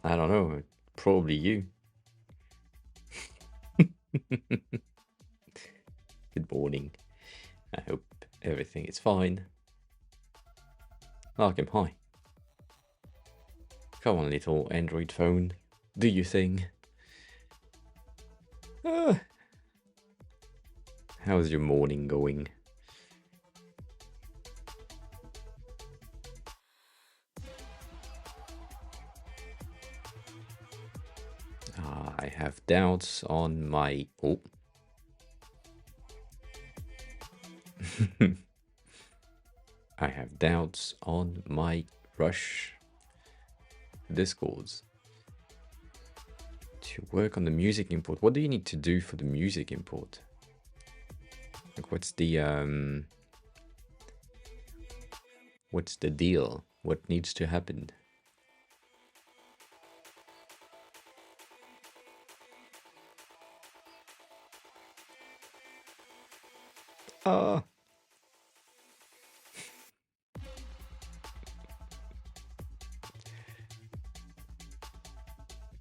I don't know. Probably you. Good morning. I hope everything is fine. Welcome, hi. Come on, little Android phone. Do your thing. Ah, how's your morning going? I have doubts on my... Oh. I have doubts on my Rush Discords to work on the music import. What do you need to do for the music import? Like, what's the deal? What needs to happen?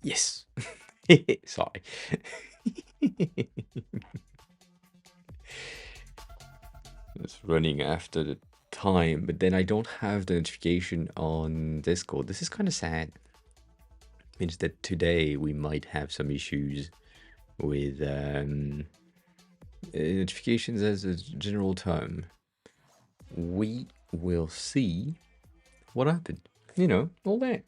Yes. Sorry. It's running after the time, but then I don't have the notification on Discord. This is kind of sad. Means that today we might have some issues with notifications as a general term. We will see what happened. You know, all that.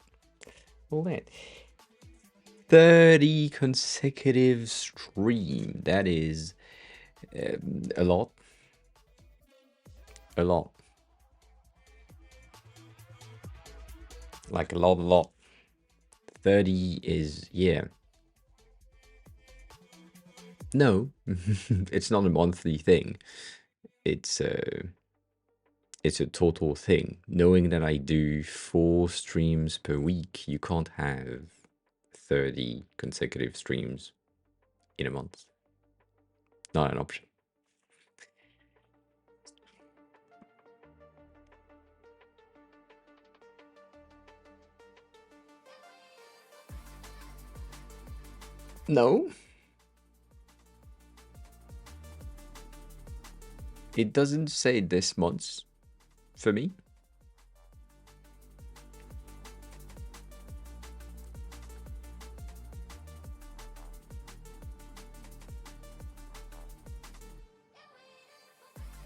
30 consecutive stream. That is a lot. Like a lot. 30 is, yeah. No, it's not a monthly thing. It's a total thing. Knowing that I do 4 streams per week, you can't have 30 consecutive streams in a month. Not an option. No. It doesn't say this month for me.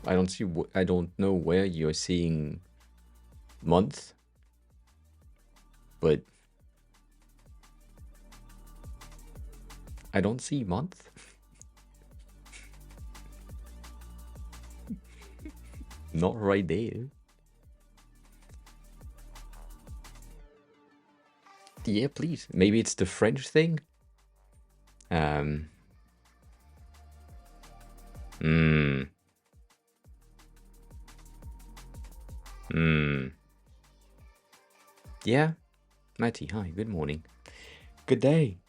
I don't see. I don't know where you're seeing month, but I don't see month. Not right there. Yeah, please. Maybe it's the French thing. Yeah. Matty, hi. Good morning. Good day.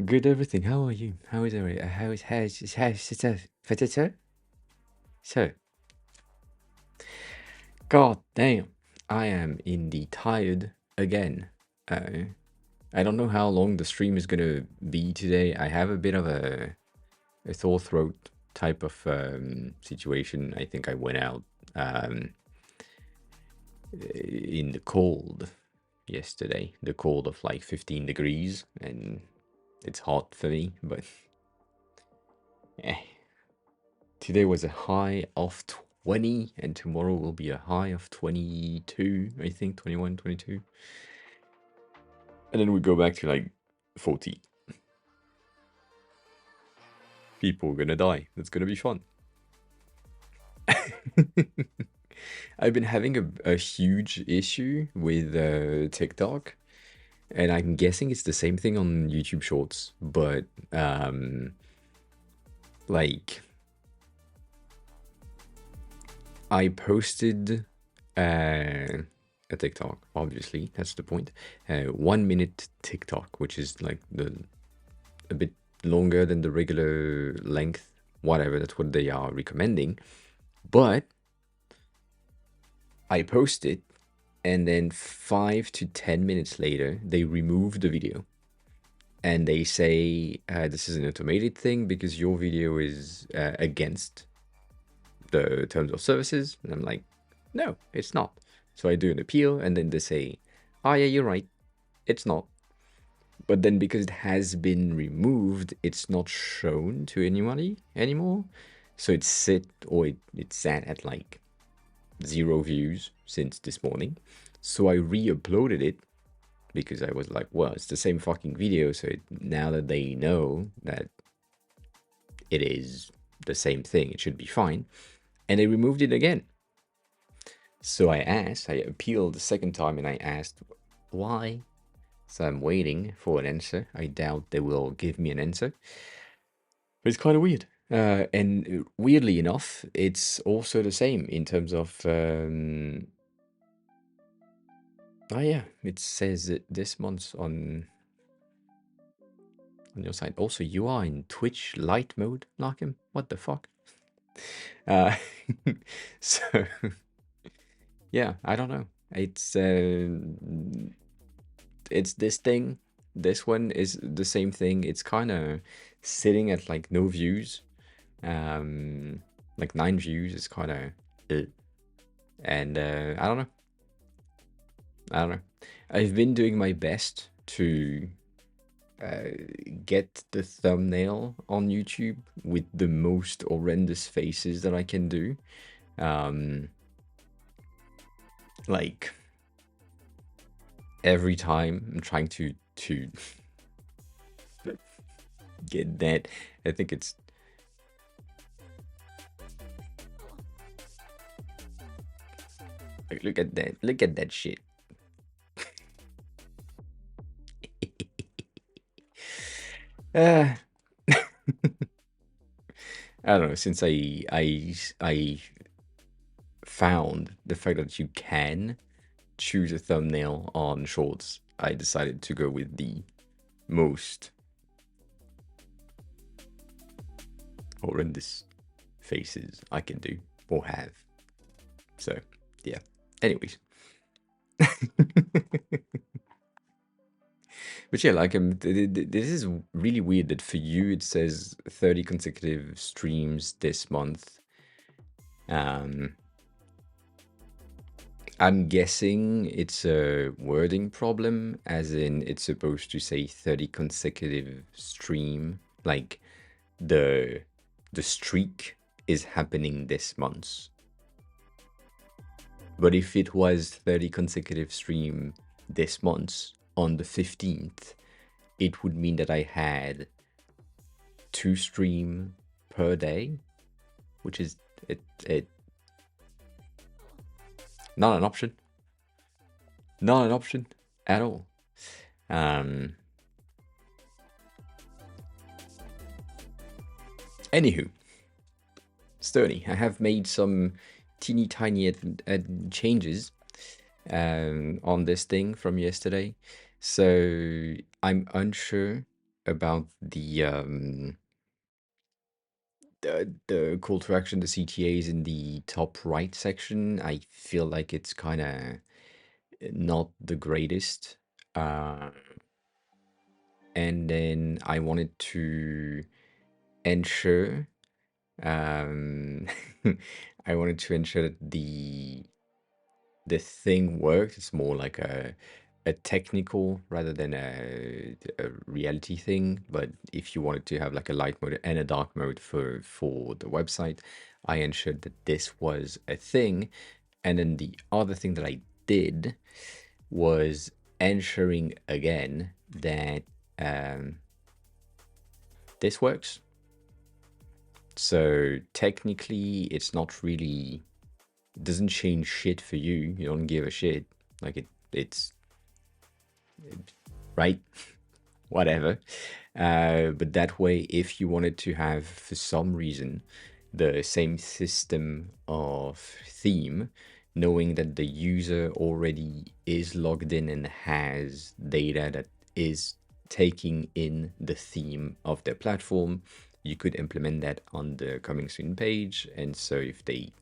Good everything. How are you? How is everything? So, god damn, I am indeed tired again. I don't know how long the stream is gonna be today. I have a bit of a sore throat type of situation. I think I went out in the cold yesterday. The cold of like 15 degrees, and it's hot for me, but today was a high of 20, and tomorrow will be a high of 22, I think, 21, 22. And then we go back to like 40. People are gonna die. It's gonna be fun. I've been having a huge issue with TikTok, and I'm guessing it's the same thing on YouTube Shorts, but like I posted a TikTok, obviously, that's the point. 1 minute TikTok, which is like a bit longer than the regular length, whatever, that's what they are recommending. But I post it, and then 5 to 10 minutes later, they remove the video. And they say, this is an automated thing because your video is against the terms of services. And I'm like, no, it's not. So I do an appeal, and then they say, oh yeah, you're right, it's not. But then because it has been removed, it's not shown to anybody anymore. So it's sat at like 0 views since this morning. So I re-uploaded it because I was like, well, it's the same fucking video. So now that they know that it is the same thing, it should be fine. And they removed it again. So I appealed the second time, and I asked why. So I'm waiting for an answer. I doubt they will give me an answer. But it's kind of weird. And weirdly enough, it's also the same in terms of... oh yeah, it says it this month on your side. Also, you are in Twitch light mode, Larkham. What the fuck? So, yeah, I don't know. It's this thing. This one is the same thing. It's kind of sitting at like no views. Like 9 views is kind of... And I don't know. I've been doing my best to get the thumbnail on YouTube with the most horrendous faces that I can do. Like every time I'm trying to get that, I think it's... Like, look at that shit. I don't know, since I found the fact that you can choose a thumbnail on shorts, I decided to go with the most horrendous faces I can do or have. So yeah, anyways. But yeah, like this is really weird that for you it says 30 consecutive streams this month. I'm guessing it's a wording problem, as in it's supposed to say 30 consecutive stream, like the streak is happening this month. But if it was 30 consecutive stream this month on the 15th, it would mean that I had 2 stream per day, which is it not an option. Not an option at all. Anywho, Stoney, I have made some teeny tiny changes on this thing from yesterday. So I'm unsure about the call to action, the CTAs in the top right section. I feel like it's kind of not the greatest. And then I wanted to ensure I wanted to ensure that the thing works. It's more like a technical rather than a reality thing. But if you wanted to have like a light mode and a dark mode for the website, I ensured that this was a thing. And then the other thing that I did was ensuring again that this works. So technically it's not really, it doesn't change shit for you. You don't give a shit. Like it's right, whatever. But that way, if you wanted to have for some reason the same system of theme, knowing that the user already is logged in and has data that is taking in the theme of their platform, you could implement that on the coming soon page. And so if they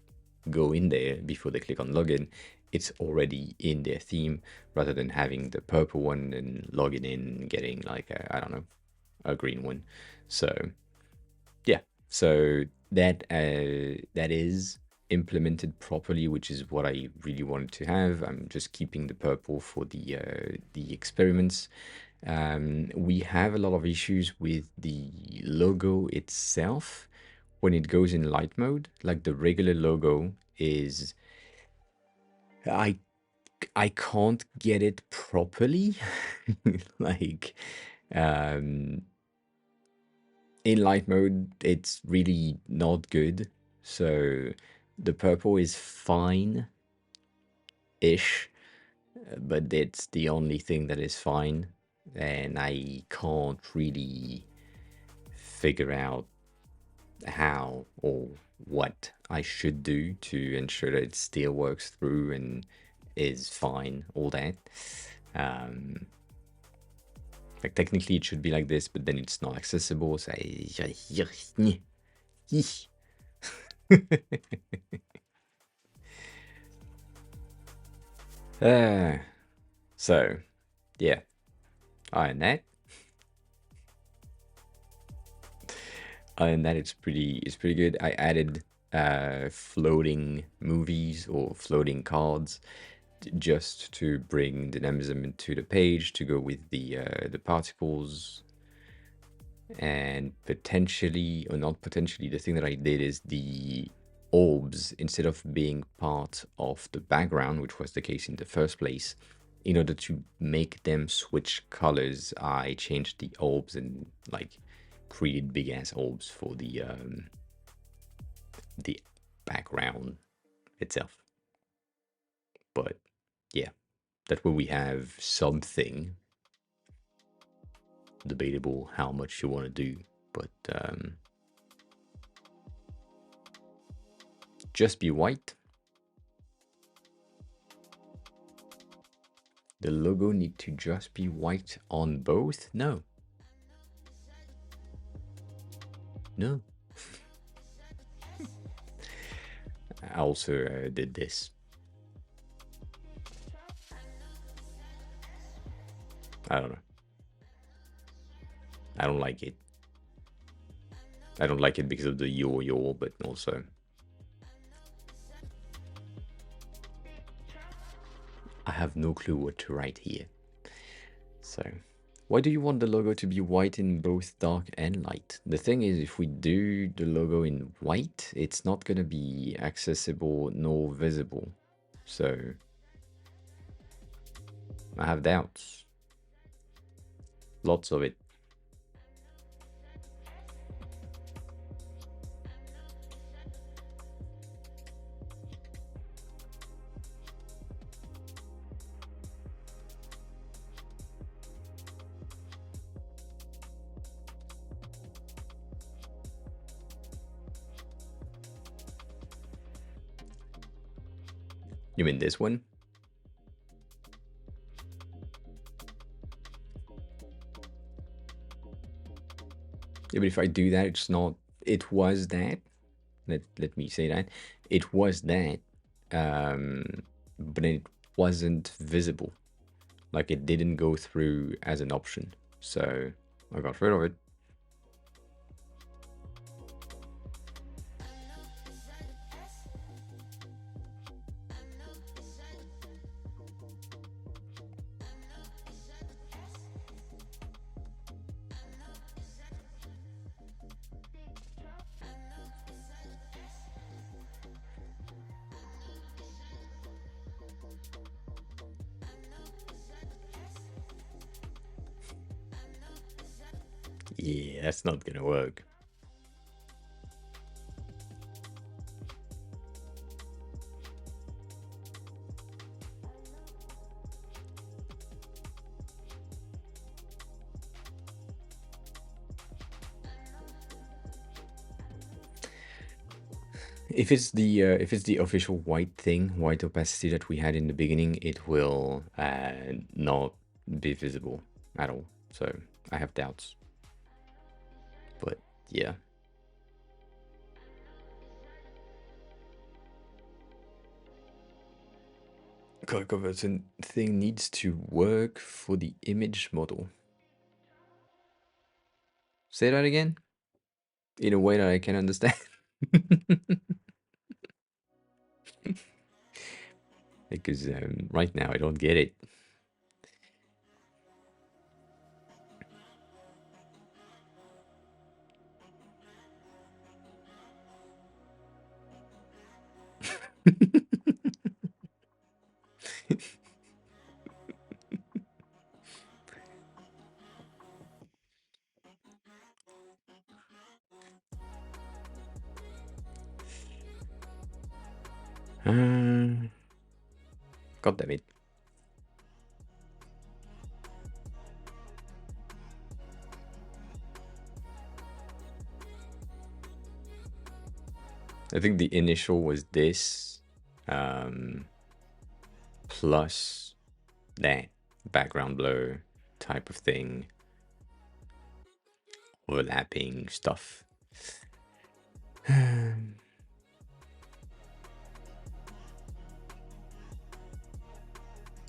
go in there before they click on login, it's already in their theme rather than having the purple one and logging in and getting like I don't know, a green one. So yeah, so that is implemented properly, which is what I really wanted to have. I'm just keeping the purple for the experiments. We have a lot of issues with the logo itself when it goes in light mode. Like the regular logo is, I I can't get it properly. Like um in light mode, it's really not good. So the purple is fine-ish, but it's the only thing that is fine. And I can't really figure out how or what I should do to ensure that it still works through and is fine, all that. Um, like technically it should be like this, but then it's not accessible. So so yeah, other than that, it's pretty good. I added floating movies or floating cards just to bring dynamism into the page to go with the particles, and potentially, or not potentially, the thing that I did is the orbs, instead of being part of the background, which was the case in the first place, in order to make them switch colors, I changed the orbs and like created big ass orbs for the background itself. But yeah, that way we have something. Debatable how much you want to do, but just be white. The logo need to just be white on both? No. No. I also did this. I don't know. I don't like it. I don't like it because of the yo-yo, but also I have no clue what to write here. So, why do you want the logo to be white in both dark and light? The thing is, if we do the logo in white, it's not going to be accessible nor visible. So, I have doubts. Lots of it. You mean this one? Yeah, but if I do that, it's not. It was that. Let me say that. It was that, but it wasn't visible. Like it didn't go through as an option. So I got rid of it. Yeah, that's not gonna work. If it's the official white thing, white opacity that we had in the beginning, it will not be visible at all. So I have doubts. But yeah. color conversion thing needs to work for the image model. Say that again? In a way that I can understand. Because right now I don't get it. God damn it. I think the initial was this, plus that background blur type of thing, overlapping stuff.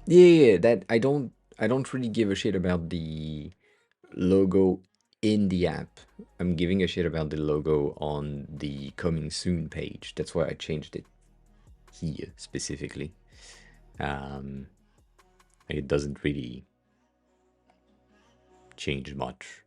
Yeah, that I don't really give a shit about the logo in the app. I'm giving a shit about the logo on the coming soon page. That's why I changed it here specifically. It doesn't really change much.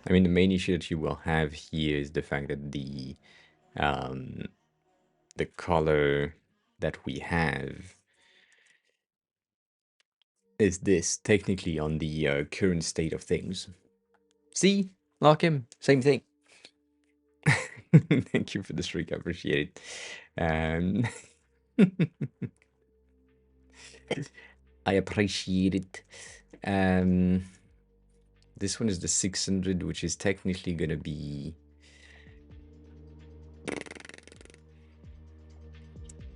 I mean, the main issue that you will have here is the fact that the color that we have is this technically on the current state of things. See, Larkham, same thing. Thank you for the streak. I appreciate it. I appreciate it. This one is the 600, which is technically gonna be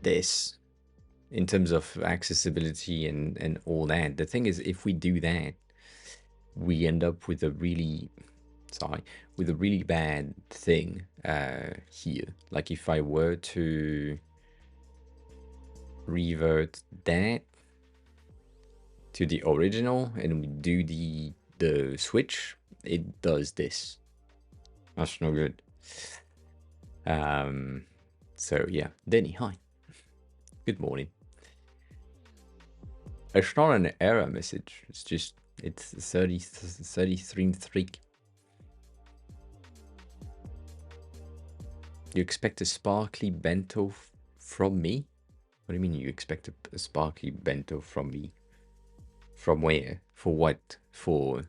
this in terms of accessibility and all that. The thing is, if we do that, we end up with a really bad thing here. Like if I were to revert that to the original and we do the switch, it does this. That's no good. So yeah, Denny, hi. Good morning. It's not an error message. It's just it's 33.3. You expect a sparkly bento from me? What do you mean you expect a sparkly bento from me? From where? For what? For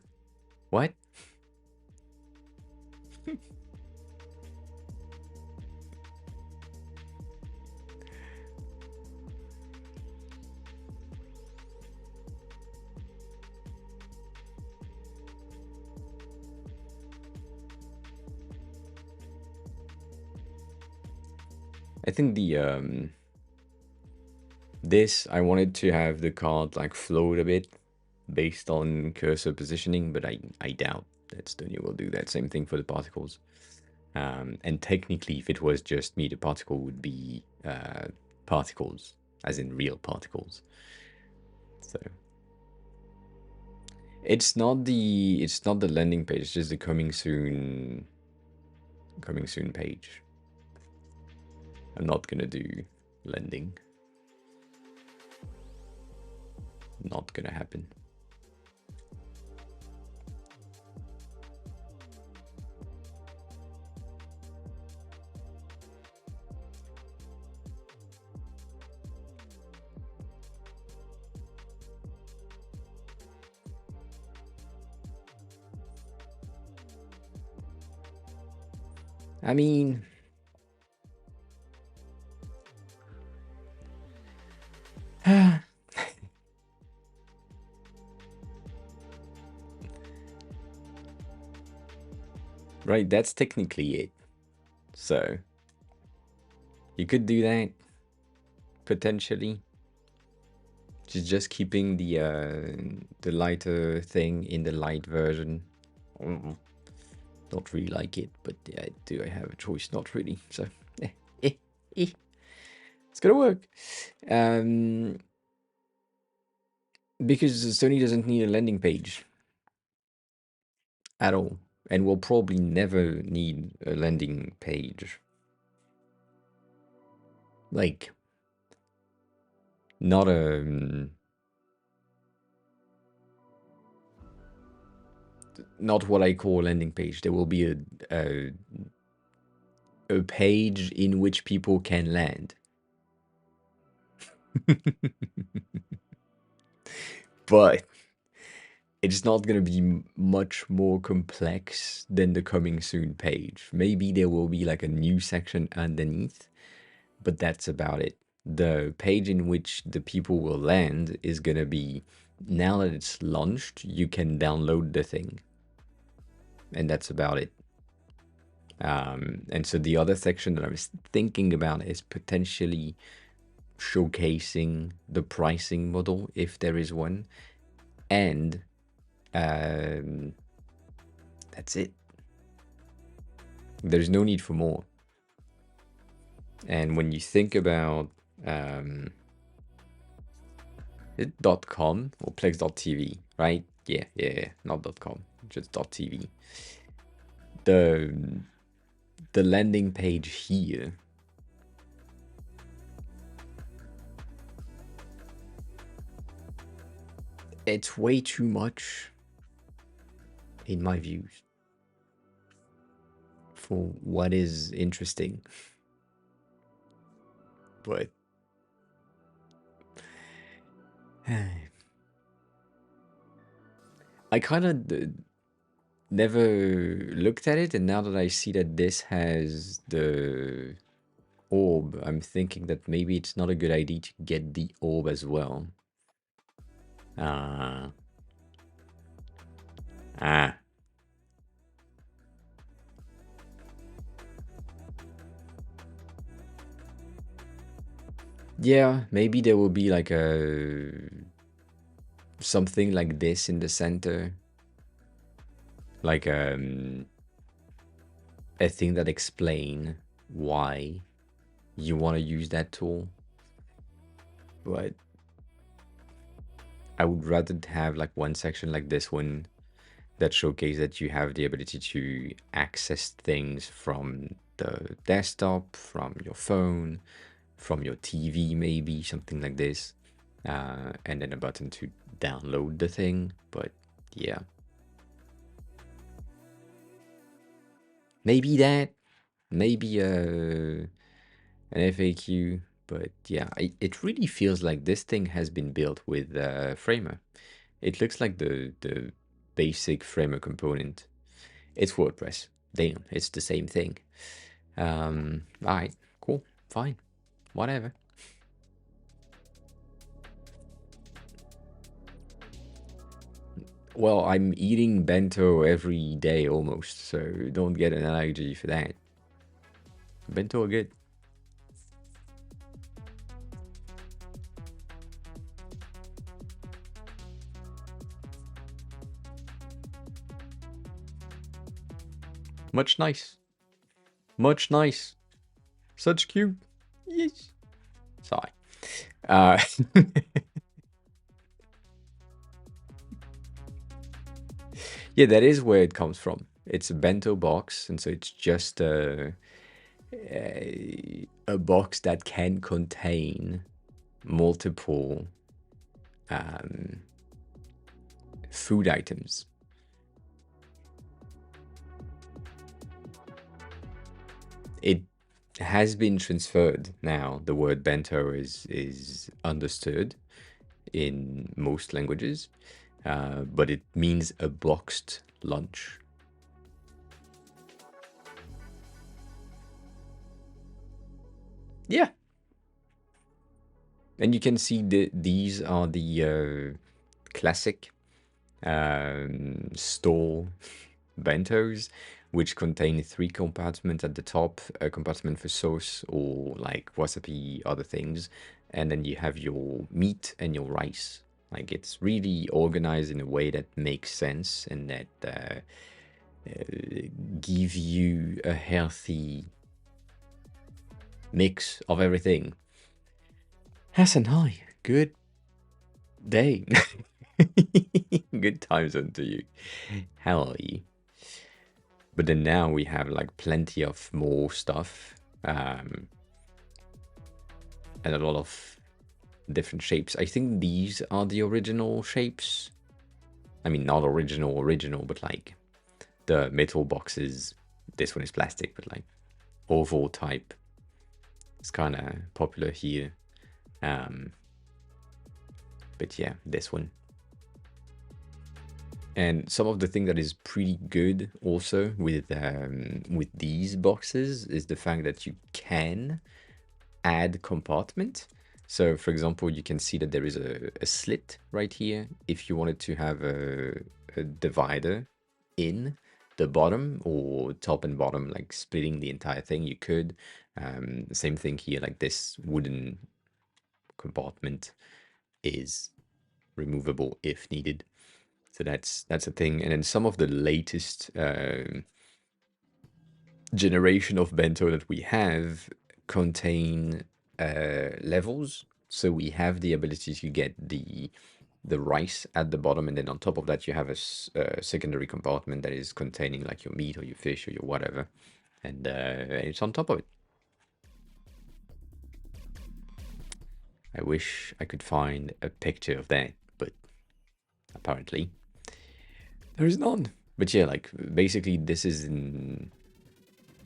what? I think the this I wanted to have the card like float a bit based on cursor positioning, but I doubt that Stonia will do that. Same thing for the particles. And technically, if it was just me, the particle would be particles, as in real particles. So it's not the landing page. It's just the coming soon page. I'm not gonna do lending. Not gonna happen. I mean, right, that's technically it. So you could do that potentially. Just keeping the lighter thing in the light version. Mm, Not really like it, but yeah, do I have a choice? Not really. So eh, eh, eh. It's gonna work. Um, because Sony doesn't need a landing page at all, and will probably never need a landing page. Like, not a not what I call a landing page. There will be a page in which people can land. But it's not going to be much more complex than the coming soon page. Maybe there will be like a new section underneath, but that's about it. The page in which the people will land is going to be, now that it's launched, you can download the thing. And that's about it. And so the other section that I was thinking about is potentially showcasing the pricing model, if there is one. And that's it. There's no need for more. And when you think about it .com or Plex.tv, right? Yeah, not .com, just .tv. The landing page here, it's way too much, in my views, for what is interesting. But I kind of never looked at it, and now that I see that this has the orb, I'm thinking that maybe it's not a good idea to get the orb as well. Ah. Ah. Yeah, maybe there will be like a something like this in the center. Like a thing that explain why you want to use that tool. But I would rather have like one section like this one that showcase that you have the ability to access things from the desktop, from your phone, from your TV, maybe something like this, and then a button to download the thing. But yeah, maybe that, maybe an FAQ. But yeah, it really feels like this thing has been built with Framer. It looks like the basic Framer component. It's WordPress. Damn, it's the same thing. Alright, cool, fine, whatever. Well, I'm eating bento every day almost, so don't get an allergy for that. Bento are good. Much nice. Much nice. Such cute. Yes. Sorry. Uh, yeah, that is where it comes from. It's a bento box, and so it's just a box that can contain multiple food items. It has been transferred now. The word bento is understood in most languages, but it means a boxed lunch. Yeah, and you can see these are the classic store bentos, which contain three compartments at the top, a compartment for sauce or like wasabi, other things, and then you have your meat and your rice. Like it's really organized in a way that makes sense and that give you a healthy mix of everything. Hassan, hi. Good day. Good time zone to you. How are you? But then now we have like plenty of more stuff, and a lot of different shapes. I think these are the original shapes. I mean, not original, but like the metal boxes. This one is plastic, but like oval type. It's kind of popular here. But yeah, this one. And some of the thing that is pretty good also with these boxes is the fact that you can add compartment. So for example, you can see that there is a slit right here. If you wanted to have a divider in the bottom or top and bottom, like splitting the entire thing, you could. Same thing here, like this wooden compartment is removable if needed. So that's a thing. And then some of the latest generation of bento that we have contain levels. So we have the ability to get the rice at the bottom, and then on top of that you have a secondary compartment that is containing like your meat or your fish or your whatever, and it's on top of it. I wish I could find a picture of that, but apparently there is none. But yeah, like basically this is in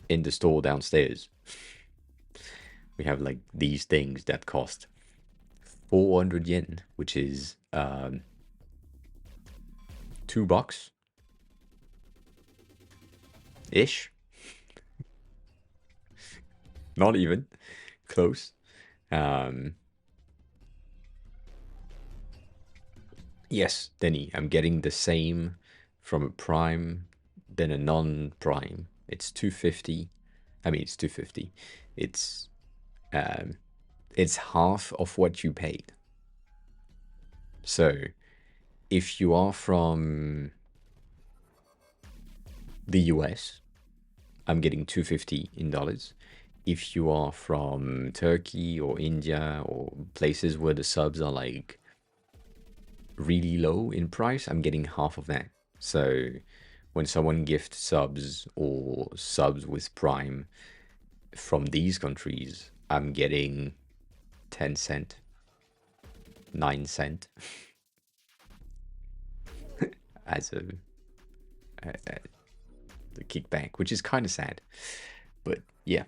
the store downstairs. We have like these things that cost 400 yen, which is $2 ish. Not even close. Yes, Denny, I'm getting the same from a Prime than a non-Prime. It's 250. I mean, it's 250. It's half of what you paid. So, if you are from the US, I'm getting 250 in dollars. If you are from Turkey or India or places where the subs are like really low in price, I'm getting half of that. So when someone gifts subs or subs with Prime from these countries, I'm getting 10 cent, 9 cent as a kickback, which is kind of sad. But yeah.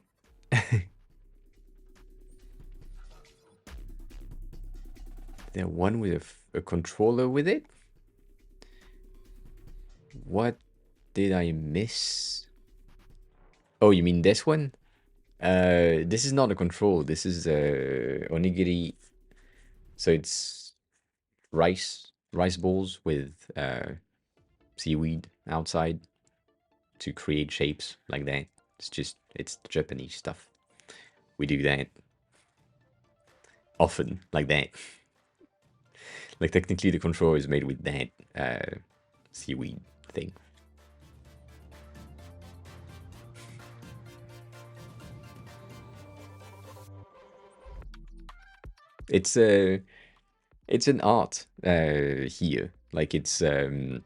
There one with a controller with it. What did I miss? Oh, you mean this one? This is not a control. This is onigiri. So it's rice balls with seaweed outside to create shapes like that. It's Japanese stuff. We do that often like that. Like technically the controller is made with that seaweed thing. It's an art here. Like it's there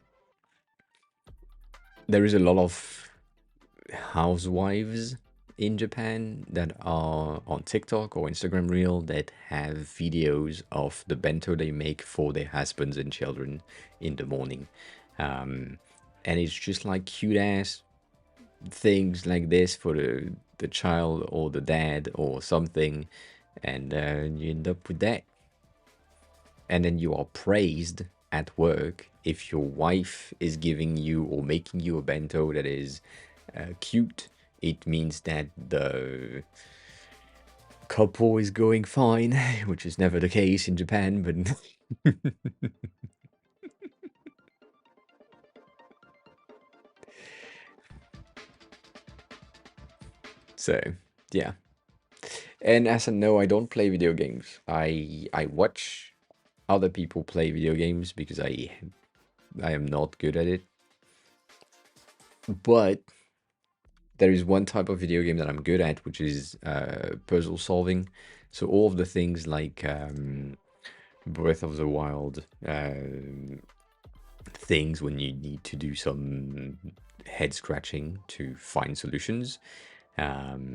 is a lot of housewives in Japan that are on TikTok or Instagram Reel that have videos of the bento they make for their husbands and children in the morning. And it's just like cute ass things like this for the child or the dad or something. And you end up with that. And then you are praised at work if your wife is giving you or making you a bento that is cute. It means that couple is going fine, which is never the case in Japan, but so yeah. And as a no, I don't play video games. I watch other people play video games because I am not good at it. But there is one type of video game that I'm good at, which is puzzle solving. So all of the things like Breath of the Wild, things when you need to do some head scratching to find solutions. I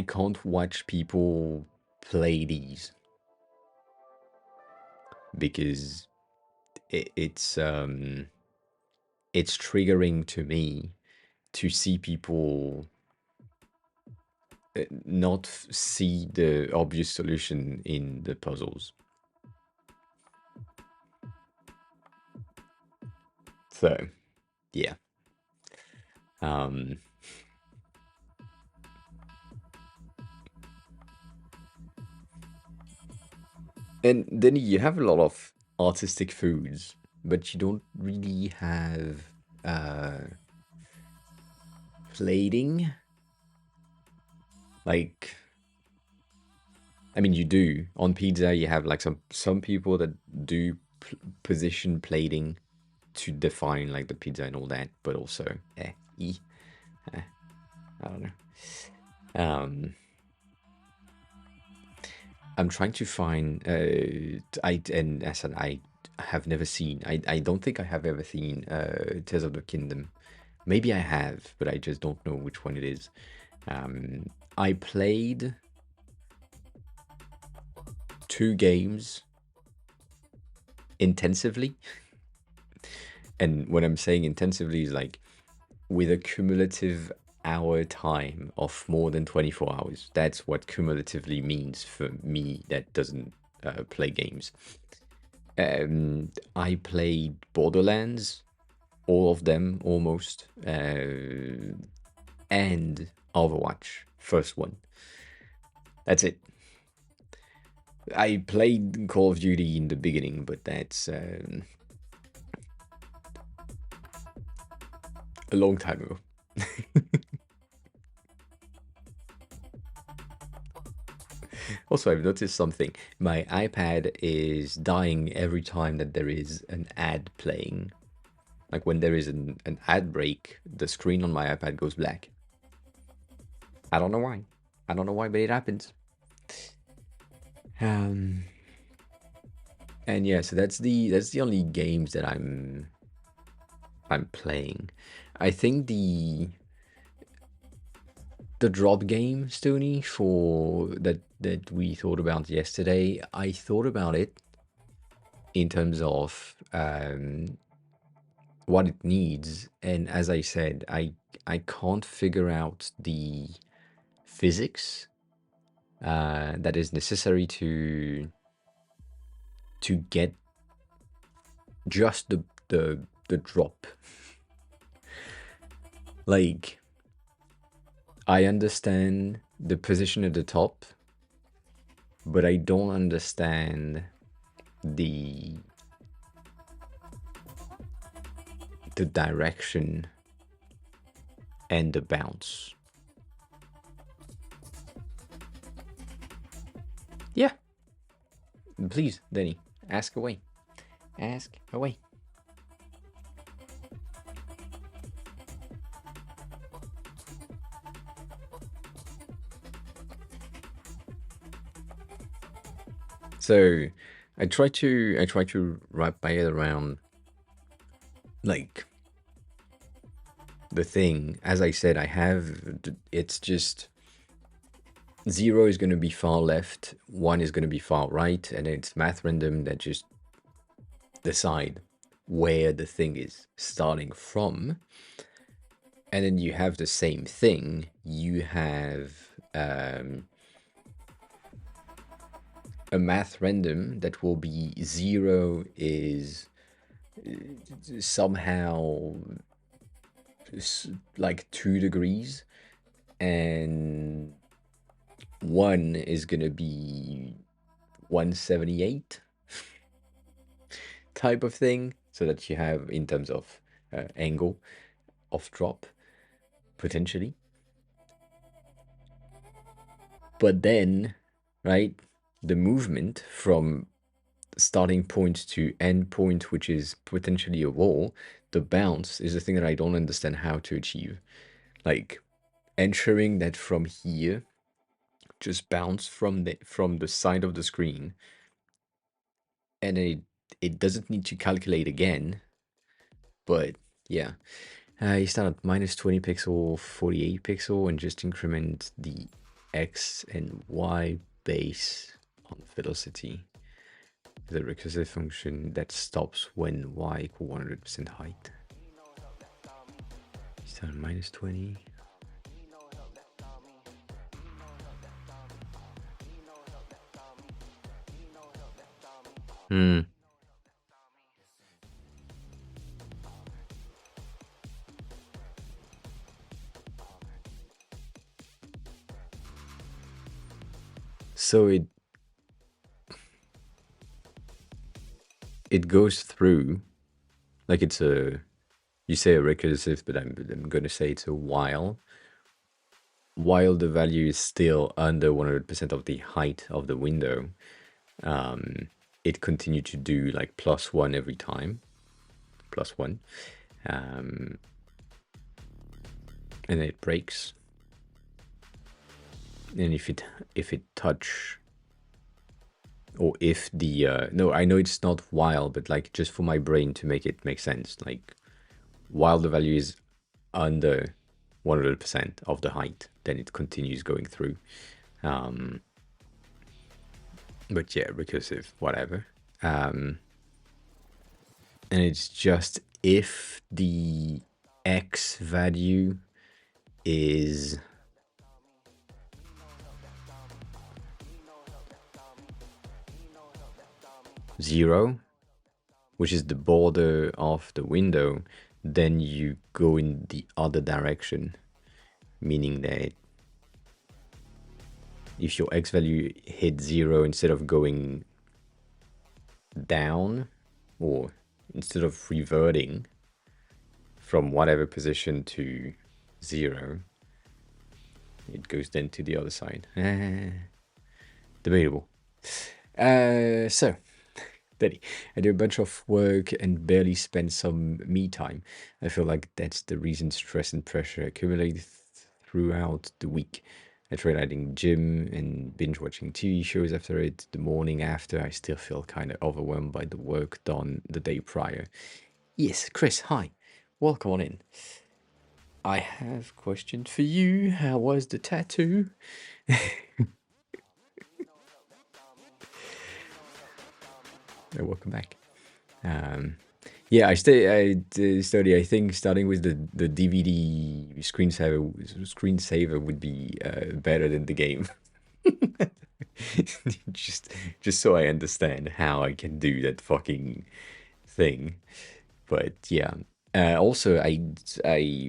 can't watch people play these because it's triggering to me to see people not see the obvious solution in the puzzles. So, yeah. And then you have a lot of artistic foods, but you don't really have plating. Like, I mean, you do on pizza. You have like some people that do position plating to define like the pizza and all that, but also I don't know. I'm trying to find and as I have never seen. I don't think I have ever seen Tears of the Kingdom. Maybe I have, but I just don't know which one it is. I played 2 games intensively. And when I'm saying intensively is like with a cumulative hour time of more than 24 hours. That's what cumulatively means for me that doesn't play games. I played Borderlands, all of them almost, and Overwatch, first one. That's it. I played Call of Duty in the beginning, but that's a long time ago. Also, I've noticed something. My iPad is dying every time that there is an ad playing. Like when there is an ad break, the screen on my iPad goes black. I don't know why. I don't know why, but it happens. And yeah, so that's the only games that I'm playing. I think the drop game, Stony, for that we thought about yesterday, I thought about it in terms of what it needs, and as I said, I can't figure out the physics that is necessary to get just the drop. Like, I understand the position at the top, but I don't understand the direction and the bounce. Yeah. Please, Denny, ask away. Ask away. So I try to wrap my head around like the thing. As I said, it's just 0 is going to be far left, 1 is going to be far right, and it's math random that just decide where the thing is starting from. And then you have the same thing. You have a math random that will be 0 is somehow like 2 degrees, and one is gonna be 178 type of thing, so that you have in terms of angle of drop potentially. But then, right, the movement from starting point to end point, which is potentially a wall, the bounce is the thing that I don't understand how to achieve. Like ensuring that from here, just bounce from the side of the screen, and it doesn't need to calculate again. But yeah, you start at minus 20 pixel, 48 pixel, and just increment the x and y base on velocity. The recursive function that stops when y equal 100% height. Start at minus 20. So it goes through, like it's a, you say a recursive, but I'm going to say it's a while the value is still under 100% of the height of the window. It continued to do like +1 every time, +1, and then it breaks. And if it touch, or if the no, I know it's not while, but like just for my brain to make it make sense, like while the value is under 100% of the height, then it continues going through. But yeah, recursive, whatever. And it's just if the x value is zero, which is the border of the window, then you go in the other direction, meaning that if your x value hit 0, instead of going down, or instead of reverting from whatever position to 0, it goes then to the other side. Debatable. So, Daddy, I do a bunch of work and barely spend some me time. I feel like that's the reason stress and pressure accumulate throughout the week. I tried adding gym and binge watching TV shows after it. The morning after, I still feel kind of overwhelmed by the work done the day prior. Yes, Chris, hi. Welcome on in. I have a question for you. How was the tattoo? Welcome back. Yeah, I study. I think starting with the DVD screensaver would be better than the game. just so I understand how I can do that fucking thing. But yeah. Also, I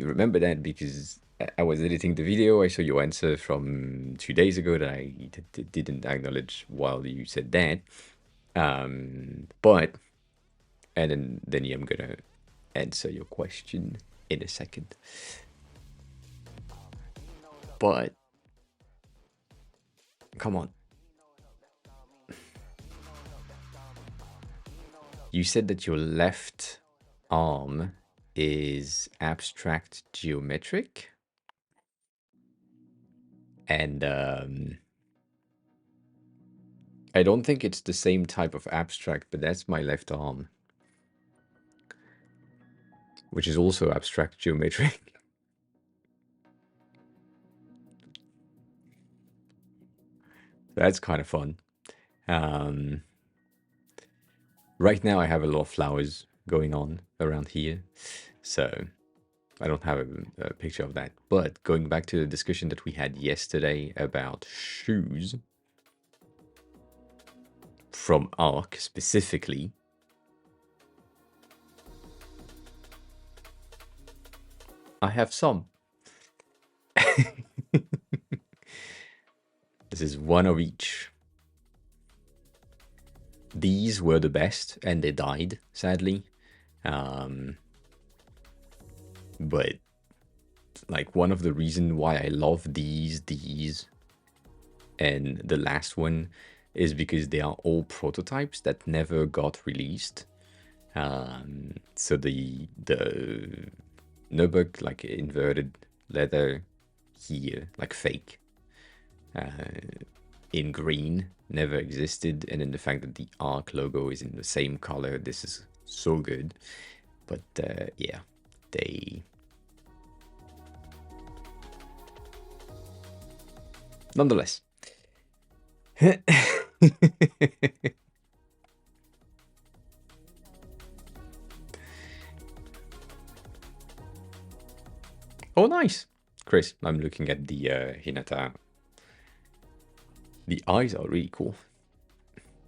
remember that because I was editing the video. I saw your answer from 2 days ago that I didn't acknowledge while you said that. But and then yeah, I'm gonna answer your question in a second. But come on. You said that your left arm is abstract geometric, and I don't think it's the same type of abstract, but that's my left arm, which is also abstract geometric. That's kind of fun. Right now I have a lot of flowers going on around here, so I don't have a picture of that. But going back to the discussion that we had yesterday about shoes, from Arc specifically, I have some. This is one of each. These were the best, and they died, sadly. Um, but like one of the reason why I love these, and the last one is because they are all prototypes that never got released. So the Nubuk, like inverted leather here, like fake, in green, never existed, and then the fact that the ARC logo is in the same color, this is so good. But yeah, they nonetheless. Oh, nice, Chris. I'm looking at the Hinata. The eyes are really cool.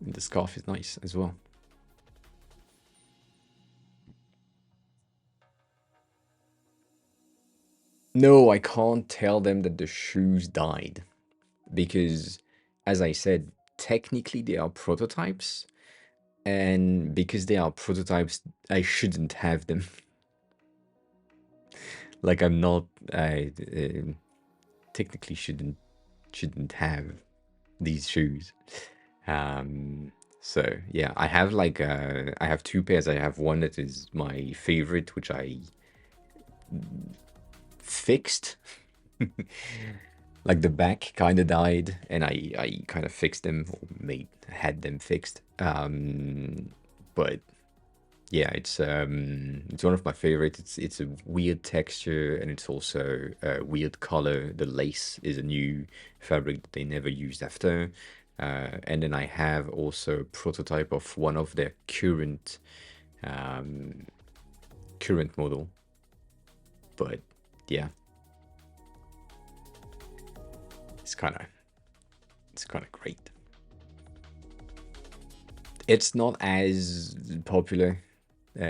And the scarf is nice as well. No, I can't tell them that the shoes died because, as I said, technically they are prototypes, and because they are prototypes, I shouldn't have them. Like I'm not, I technically shouldn't have these shoes. So yeah, I have like I have two pairs. I have one that is my favorite, which I fixed. Like the back kind of died, and I kind of fixed them, or had them fixed. But yeah, it's one of my favorites. It's a weird texture, and it's also a weird color. The lace is a new fabric that they never used after. And then I have also a prototype of one of their um, current model. But yeah, it's kind of great. It's not as popular.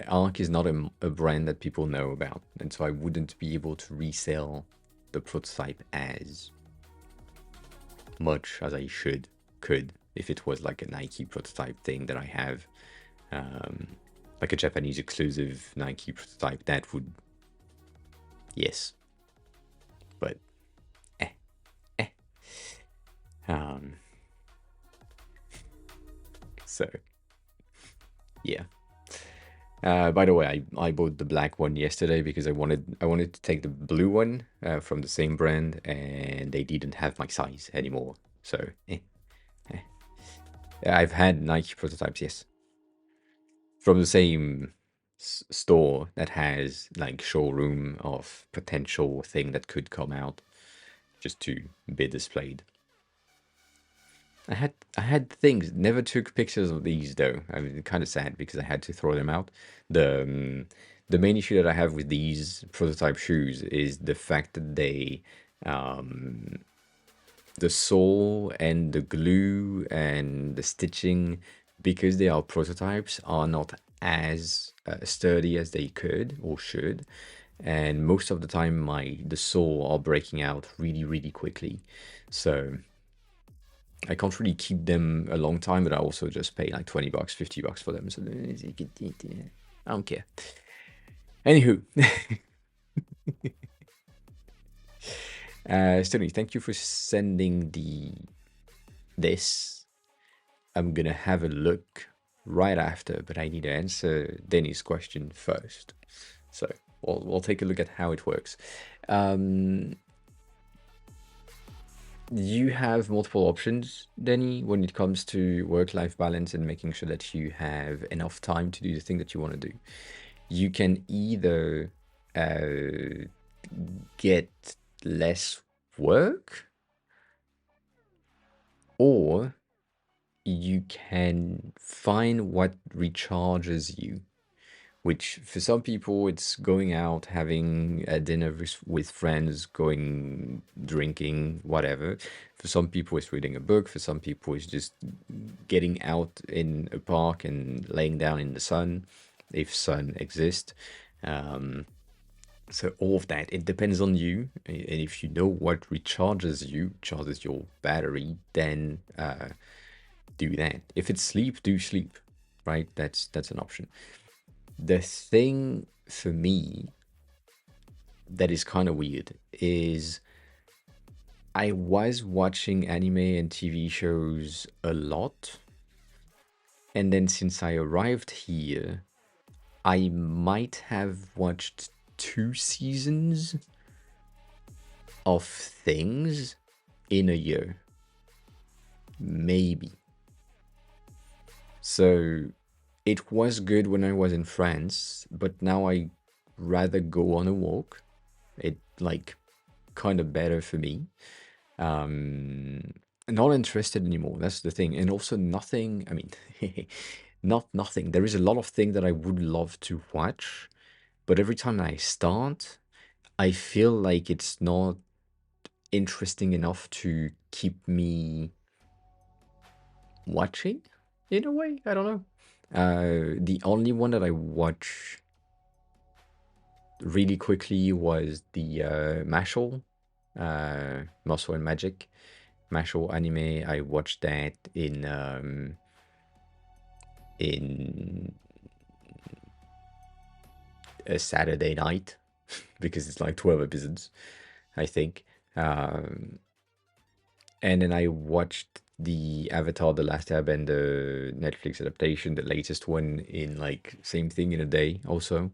Arc is not a brand that people know about, and so I wouldn't be able to resell the prototype as much as I could if it was like a Nike prototype thing that I have, like a Japanese exclusive Nike prototype. That would, yes, but eh, eh. Um, so yeah. By the way, I bought the black one yesterday because I wanted to take the blue one from the same brand, and they didn't have my size anymore. So eh. I've had Nike prototypes, yes, from the same store that has like showroom of potential thing that could come out, just to be displayed. I had things. Never took pictures of these though. I mean, kind of sad because I had to throw them out. The main issue that I have with these prototype shoes is the fact that um, the sole and the glue and the stitching, because they are prototypes, are not as sturdy as they could or should. And most of the time, the sole are breaking out really, really quickly. So I can't really keep them a long time, but I also just pay like $20, $50 for them. So I don't care. Anywho, Sterling, thank you for sending this. I'm gonna have a look right after, but I need to answer Denny's question first. So we'll take a look at how it works. You have multiple options, Denny, when it comes to work-life balance and making sure that you have enough time to do the thing that you want to do. You can either get less work, or you can find what recharges you, which for some people it's going out, having a dinner with friends, going drinking, whatever. For some people it's reading a book. For some people it's just getting out in a park and laying down in the sun, if sun exists. So all of that, it depends on you. And if you know what recharges you, charges your battery, then do that. If it's sleep, do sleep, right? That's an option. The thing for me that is kind of weird is I was watching anime and TV shows a lot, and then since I arrived here, I might have watched 2 seasons of things in a year, maybe. So it was good when I was in France, but now I rather go on a walk. It like kind of better for me. Not interested anymore. That's the thing. And also nothing, I mean, not nothing. There is a lot of things that I would love to watch, but every time I start, I feel like it's not interesting enough to keep me watching in a way. I don't know. The only one that I watch really quickly was the Muscle and Magic Mashle anime. I watched that in a Saturday night because it's like 12 episodes, I think. Um, and then I watched the Avatar: The Last Airbender Netflix adaptation, the latest one, in like same thing in a day also.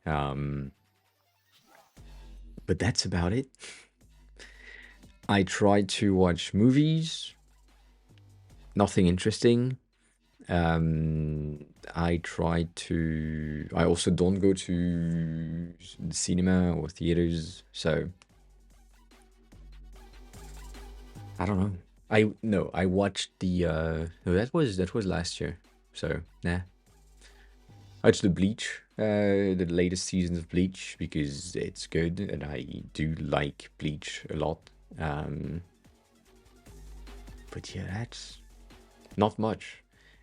Um, but that's about it. I tried to watch movies, nothing interesting. I try to. I also don't go to the cinema or theaters, so I don't know. I no, I watched the. No, that was last year. So nah, I watched the Bleach, the latest season of Bleach because it's good and I do like Bleach a lot. Um, but yeah, that's not much.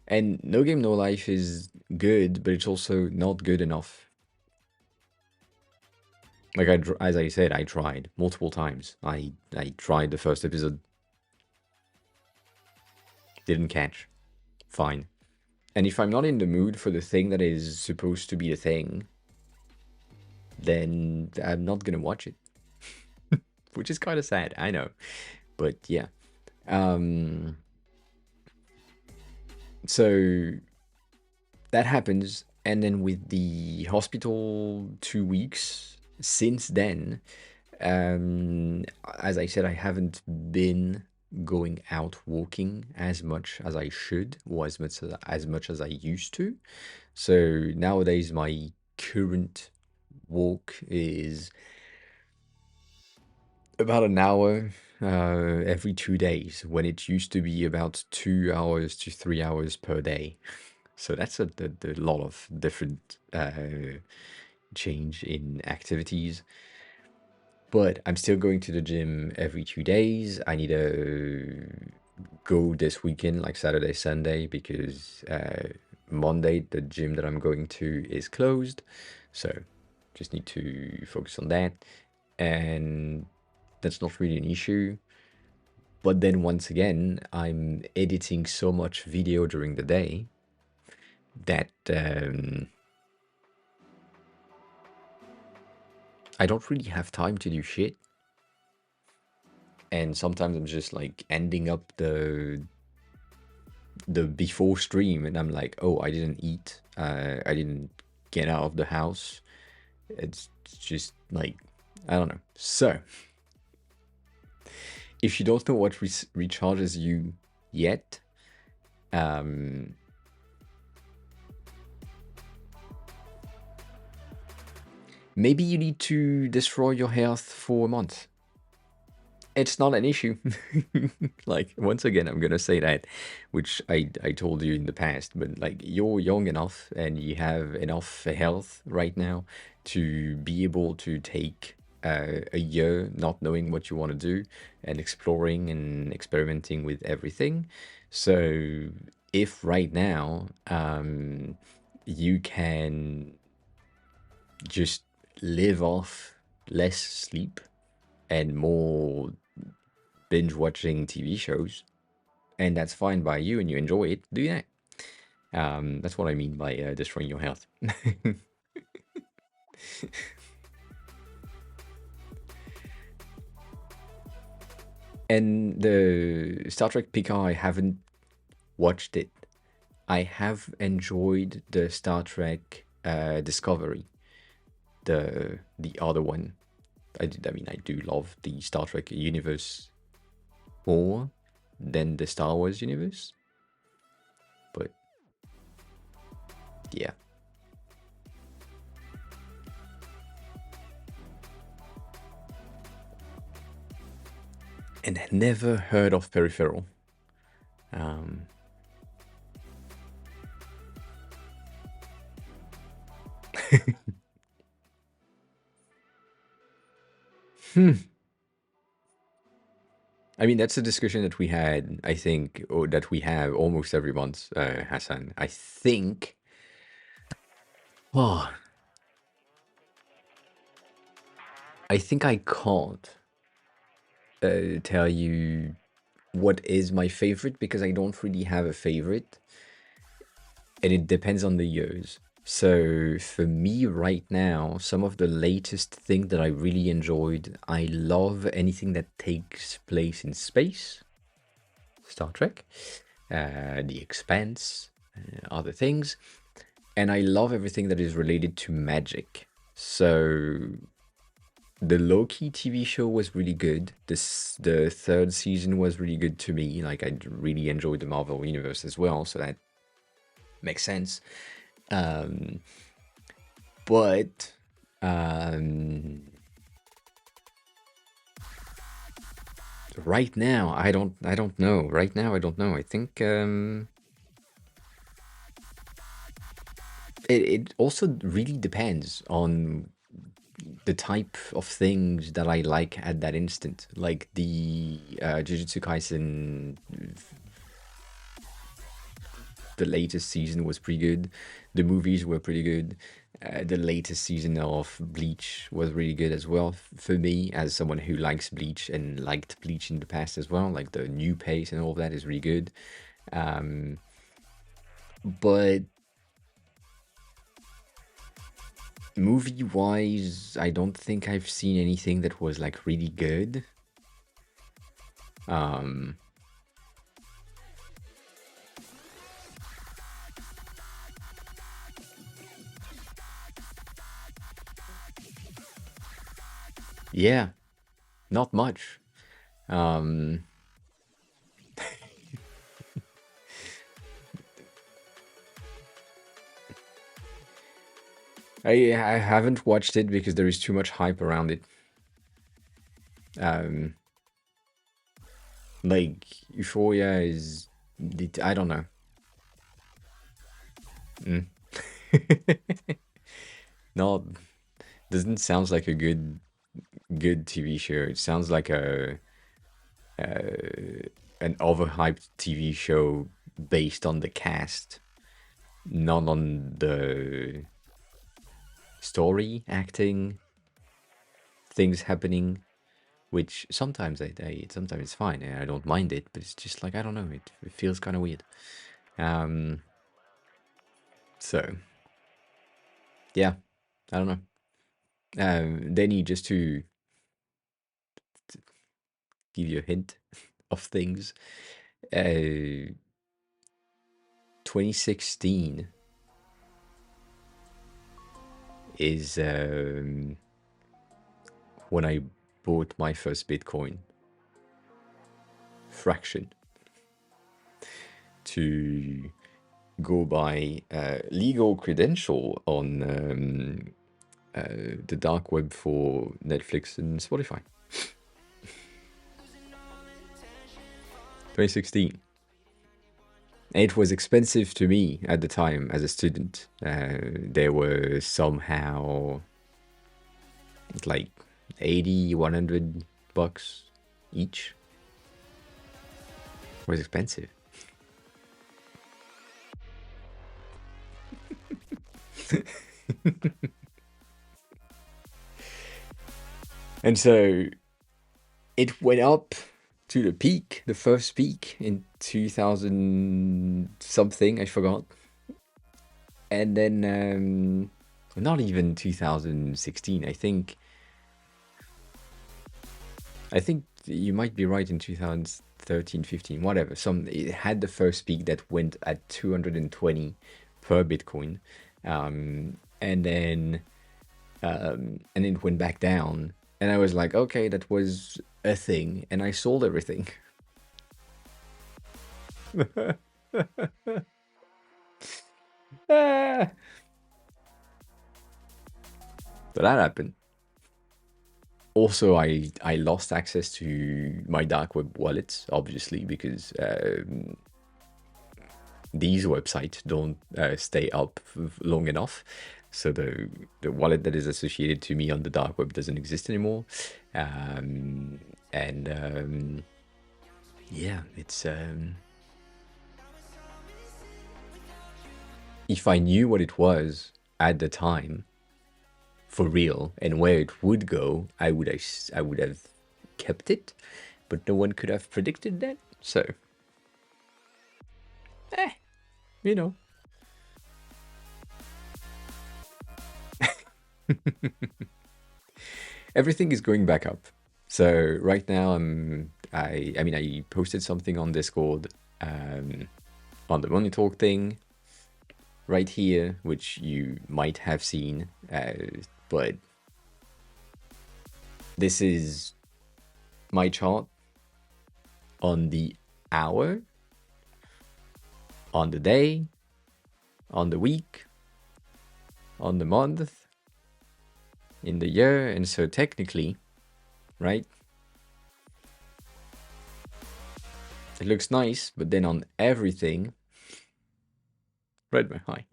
And No Game No Life is good, but it's also not good enough. Like as I said, I tried multiple times. I tried the first episode, didn't catch. Fine. And if I'm not in the mood for the thing that is supposed to be the thing, then I'm not gonna watch it, which is kind of sad. I know, but yeah. Um, so that happens, and then with the hospital 2 weeks since then, as I said, I haven't been going out walking as much as I should, or as much as I used to. So nowadays, my current walk is about an hour every 2 days, when it used to be about 2 hours to 3 hours per day. So that's a lot of different change in activities. But I'm still going to the gym every 2 days. I need to go this weekend, like Saturday, Sunday, because Monday, the gym that I'm going to is closed. So just need to focus on that. And that's not really an issue. But then once again, I'm editing so much video during the day that I don't really have time to do shit. And sometimes I'm just like ending up the before stream and I'm like, oh, I didn't eat. I didn't get out of the house. It's just like, I don't know. So if you don't know what recharges you yet, um, maybe you need to destroy your health for a month. It's not an issue. Like, once again, I'm gonna say that, which I told you in the past, but like, you're young enough and you have enough health right now to be able to take a year not knowing what you want to do and exploring and experimenting with everything. So if right now you can just live off less sleep and more binge watching TV shows, and that's fine by you and you enjoy it, do that. That's what I mean by destroying your health. And the Star Trek Picard, I haven't watched it. I have enjoyed the Star Trek Discovery, the other one. I mean, I do love the Star Trek universe more than the Star Wars universe, but yeah. And I never heard of Peripheral. Um, I mean, that's a discussion that we had, I think, or that we have almost every month, Hassan. I think. Oh, I think I can't tell you what is my favorite because I don't really have a favorite, and it depends on the years. So for me right now, some of the latest thing that I really enjoyed, I love anything that takes place in space. Star Trek, The Expanse, other things. And I love everything that is related to magic. So the Loki TV show was really good. The third season was really good to me. Like I really enjoyed the Marvel universe as well, so that makes sense. Um, but um, right now, I don't know. Right now, I don't know. I think it also really depends on the type of things that I like at that instant. Like the Jujutsu Kaisen, the latest season was pretty good. The movies were pretty good. The latest season of Bleach was really good as well for me, as someone who likes Bleach and liked Bleach in the past as well. Like the new pace and all of that is really good. Um, but movie wise, I don't think I've seen anything that was like really good. Um, yeah, not much. Um, I haven't watched it because there is too much hype around it. Um, like Euphoria is, I don't know. Mm. No, doesn't sound like a good TV show. It sounds like a an overhyped TV show based on the cast, not on the story, acting, things happening. Which sometimes sometimes it's fine. I don't mind it, but it's just like I don't know. It feels kind of weird. Um, so yeah, I don't know. Denny, just to give you a hint of things, 2016 is when I bought my first Bitcoin fraction to go by legal credential on the dark web for Netflix and Spotify. 2016. It was expensive to me at the time as a student. There were somehow like 80, 100 bucks each. It was expensive. And so it went up to the peak, the first peak in 2000 something, I forgot. And then not even 2016. I think you might be right in 2013, 15, whatever. It had the first peak that went at 220 per Bitcoin. And then it went back down. And I was like, okay, that was a thing. And I sold everything. Ah, so that happened. Also, I lost access to my dark web wallets, obviously, because these websites don't stay up long enough. So the wallet that is associated to me on the dark web doesn't exist anymore. Um, and yeah, it's if I knew what it was at the time for real and where it would go, I would have kept it, but no one could have predicted that. So, eh, you know. Everything is going back up. So right now I mean I posted something on Discord on the Money Talk thing right here, which you might have seen, but this is my chart on the hour, on the day, on the week, on the month, in the year, and so technically, right? It looks nice, but then on everything, read my high.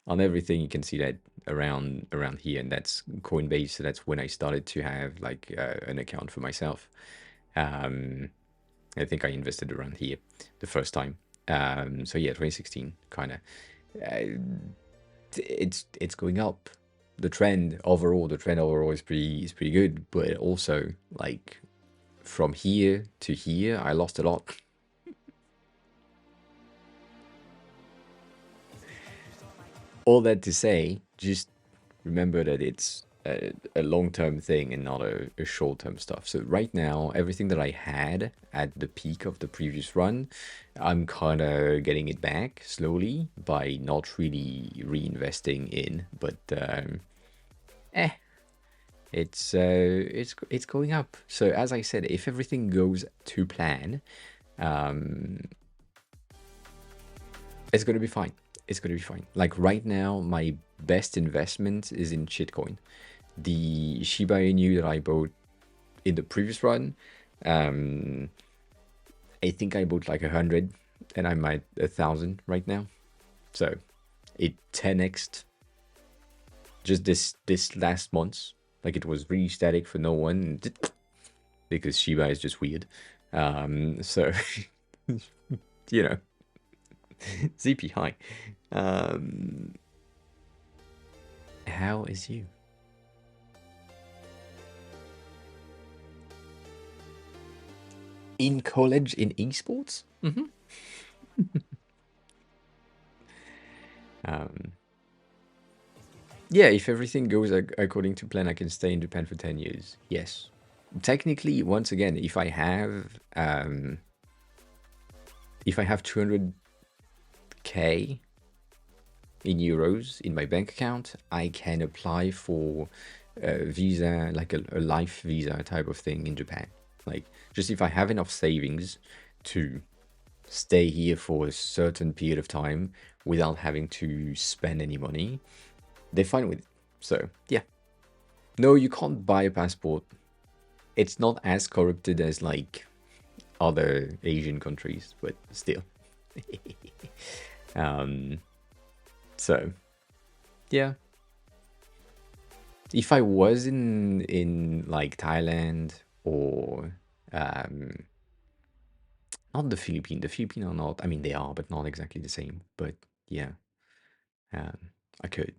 On everything you can see that around here, and that's Coinbase. So that's when I started to have like an account for myself. um I think I invested around here the first time. So yeah, 2016 kind of. uh, it's going up. The trend overall is pretty good, but also like from here to here I lost a lot. All that to say, just remember that it's a long-term thing and not a short-term stuff. So right now, everything that I had at the peak of the previous run, I'm kind of getting it back slowly by not really reinvesting in, but eh, it's going up. So as I said, if everything goes to plan, um, it's gonna be fine. It's gonna be fine. Like right now, my best investment is in shitcoin. The Shiba Inu that I bought in the previous run, um, I think I bought like 100, and I'm at 1,000 right now. So it 10x'd just this last month. Like it was really static for no one because Shiba is just weird. So you know, ZP high. Um, how is you? In college in esports? Um, yeah, if everything goes according to plan, I can stay in Japan for 10 years. Yes. Technically, once again, if I have 200k in euros in my bank account, I can apply for a visa, like a life visa type of thing in Japan. Like, just if I have enough savings to stay here for a certain period of time without having to spend any money, they're fine with it. So, yeah. No, you can't buy a passport. It's not as corrupted as like other Asian countries, but still. um, so yeah, if I was in like Thailand or not the Philippines. The Philippines are not. I mean, they are, but not exactly the same. But yeah, um, I could,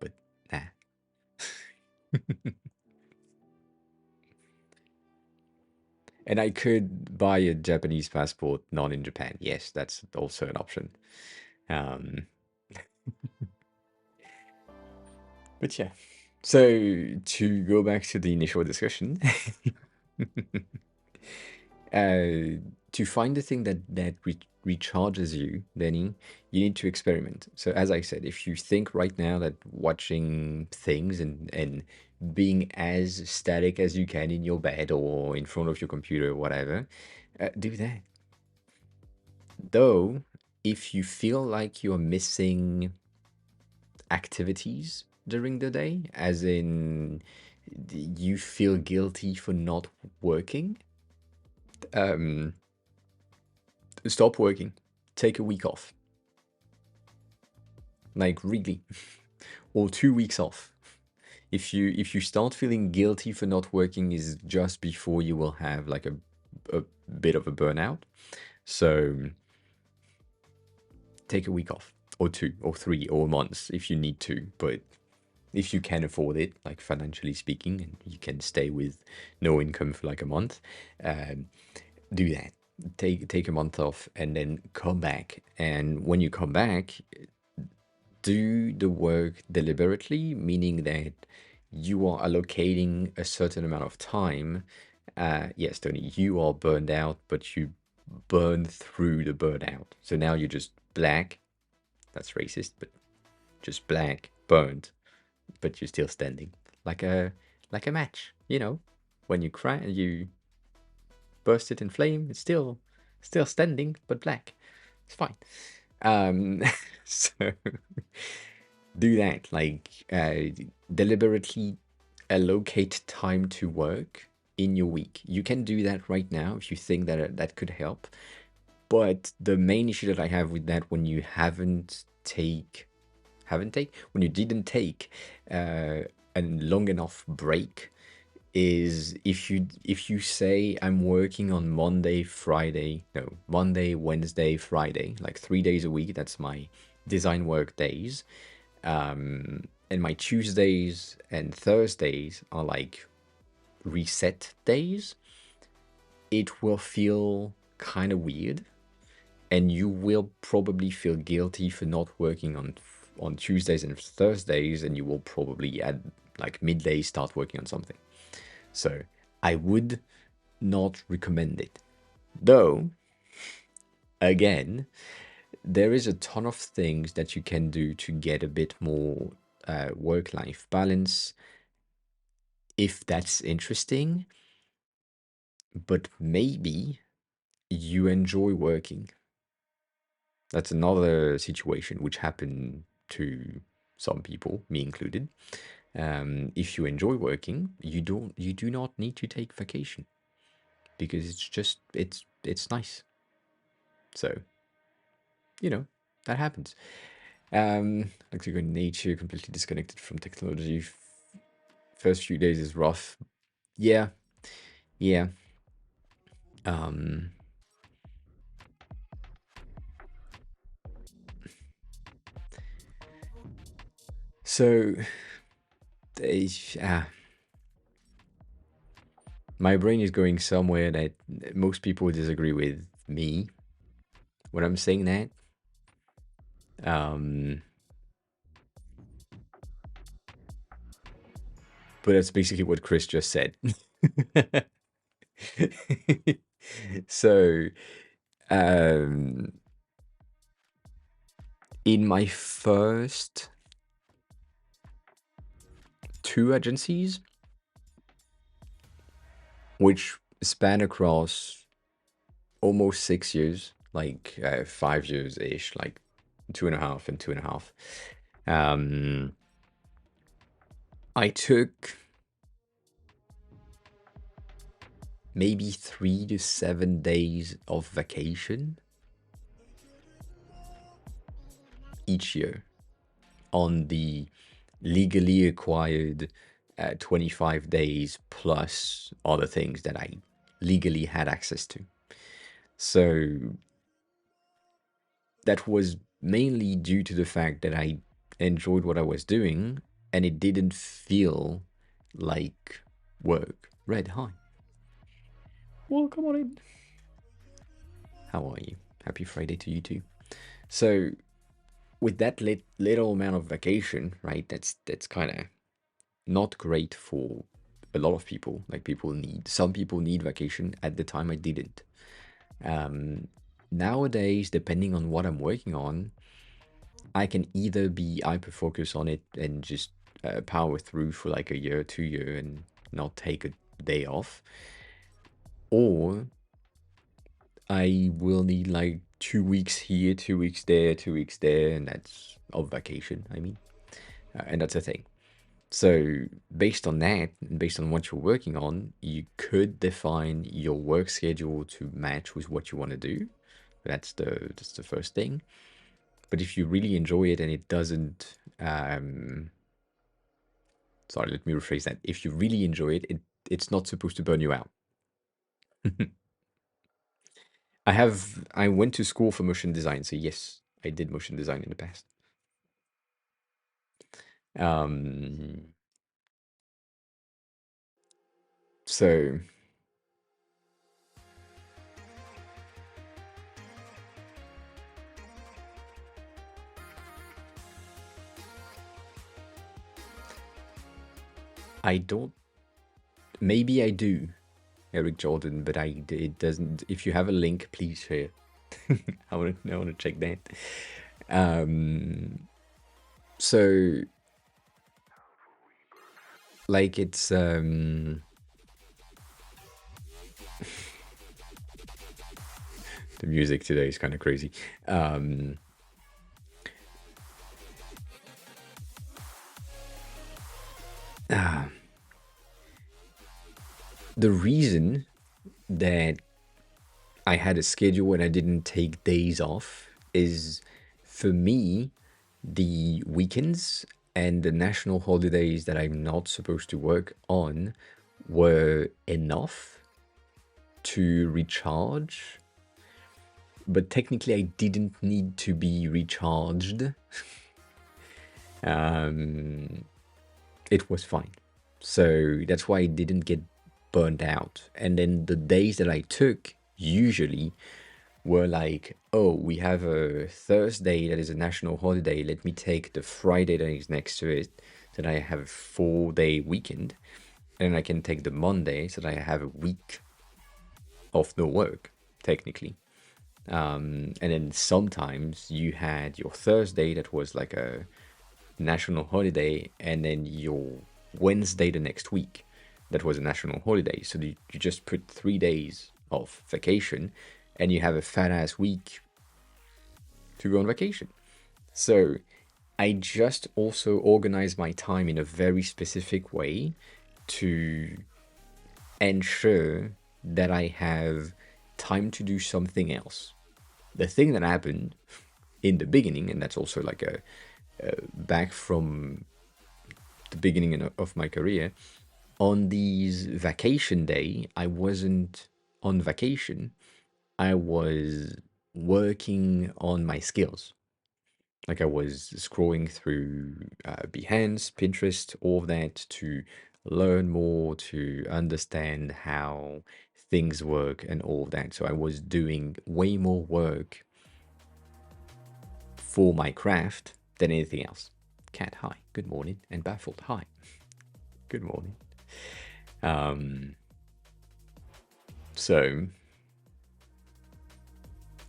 but nah. And I could buy a Japanese passport, not in Japan. Yes, that's also an option. Um, but yeah. So to go back to the initial discussion, to find the thing that recharges you, Danny, you need to experiment. So as I said, if you think right now that watching things and being as static as you can in your bed or in front of your computer or whatever, do that. Though, if you feel like you're missing activities during the day, as in you feel guilty for not working, um, stop working. Take a week off. Like really, or 2 weeks off. If you start feeling guilty for not working is just before you will have like a bit of a burnout. So take a week off, or two, or three, or months if you need to. But if you can afford it, like financially speaking, and you can stay with no income for like a month, um, do that. Take a month off and then come back. And when you come back, do the work deliberately, meaning that you are allocating a certain amount of time. Yes, Tony, you are burned out, but you burn through the burnout. So now you're just black. That's racist, but just black, burned, but you're still standing like a match. You know, when you cry and you burst it in flame, it's still standing, but black. It's fine. Um, so do that. Like deliberately allocate time to work in your week. You can do that right now if you think that that could help. But the main issue that I have with that, when you when you didn't take a long enough break, is if you say I'm working on Monday, Friday, no, Monday, Wednesday, Friday, like 3 days a week. That's my design work days. And my Tuesdays and Thursdays are like reset days. It will feel kind of weird, and you will probably feel guilty for not working on Tuesdays and Thursdays, and you will probably at like midday start working on something. So I would not recommend it. Though, again, there is a ton of things that you can do to get a bit more work-life balance if that's interesting, but maybe you enjoy working. That's another situation which happened to some people, me included. If you enjoy working, you do not need to take vacation because it's nice. So, that happens. Like to go in nature, completely disconnected from technology. First few days is rough. Yeah, yeah. Um, so they, my brain is going somewhere that most people disagree with me when I'm saying that. Um, but that's basically what Chris just said. So, um, in my first two agencies, which span across almost 6 years, like 5 years ish, like 2.5 and 2.5. I took maybe 3 to 7 days of vacation each year on the legally acquired 25 days plus other things that I legally had access to. So that was mainly due to the fact that I enjoyed what I was doing and it didn't feel like work. Red, hi. Well, come on in. How are you? Happy Friday to you too. So, with that little amount of vacation, right? That's kind of not great for a lot of people. Like some people need vacation. At the time, I didn't. Um, Nowadays, depending on what I'm working on, I can either be hyper focused on it and just power through for like a year, 2 year, and not take a day off, or I will need like 2 weeks here, 2 weeks there, 2 weeks there, and that's of vacation. I mean, and that's a thing. So based on that, and based on what you're working on, you could define your work schedule to match with what you want to do. That's the first thing. But if you really enjoy it and it doesn't, sorry, let me rephrase that. If you really enjoy it's not supposed to burn you out. I went to school for motion design, so yes, I did motion design in the past. Um, so I don't, maybe I do, Eric Jordan, but it doesn't. If you have a link, please share. I want to check that. Um, so like the music today is kind of crazy. Um, ah, the reason that I had a schedule and I didn't take days off is, for me, the weekends and the national holidays that I'm not supposed to work on were enough to recharge. But technically, I didn't need to be recharged. Um, it was fine. So that's why I didn't get burned out. And then the days that I took usually were like, oh, we have a Thursday that is a national holiday. Let me take the Friday that is next to it, so that I have a 4 day weekend. And I can take the Monday so that I have a week of no work, technically. And then sometimes you had your Thursday that was like a national holiday, and then your Wednesday the next week that was a national holiday. So you just put 3 days of vacation and you have a fat ass week to go on vacation. So I just also organize my time in a very specific way to ensure that I have time to do something else. The thing that happened in the beginning, and that's also like a back from the beginning of my career, on these vacation day, I wasn't on vacation. I was working on my skills. Like, I was scrolling through Behance, Pinterest, all of that to learn more, to understand how things work and all of that. So I was doing way more work for my craft than anything else. Cat, hi, good morning. And Baffled, hi, good morning. Um, so,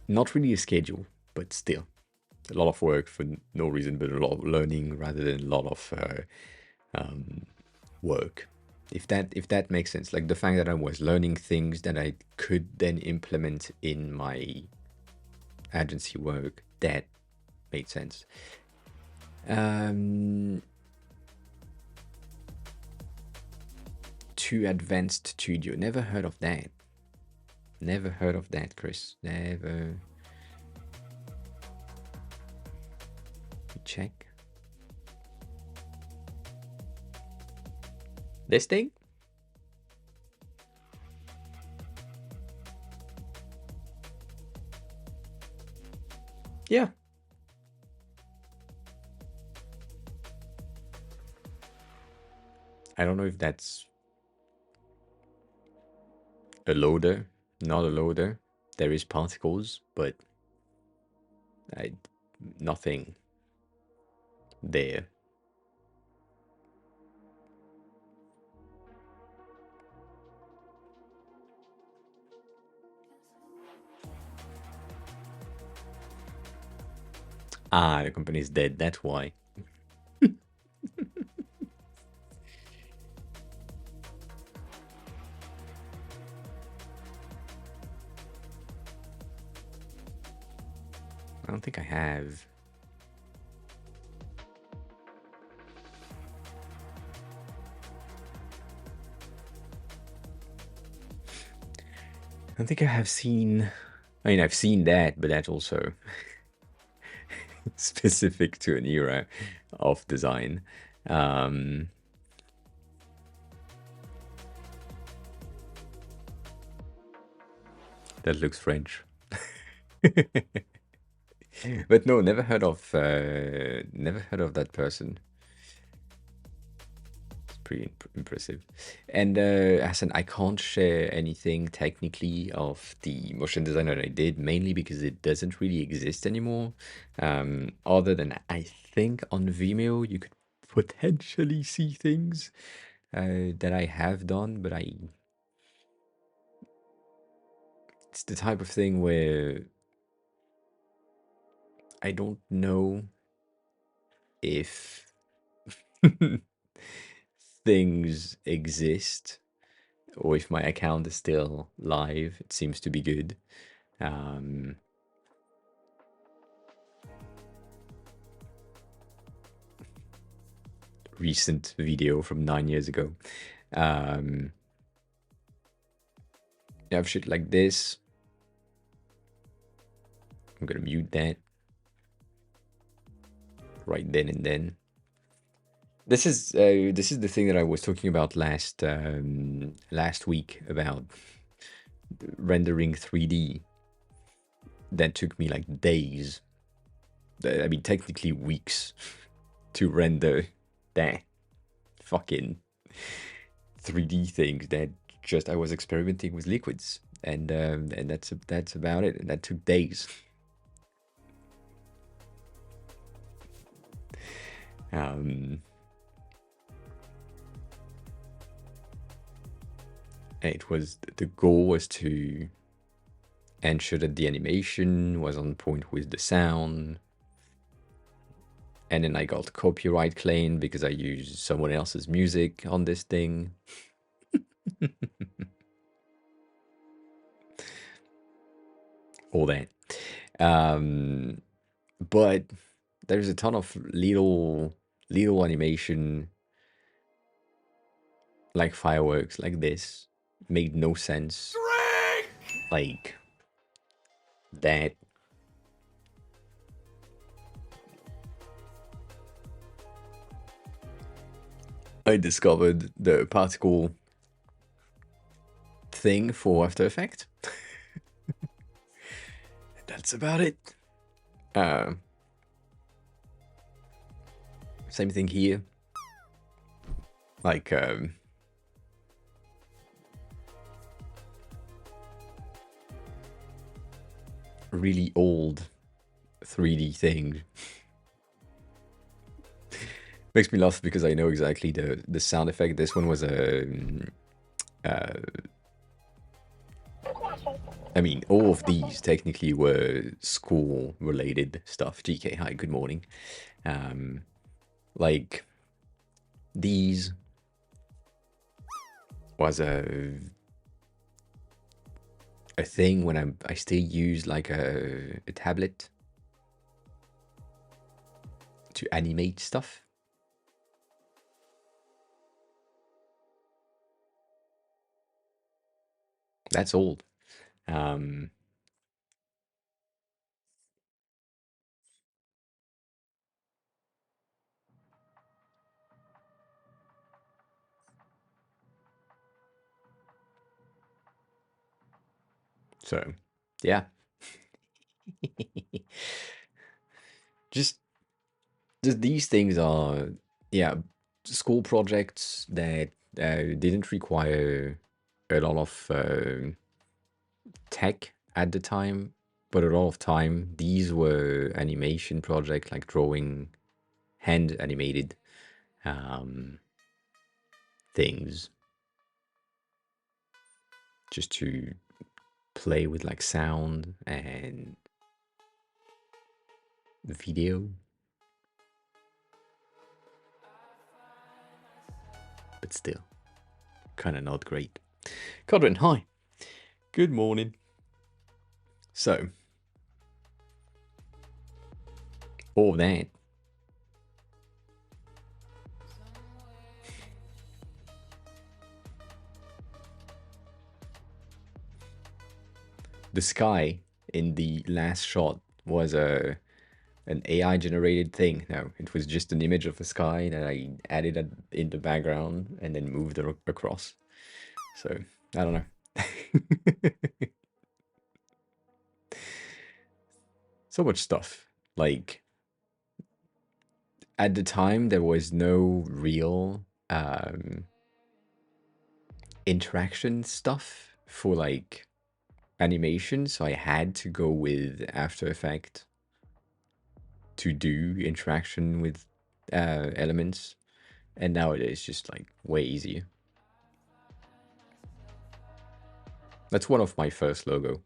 not really a schedule, but still a lot of work for no reason, but a lot of learning rather than a lot of work. If that makes sense, like the fact that I was learning things that I could then implement in my agency work, that made sense. Um, Too advanced studio. Never heard of that. Never heard of that, Chris. Never. Check. This thing? Yeah. I don't know if that's a loader, not a loader. There is particles, but I, nothing there. Ah, the company is dead. That's why. I don't think I have. I don't think I have seen. I mean, I've seen that, but that's also specific to an era of design. Um, that looks French. But no, never heard of that person. It's pretty impressive. And Hassan, I can't share anything technically of the motion design that I did, mainly because it doesn't really exist anymore. Other than I think on Vimeo you could potentially see things that I have done, but it's the type of thing where I don't know if things exist or if my account is still live. It seems to be good. Um, Recent video from 9 years ago. You have shit like this. I'm gonna mute that right then and then. This is the thing that I was talking about last week about rendering 3D. That took me like days. I mean, technically weeks to render that fucking 3D things that just I was experimenting with liquids, and that's about it. And that took days. It was the goal was to ensure that the animation was on point with the sound. And then I got copyright claim because I used someone else's music on this thing. All that. But there's a ton of little animation like fireworks like this. Made no sense. Like that. I discovered the particle thing for After Effects. That's about it. Same thing here. Like really old 3D thing. Makes me laugh because I know exactly the sound effect. This one was I mean, all of these technically were school-related stuff. GK, hi, good morning. Like, these was a thing when I still use like a tablet to animate stuff. That's old. So, yeah. just these things are, yeah, school projects that didn't require a lot of tech at the time, but a lot of time these were animation projects, like drawing, hand animated things, just to play with like sound and video. But still, kind of not great. Codrin, hi. Good morning. So, all that. The sky in the last shot was an AI generated thing. No, it was just an image of a sky that I added in the background and then moved across. So, I don't know. So much stuff. Like, at the time, there was no real interaction stuff for like animation, so I had to go with After Effects to do interaction with elements, and nowadays just like way easier. That's one of my first logo.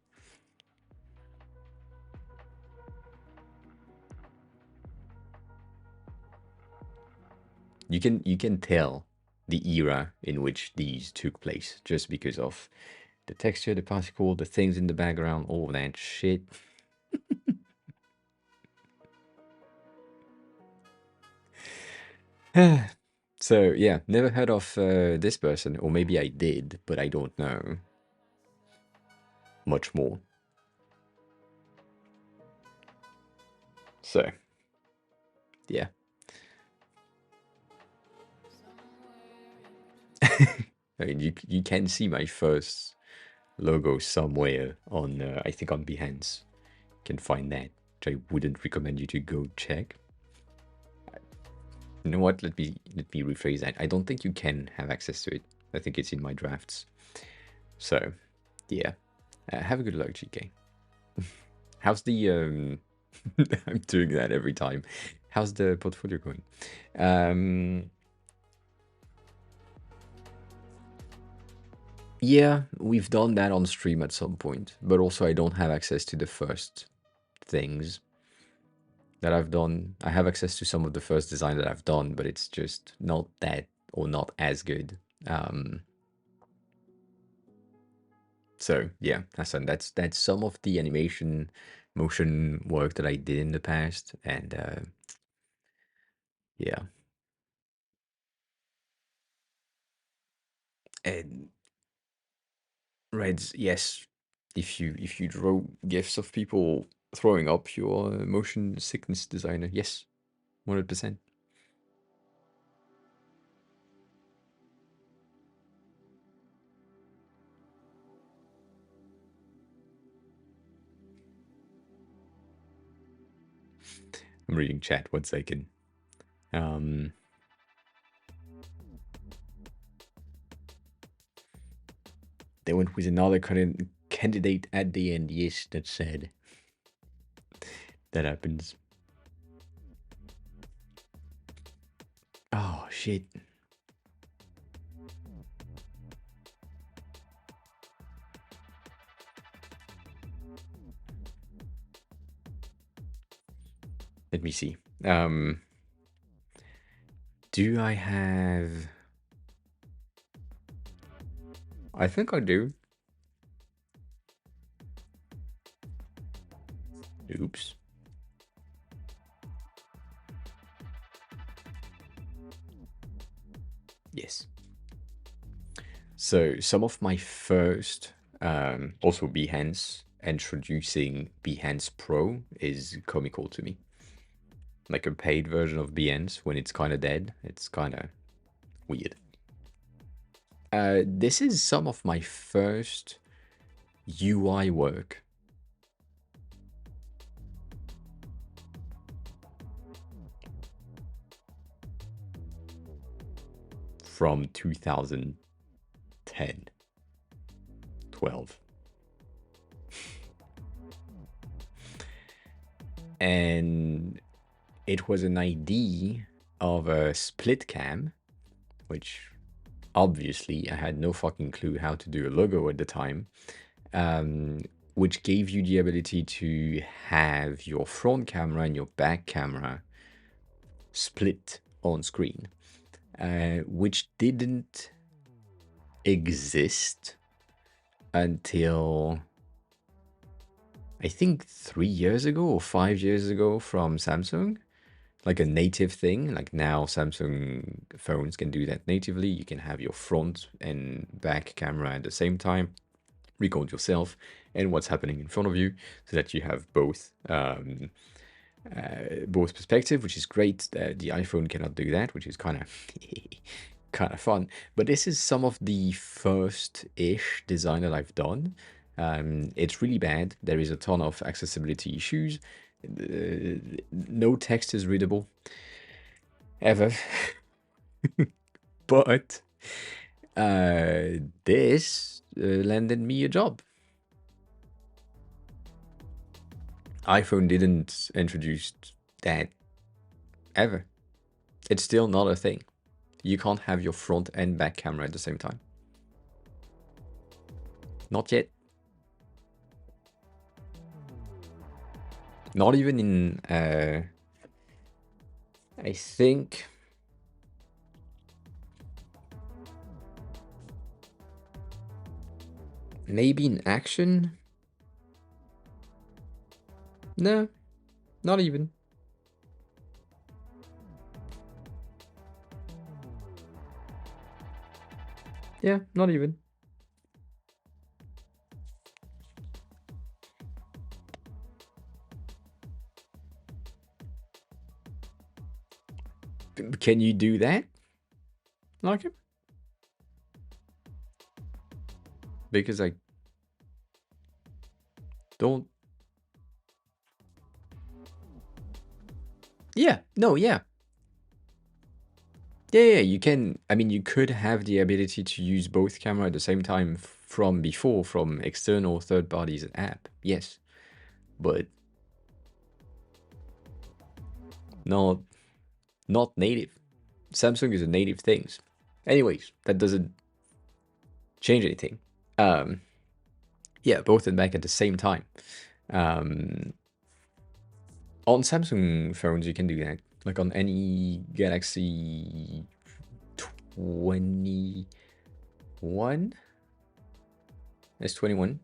You can tell the era in which these took place just because of the texture, the particle, the things in the background, all that shit. So yeah, never heard of this person, or maybe I did, but I don't know much more. So yeah. I mean, you can see my first logo somewhere on I think on Behance. You can find that, which I wouldn't recommend you to go check. You know what? Let me rephrase that. I don't think you can have access to it. I think it's in my drafts. So, yeah. Have a good luck, GK. How's the I'm doing that every time. How's the portfolio going? Yeah, we've done that on stream at some point, but also I don't have access to the first things that I've done. I have access to some of the first design that I've done, but it's just not that or not as good. So yeah, that's some of the animation motion work that I did in the past, and yeah, and Reds, yes, if you draw gifs of people throwing up, you're a motion sickness designer. Yes, 100%. I'm reading chat. 1 second. They went with another candidate at the end. Yes, that's sad. That happens. Oh shit. Let me see. Do I have? I think I do. Oops. Yes. So some of my first, also Behance, introducing Behance Pro is comical to me. Like a paid version of Behance when it's kind of dead. It's kind of weird. This is some of my first UI work. From 2010. 12. And it was an idea of a split cam, which obviously I had no fucking clue how to do a logo at the time, which gave you the ability to have your front camera and your back camera split on screen, which didn't exist until I think 3 years ago or 5 years ago from Samsung. Like a native thing. Like now Samsung phones can do that natively. You can have your front and back camera at the same time, record yourself and what's happening in front of you, so that you have both perspective, which is great. The iPhone cannot do that, which is kind of kind of fun. But this is some of the first-ish design that I've done. It's really bad. There is a ton of accessibility issues. No text is readable ever. But this landed me a job. iPhone didn't introduce that ever. It's still not a thing. You can't have your front and back camera at the same time. Not yet. Not even in, I think, maybe in action? No, not even. Yeah, not even. Can you do that? Like it? Because I don't. Yeah, no, yeah. Yeah, you can. I mean, you could have the ability to use both camera at the same time from before, from external third parties app. Yes, but not native. Samsung is a native things. Anyways, that doesn't change anything. Yeah, both and back at the same time. On Samsung phones, you can do that. Like on any Galaxy 21, S21,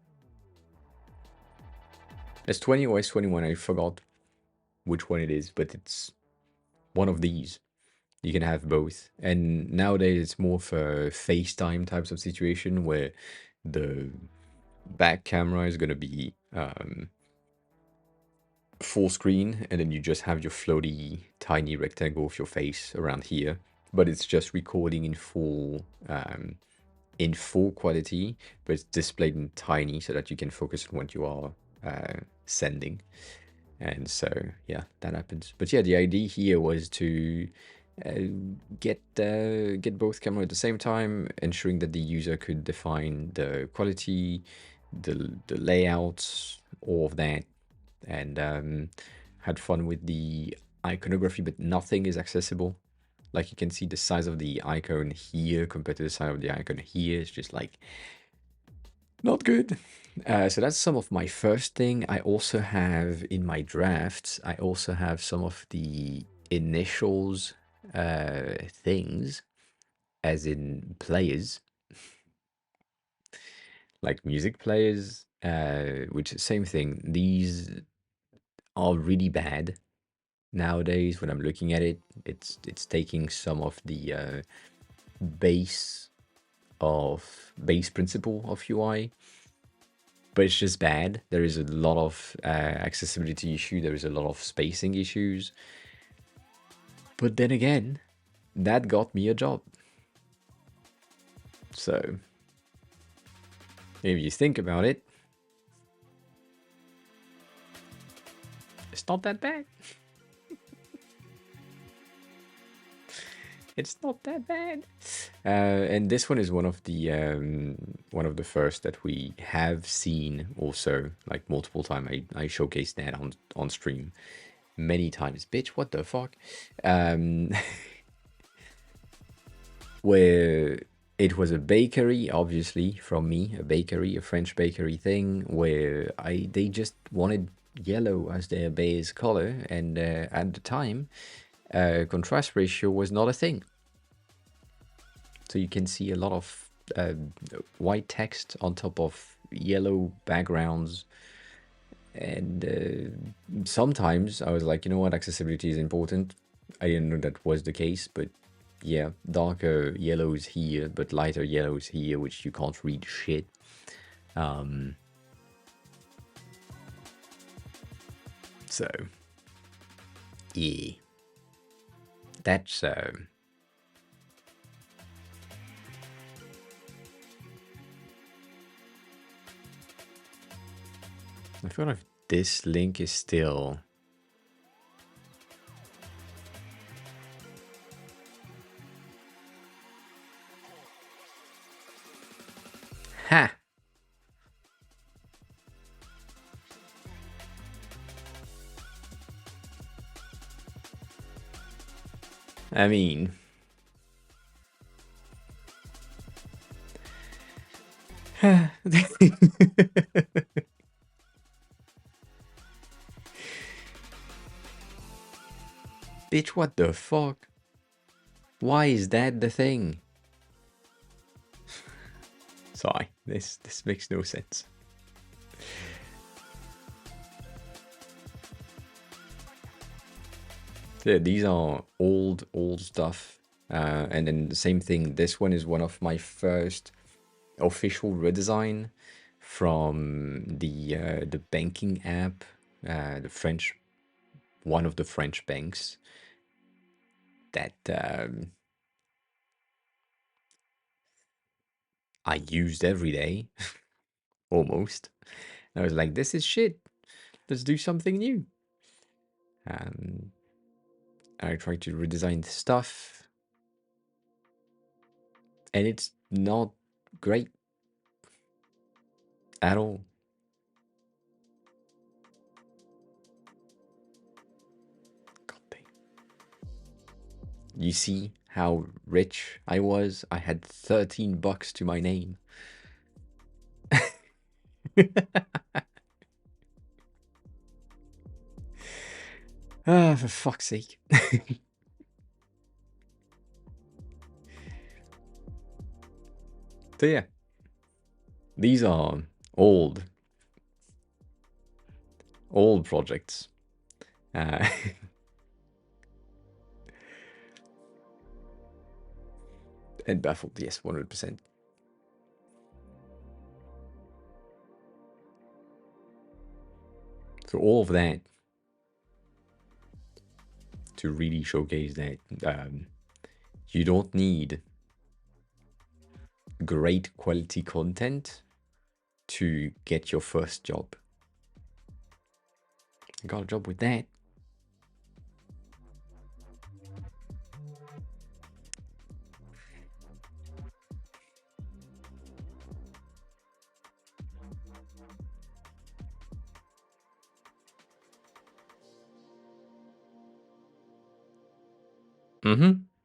S20 or S21. I forgot which one it is, but it's one of these. You can have both. And nowadays it's more for FaceTime types of situation where the back camera is going to be full screen, and then you just have your floaty tiny rectangle of your face around here, but it's just recording in full quality, but it's displayed in tiny so that you can focus on what you are sending. And so yeah, that happens. But yeah, the idea here was to get both camera at the same time, ensuring that the user could define the quality, the layouts, all of that, and had fun with the iconography, but nothing is accessible. Like you can see the size of the icon here compared to the size of the icon here. It's just like not good. So that's some of my first thing. I also have in my drafts, I also have some of the initials things, as in players, like music players, which is same thing. These are really bad nowadays. When I'm looking at it, it's taking some of the base principle of UI, but it's just bad. There is a lot of accessibility issue. There is a lot of spacing issues. But then again, that got me a job. So if you think about it, it's not that bad. It's not that bad. And this one is one of the first that we have seen also, like multiple times. I showcased that on stream many times. Bitch, what the fuck? Um, where it was a bakery, obviously from me, a bakery, a French bakery thing, where they just wanted yellow as their base color, and at the time, contrast ratio was not a thing. So you can see a lot of white text on top of yellow backgrounds. And sometimes I was like, you know what, accessibility is important. I didn't know that was the case, but yeah, darker yellows here, but lighter yellows here, which you can't read shit. So, yeah, that's I feel like this link is still. Ha! I mean, bitch, what the fuck? Why is that the thing? Sorry, this makes no sense. Yeah, these are old stuff. And then the same thing, this one is one of my first official redesign from the banking app, the French, one of the French banks that I used every day, almost. And I was like, this is shit. Let's do something new. I tried to redesign the stuff, and it's not great at all. God damn. You see how rich I was? I had 13 bucks to my name. Ah, for fuck's sake. So yeah, these are old projects. Uh, and baffled, yes, 100%. So all of that to really showcase that you don't need great quality content to get your first job. I got a job with that.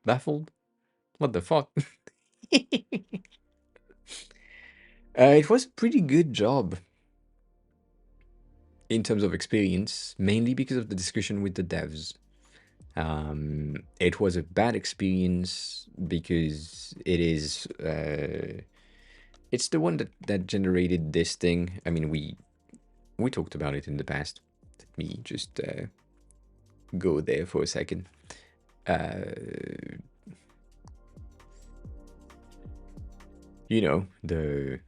Baffled. What the fuck? It was a pretty good job in terms of experience, mainly because of the discussion with the devs. It was a bad experience because it's the one that generated this thing. I mean, we talked about it in the past. Let me just go there for a second. You know, the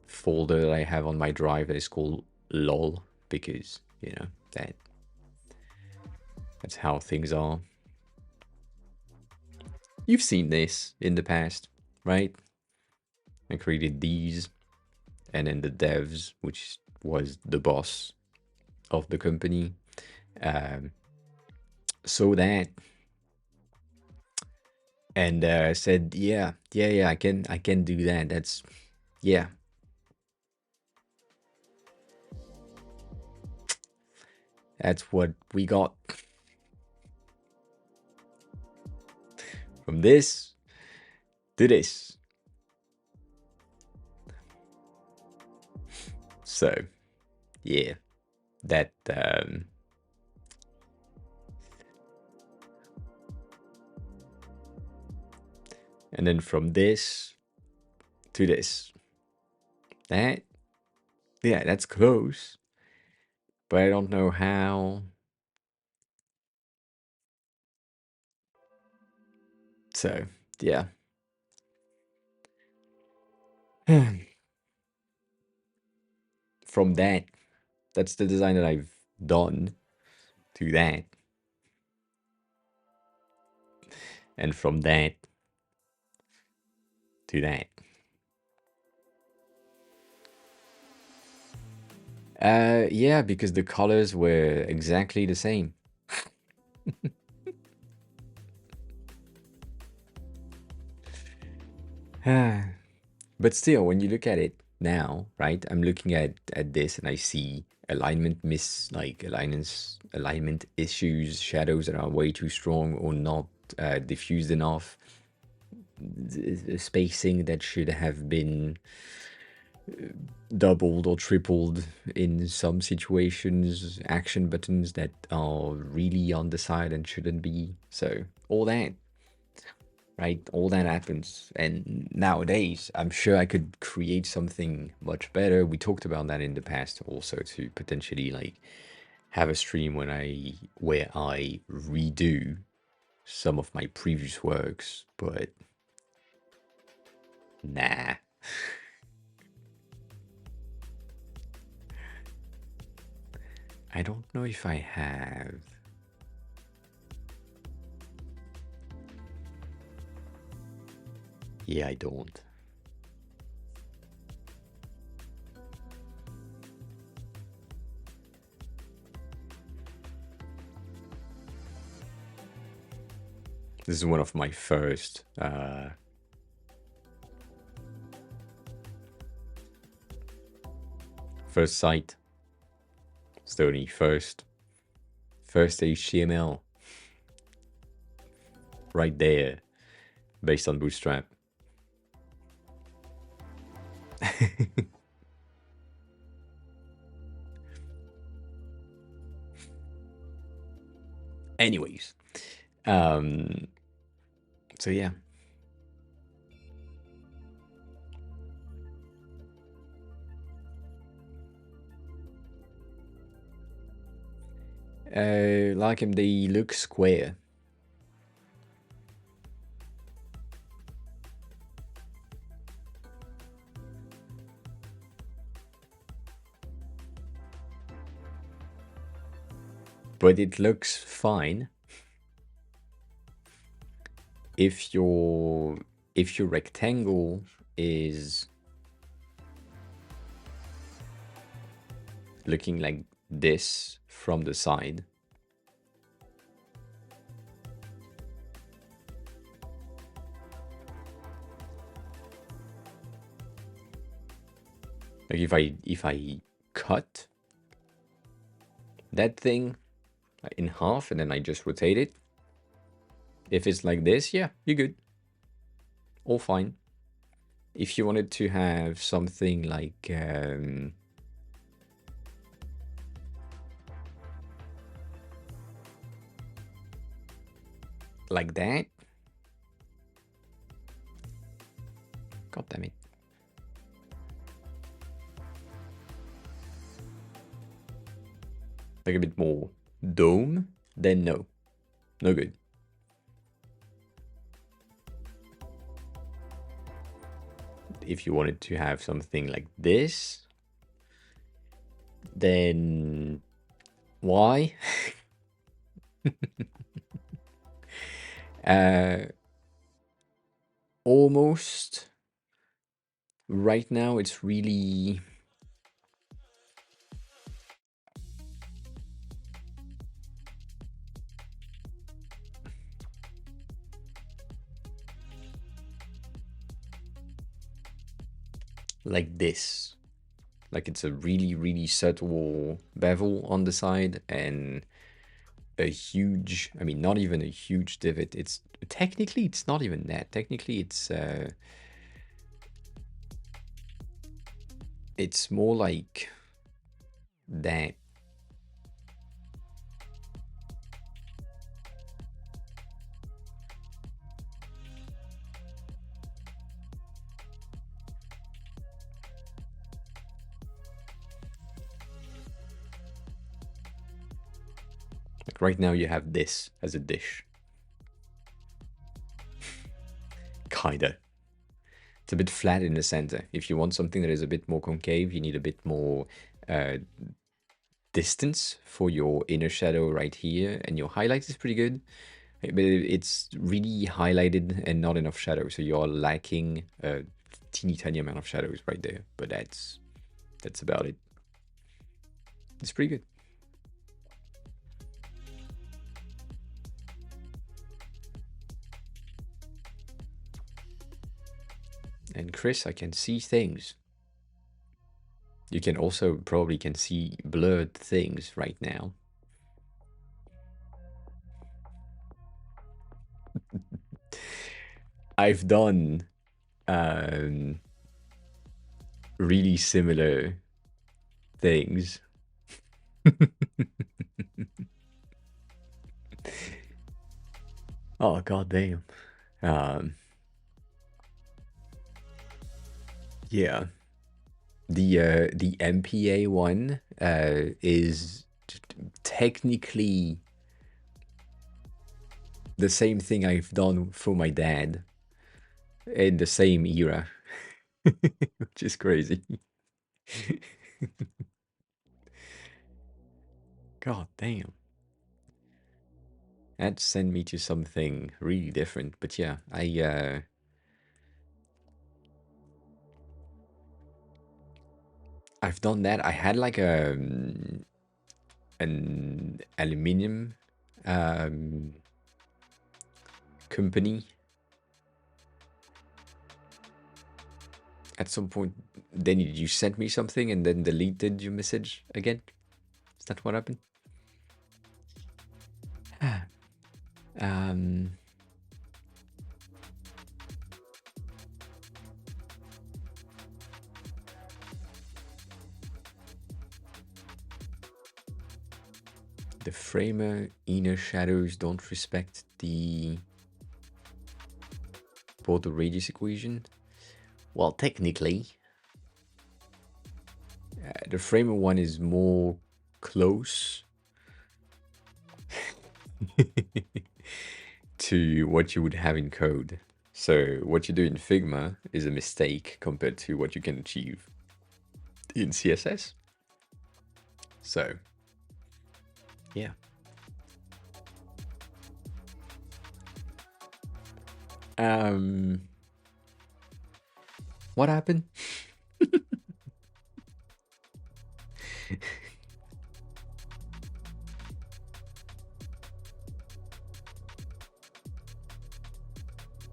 folder that I have on my drive that is called lol, because, you know, that's how things are. You've seen this in the past, right? I created these, and then the devs, which was the boss of the company, so that and said, yeah, I can do that. Yeah, that's what we got from this to this. So yeah, that and then from this to this. That, yeah, that's close, but I don't know how. So yeah. From that's the design that I've done, to that, and from that to that. Yeah, because the colors were exactly the same. But still, when you look at it now, right? I'm looking at this and I see alignment issues, shadows that are way too strong or not diffused enough, spacing that should have been doubled or tripled in some situations, action buttons that are really on the side and shouldn't be. So all that, right? All that happens. And nowadays, I'm sure I could create something much better. We talked about that in the past also, to potentially like have a stream where I redo some of my previous works, but nah. I don't know if I have. Yeah, I don't. This is one of my first site. It's the only first HTML right there, based on Bootstrap. Anyways, so yeah. Like him, they look square. But it looks fine if your rectangle is looking like this from the side. Like if I cut that thing in half and then I just rotate it, if it's like this, yeah, you're good. All fine. If you wanted to have something like that, god damn it. Like a bit more dome, then no good. If you wanted to have something like this, then why? Almost right now it's really like this. Like it's a really, really subtle bevel on the side and a huge, I mean, not even a huge divot. It's technically, it's not even that. Technically, it's more like that. Like right now, you have this as a dish. Kinda. It's a bit flat in the center. If you want something that is a bit more concave, you need a bit more uh, distance for your inner shadow right here, and your highlight is pretty good, but it's really highlighted and not enough shadow, so you're lacking a teeny tiny amount of shadows right there, but that's about it. It's pretty good. And Chris, I can see things. You can also probably can see blurred things right now. I've done really similar things. Oh god damn. Yeah. The MPA one is technically the same thing I've done for my dad in the same era, which is crazy. God damn. That sent me to something really different, but yeah, I've done that. I had like an aluminium um, company at some point. Then you sent me something and then deleted your message again. Is that what happened? um, the framer inner shadows don't respect the border radius equation. Well, technically, the framer one is more close to what you would have in code. So what you do in Figma is a mistake compared to what you can achieve in CSS. So, yeah. What happened?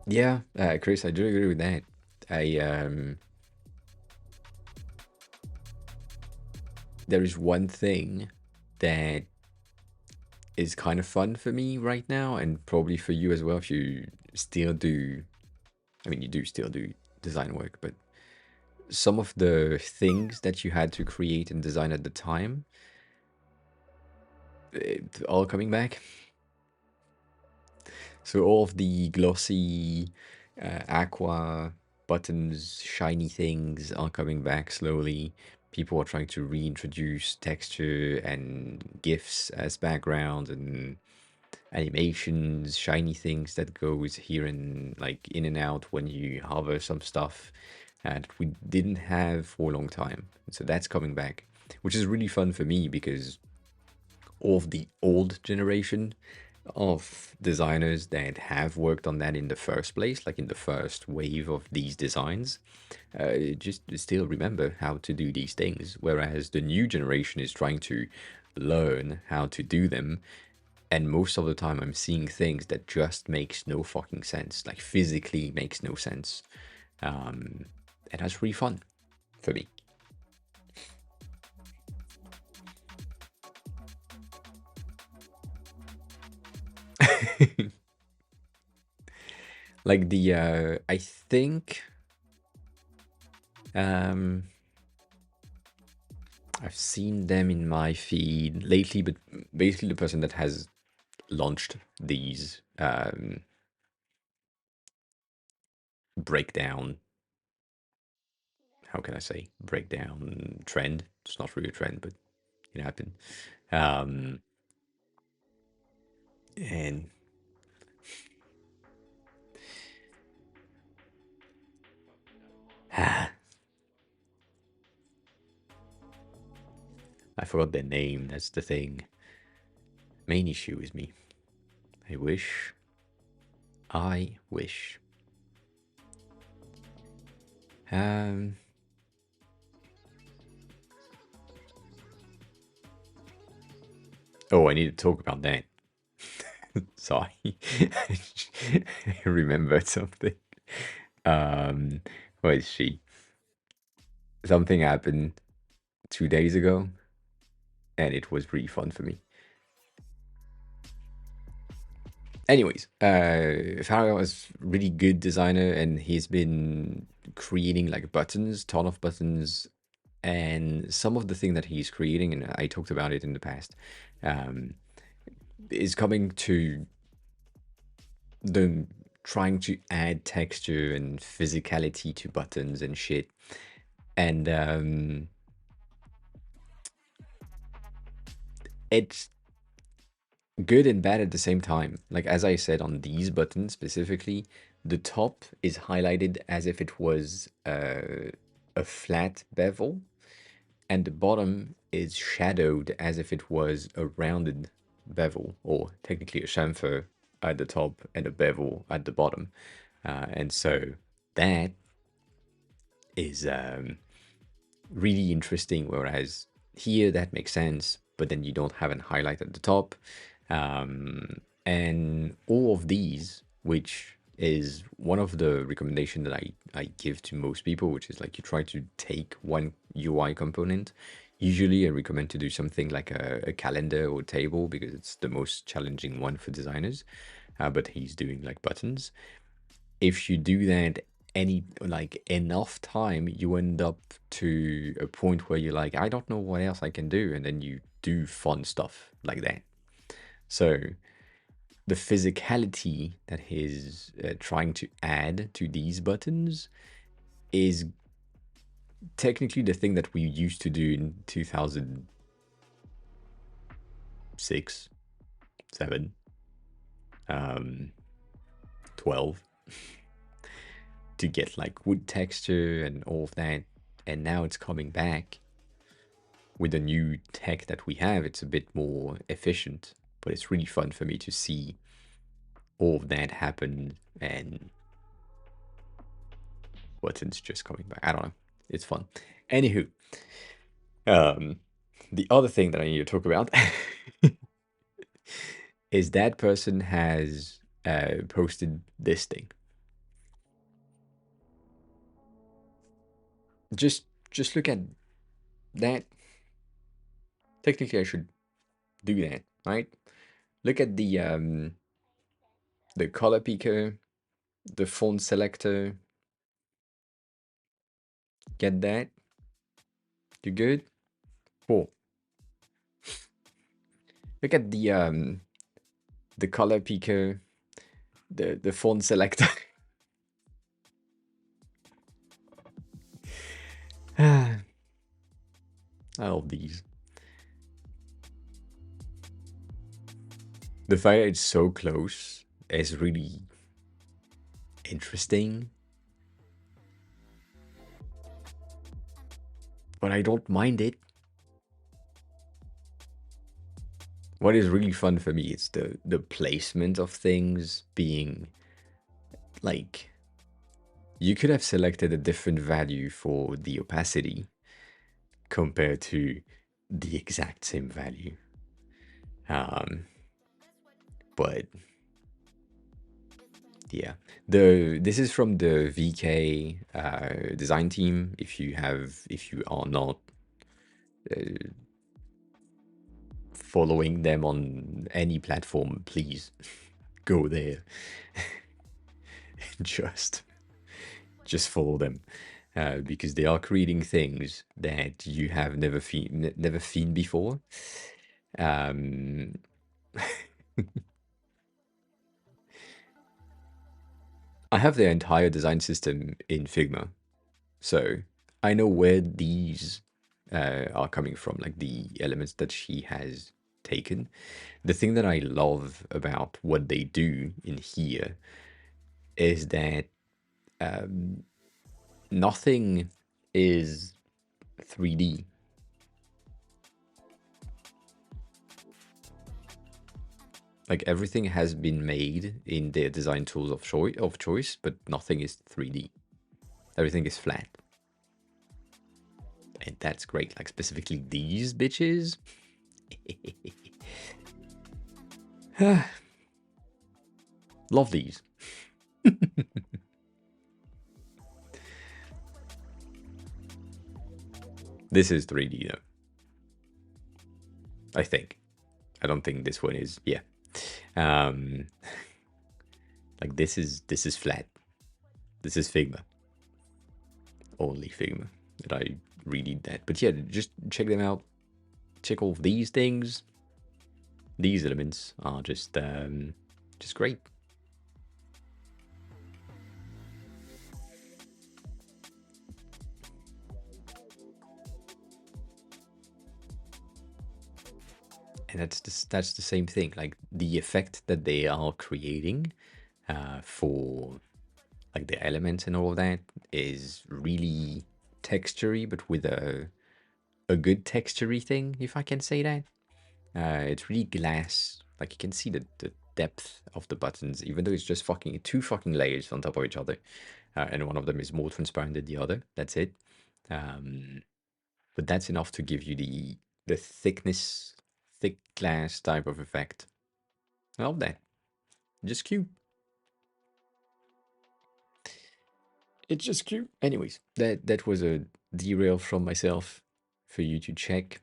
Yeah, Chris, I do agree with that. There is one thing that is kind of fun for me right now, and probably for you as well if you still do. I mean, you do still do design work, but some of the things that you had to create and design at the time, all coming back. So all of the glossy, aqua buttons, shiny things are coming back slowly. People are trying to reintroduce texture and GIFs as background and animations, shiny things that goes here and like in and out when you hover some stuff that we didn't have for a long time. So that's coming back, which is really fun for me because all of the old generation of designers that have worked on that in the first place, like in the first wave of these designs, just still remember how to do these things. Whereas the new generation is trying to learn how to do them. And most of the time, I'm seeing things that just makes no fucking sense, like physically makes no sense. And that's really fun. for me. Like I think um, I've seen them in my feed lately, but basically the person that has launched these breakdown, how can I say, breakdown trend. It's not really a trend, but it happened. Um, and I forgot their name. That's the thing. Main issue is me. I wish. I wish. Um. Oh, I need to talk about that. Sorry, I remembered something. What is she? Something happened 2 days ago, and it was really fun for me. Anyways, Haya was really good designer, and he's been creating like buttons, ton of buttons, and some of the thing that he's creating, and I talked about it in the past, um, is coming to the trying to add texture and physicality to buttons and shit, and it's good and bad at the same time. Like as I said on these buttons specifically, the top is highlighted as if it was a flat bevel, and the bottom is shadowed as if it was a rounded bevel, or technically a chamfer at the top and a bevel at the bottom. And so that is really interesting. Whereas here that makes sense, but then you don't have an highlight at the top. And all of these, which is one of the recommendation that I give to most people, which is like you try to take one UI component. Usually I recommend to do something like a calendar or table because it's the most challenging one for designers. But he's doing like buttons. If you do that any like enough time, you end up to a point where you're like, I don't know what else I can do, and then you do fun stuff like that. So the physicality that he's trying to add to these buttons is technically the thing that we used to do in 2006, 7, 12 to get like wood texture and all of that. And now it's coming back with the new tech that we have. It's a bit more efficient, but it's really fun for me to see all of that happen and buttons just coming back. I don't know. It's fun. Anywho, um, the other thing that I need to talk about is that person has posted this thing. Just look at that. Technically, I should do that, right? Look at the color picker, the font selector. Get that? You good? Cool. Look at the color picker, the font selector. I love these. The fact that it's so close is really interesting. But I don't mind it. What is really fun for me is the placement of things being like you could have selected a different value for the opacity compared to the exact same value. But Yeah. This is from the VK design team. If you are not following them on any platform, please go there. just just follow them. Because they are creating things that you have never seen before. Um, I have their entire design system in Figma, so I know where these are coming from, like the elements that she has taken. The thing that I love about what they do in here is that um, nothing is 3D. Like everything has been made in their design tools of choice, but nothing is 3D. Everything is flat. And that's great. Like specifically these bitches. Love these. This is 3D though. I think. I don't think this one is. Yeah. Um, like this is flat. This is Figma. Only Figma that I really need that. But yeah, just check them out. Check all of these things. These elements are just great. And that's the same thing. Like the effect that they are creating for like the elements and all of that is really textury, but with a good textury thing, if I can say that. It's really glass. Like you can see the depth of the buttons, even though it's just fucking two fucking layers on top of each other, and one of them is more transparent than the other. That's it. Um, but that's enough to give you the thickness, thick glass type of effect. I love that. Just cute. It's just cute. Anyways, that was a derail from myself for you to check.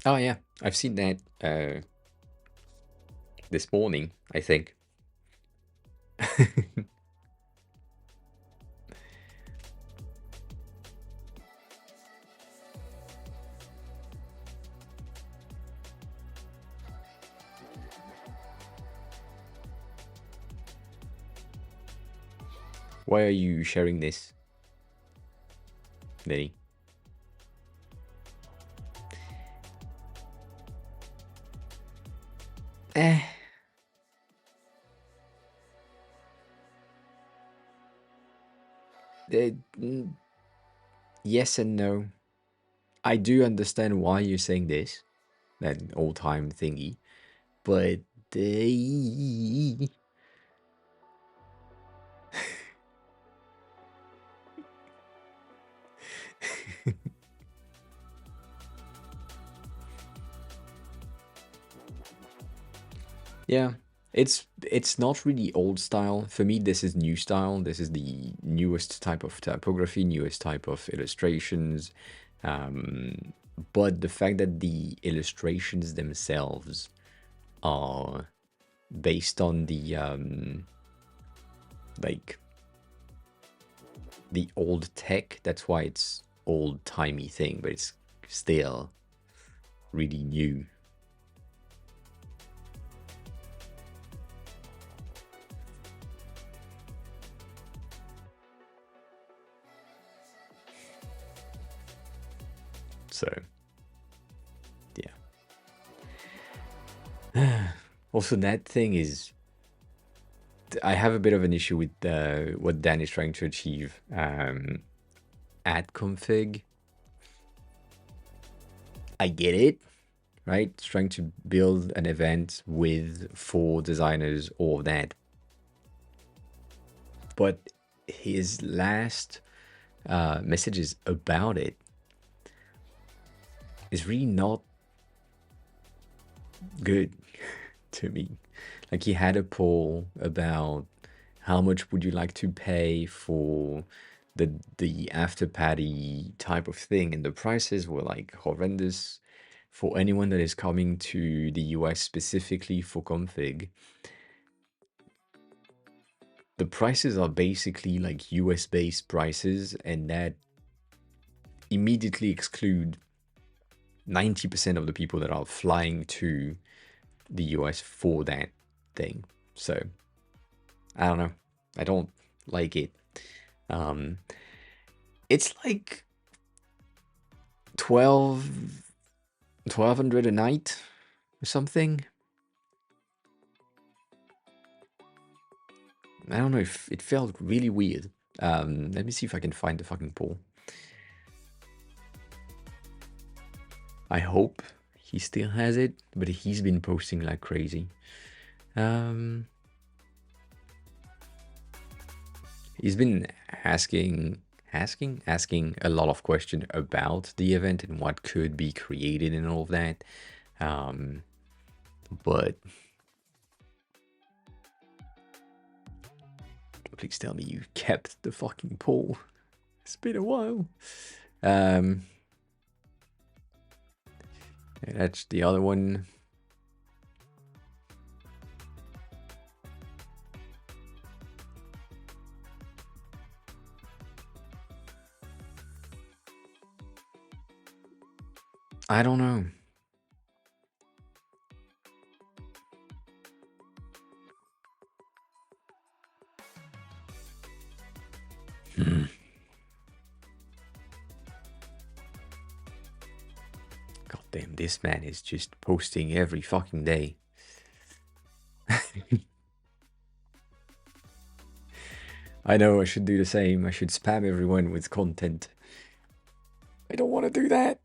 Oh yeah, I've seen that this morning, I think. Why are you sharing this, Lenny? Eh. Mm, yes and no. I do understand why you're saying this, that all-time thingy, but yeah, it's not really old style. For me, this is new style. This is the newest type of typography, newest type of illustrations. Um, but the fact that the illustrations themselves are based on the like the old tech, that's why it's old timey thing, but it's still really new. So, yeah. Also, that thing is, I have a bit of an issue with what Dan is trying to achieve. Add config. I get it. right? Trying to build an event with 4 designers, all of that. But his last messages about it is really not good to me. Like, he had a poll about how much would you like to pay for the after party type of thing, and the prices were like horrendous for anyone that is coming to the US specifically for config. The prices are basically like US based prices, and that immediately exclude 90% of the people that are flying to the US for that thing. So I don't know. I don't like it. It's like 1200 a night or something. I don't know, if it felt really weird. Let me see if I can find the fucking poll. I hope he still has it, but he's been posting like crazy. He's been asking a lot of questions about the event and what could be created and all of that. But please tell me you kept the fucking poll. It's been a while. That's the other one. I don't know. God damn, this man is just posting every fucking day. I know, I should do the same. I should spam everyone with content. I don't want to do that.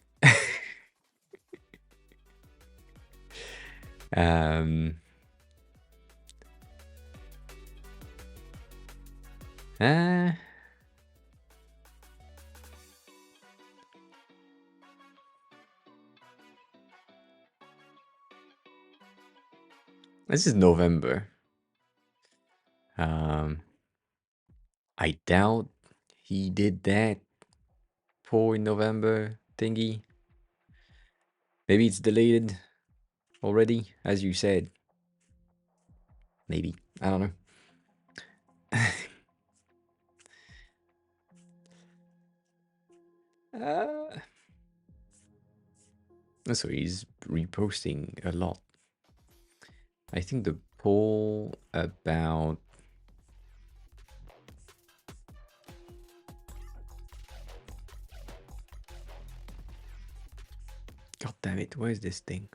This is November. I doubt he did that poll in November thingy. Maybe it's deleted already, as you said. Maybe. I don't know. So he's reposting a lot. I think the poll about... God damn it, where's this thing?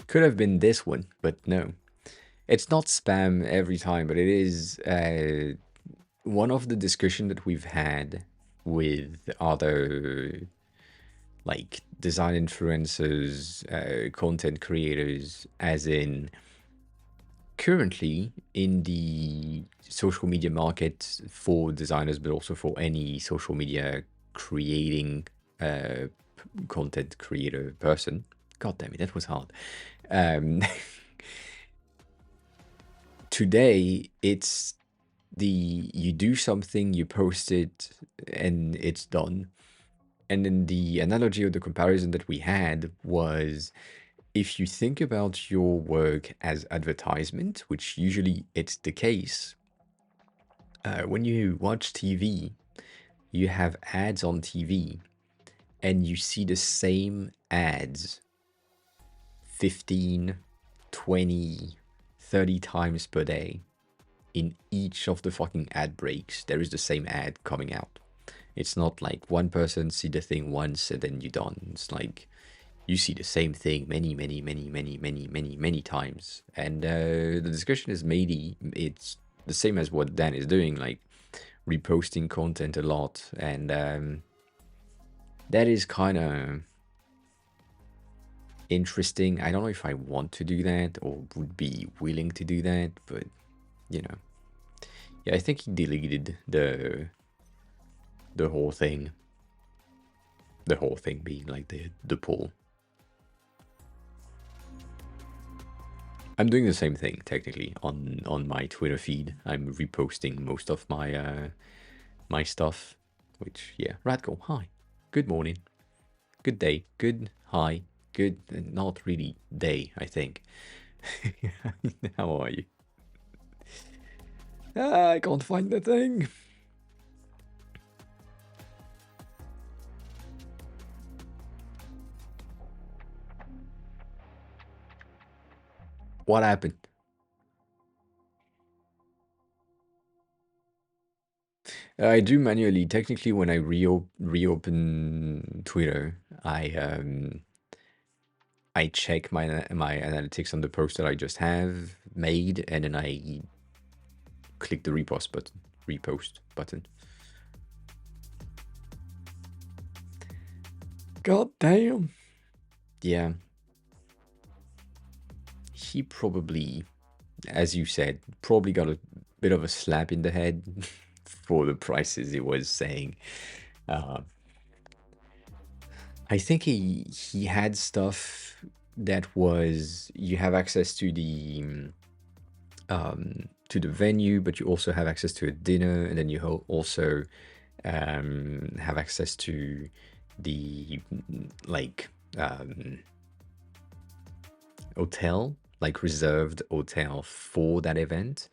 Could have been this one, but no. It's not spam every time, but it is one of the discussion that we've had with other like design influencers, content creators, as in currently in the social media market for designers, but also for any social media creating content creator person. God damn it, that was hard. Today, it's you do something, you post it, and it's done. And then the analogy or the comparison that we had was, if you think about your work as advertisement, which usually it's the case, when you watch TV, you have ads on TV, and you see the same ads 15, 20, 30 times per day. In each of the fucking ad breaks, there is the same ad coming out. It's not like one person see the thing once and then you're done. It's like you see the same thing many times. And the discussion is maybe it's the same as what Dan is doing, like reposting content a lot and That is kind of interesting. I don't know if I want to do that or would be willing to do that, but you know, yeah, I think he deleted the whole thing. The whole thing being like the poll. I'm doing the same thing technically on my Twitter feed. I'm reposting most of my my stuff, which yeah, Radko, hi, good morning, good day, good hi, good, not really day, I think. How are you? I can't find the thing. What happened? I do manually. Technically, when I reopen Twitter, I check my analytics on the post that I just have made, and then I click the repost button. God damn. Yeah. He probably, as you said, probably got a bit of a slap in the head for the prices he was saying. Uh, I think he had stuff that was you have access to the venue, but you also have access to a dinner, and then you also have access to the like hotel, like reserved hotel for that event.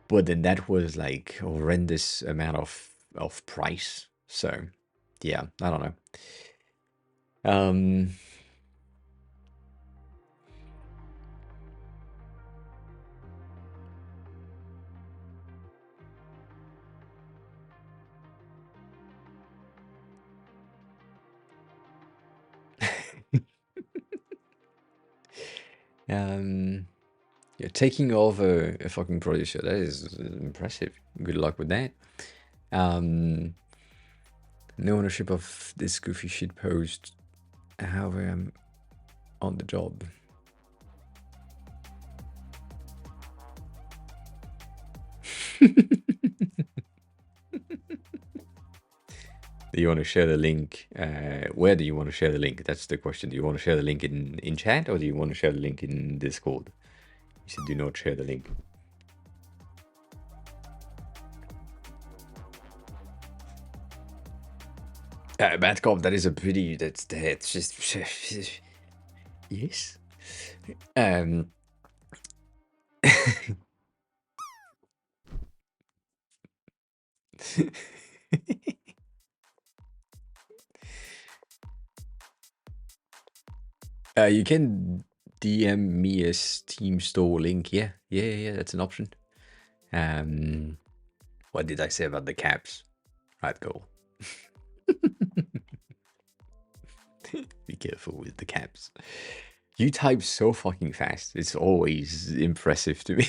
But then that was like a horrendous amount of price. So yeah, I don't know. Um, yeah, taking over a fucking producer, that is impressive. Good luck with that. Um, no ownership of this goofy shit post. However, I'm on the job. Do you want to share the link? Where do you want to share the link? That's the question. Do you want to share the link in chat, or do you want to share the link in Discord? You said do not share the link. Bad cop, that is a pretty. That's just. Yes. You can DM me a Steam store link. Yeah. That's an option. What did I say about the caps? Right, go. Be careful with the caps. You type so fucking fast. It's always impressive to me.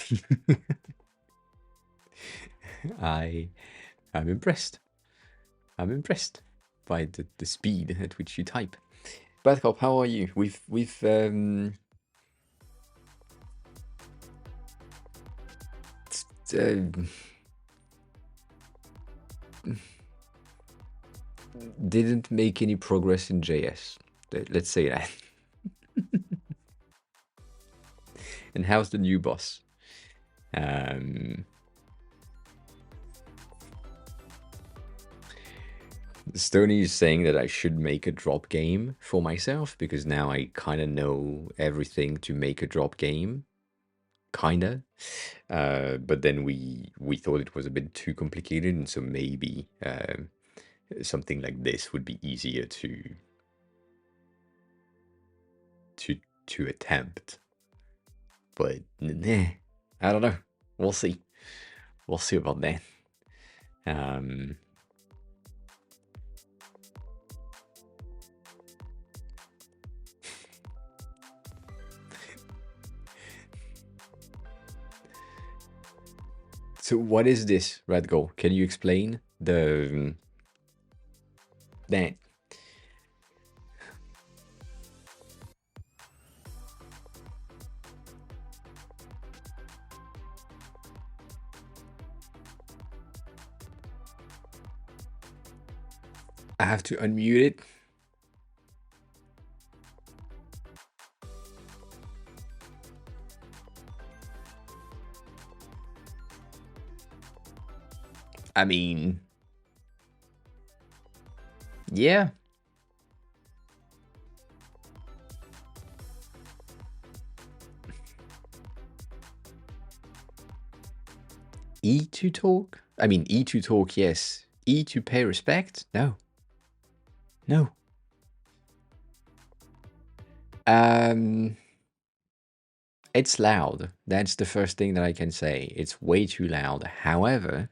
I'm impressed. I'm impressed by the speed at which you type. Badcop, how are you? We've didn't make any progress in JS. Let's say that. And how's the new boss? Stony is saying that I should make a drop game for myself because now I kind of know everything to make a drop game. Kinda. But then we thought it was a bit too complicated, and so maybe something like this would be easier to attempt. But nah, I don't know. We'll see. We'll see about that. So what is this, Red Goal? Can you explain the that. I have to unmute it. I mean, yeah. E to talk? I mean, E to talk, yes. E to pay respect? No. No. It's loud. That's the first thing that I can say. It's way too loud. However,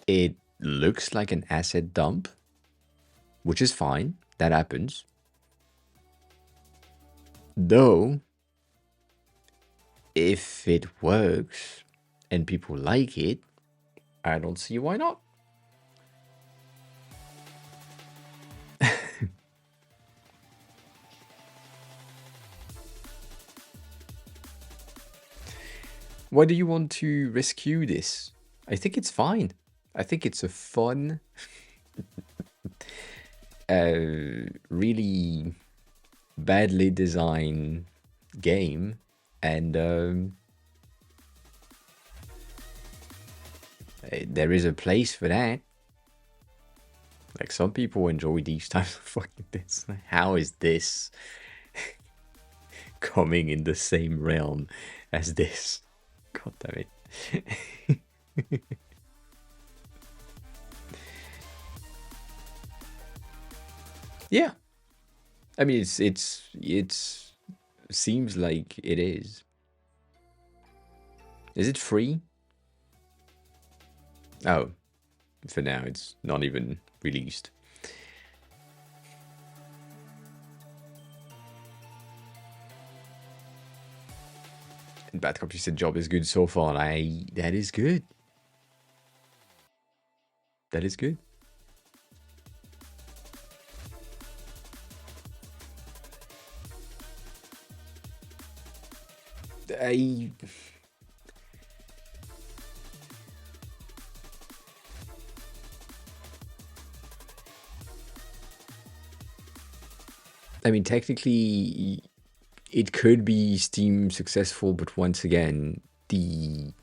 it looks like an asset dump, which is fine. That happens. Though, if it works and people like it, I don't see why not. Why do you want to rescue this? I think it's fine. I think it's a fun, really badly designed game, and there is a place for that. Like, some people enjoy these types of fucking things. How is this coming in the same realm as this? God damn it. Yeah. I mean, it's seems like it is. Is it free? Oh, for now it's not even released. And Bad Copy said job is good so far. That is good. That is good. I mean, technically, it could be Steam successful, but once again, you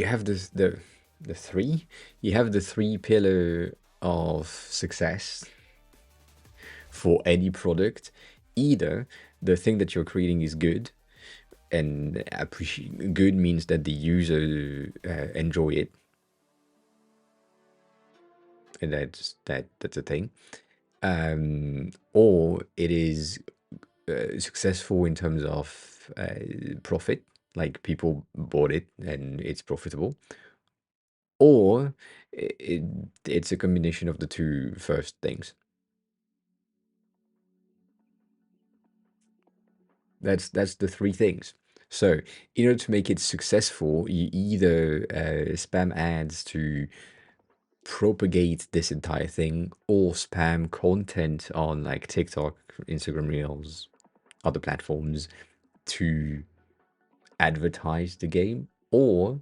have the three. You have the three pillar of success for any product. Either the thing that you're creating is good, and good means that the user enjoy it, and that's a thing. Or it is successful in terms of profit, like people bought it and it's profitable, or it's a combination of the two first things. That's the three things. So in order to make it successful, you either spam ads to propagate this entire thing, or spam content on like TikTok, Instagram Reels, other platforms to advertise the game, or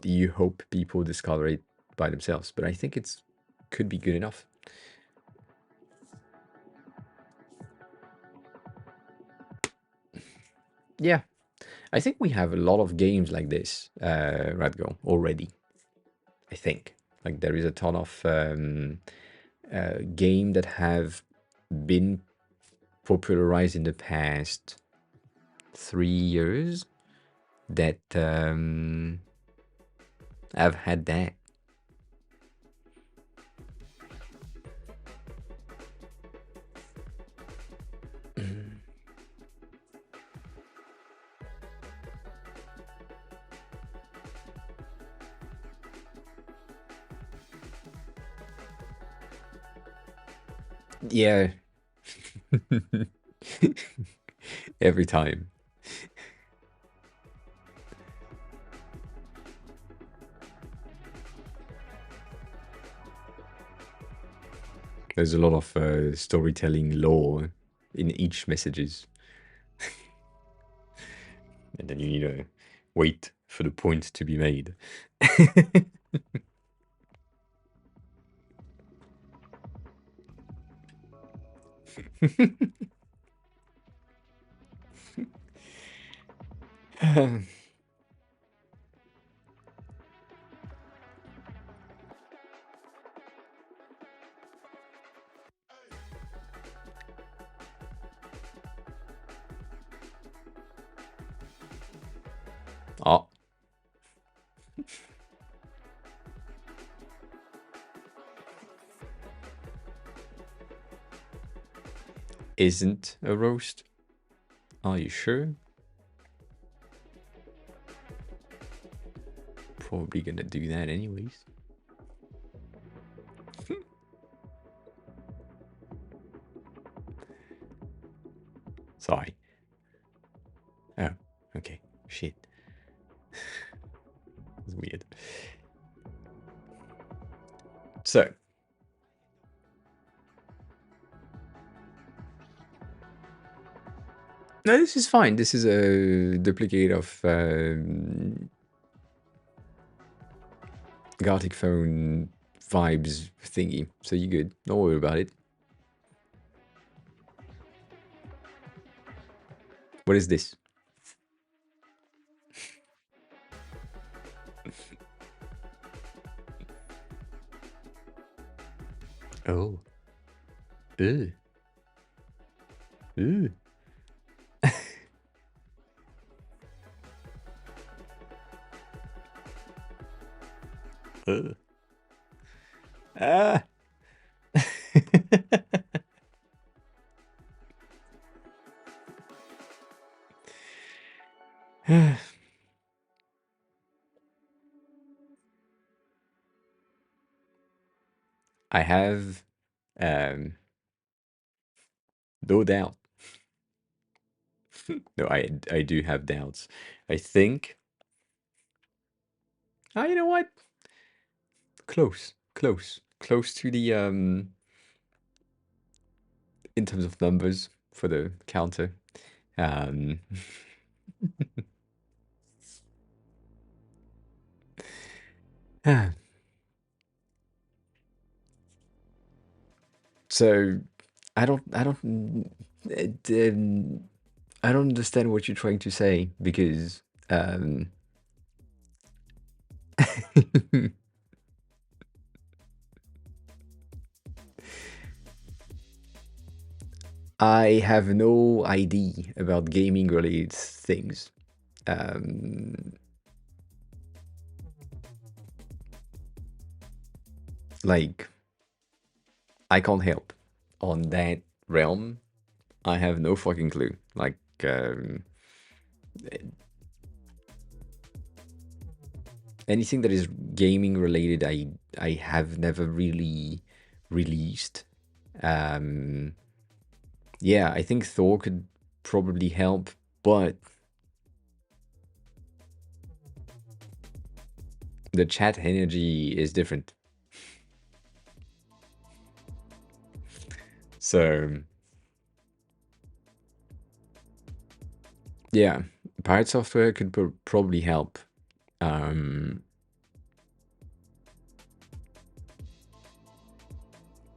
you hope people discover it by themselves. But I think it's could be good enough. Yeah, I think we have a lot of games like this, Radgo, already. I think like there is a ton of game that have been popularized in the past 3 years that have had that. Yeah. every time. There's a lot of storytelling lore in each messages, and then you need to wait for the point to be made. Oh, isn't a roast? Are you sure? Probably gonna do that anyways. Sorry. Oh, okay. Shit. That's weird. So, no, this is fine. This is a duplicate of Gartic Phone vibes thingy. So you're good. Don't worry about it. What is this? Oh. Ew. Ew. Ah. I have no doubt. No, I do have doubts. I think. Oh, you know what? Close, close to the in terms of numbers for the counter. Um, so I don't understand what you're trying to say because I have no idea about gaming related things. Um, like I can't help on that realm. I have no fucking clue. Like anything that is gaming related, I have never really released. Yeah, I think Thor could probably help, but the chat energy is different. So yeah, Pirate Software could probably help.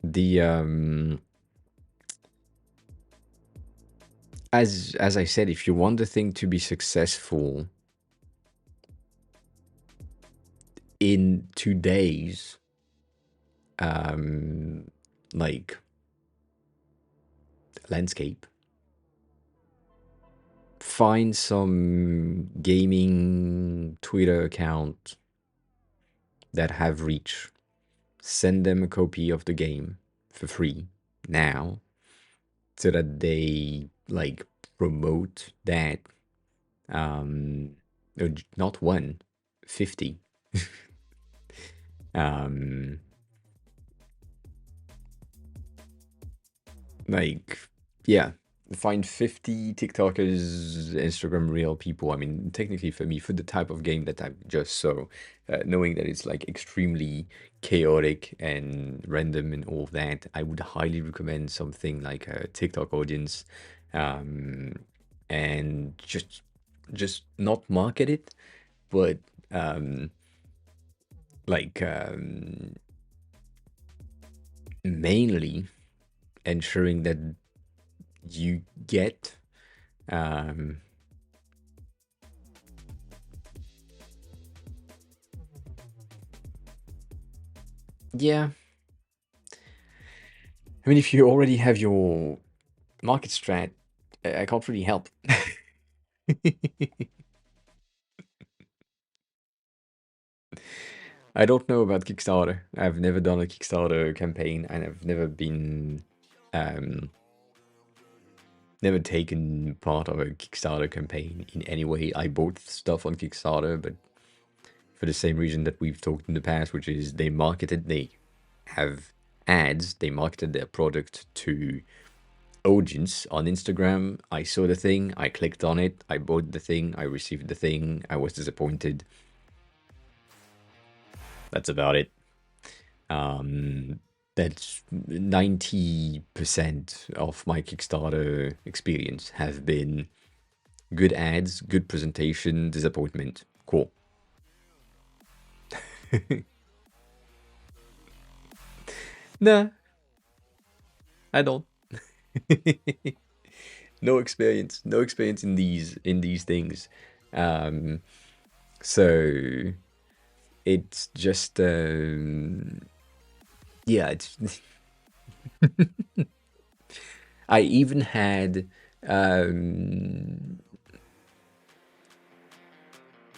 The as I said, if you want the thing to be successful in today's like landscape, find some gaming Twitter account that have reach. Send them a copy of the game for free now so that they like promote that not one, 50. Like yeah, find 50 TikTokers, Instagram Reel people. I mean, technically for me, for the type of game that I just saw, knowing that it's like extremely chaotic and random and all of that, I would highly recommend something like a TikTok audience, um, and just not market it, but um, like mainly ensuring that you get um, yeah. I mean, if you already have your market strat, I can't really help. I don't know about Kickstarter. I've never done a Kickstarter campaign, and I've never been, um, never taken part of a Kickstarter campaign in any way. I bought stuff on Kickstarter, but for the same reason that we've talked in the past, which is they have ads, they marketed their product to audience on Instagram. I saw the thing, I clicked on it, I bought the thing, I received the thing, I was disappointed. That's about it. Um, that's 90% of my Kickstarter experience have been good ads, good presentation, disappointment. Cool. Nah, I don't. No experience in these things. Um, so it's just yeah, it's I even had um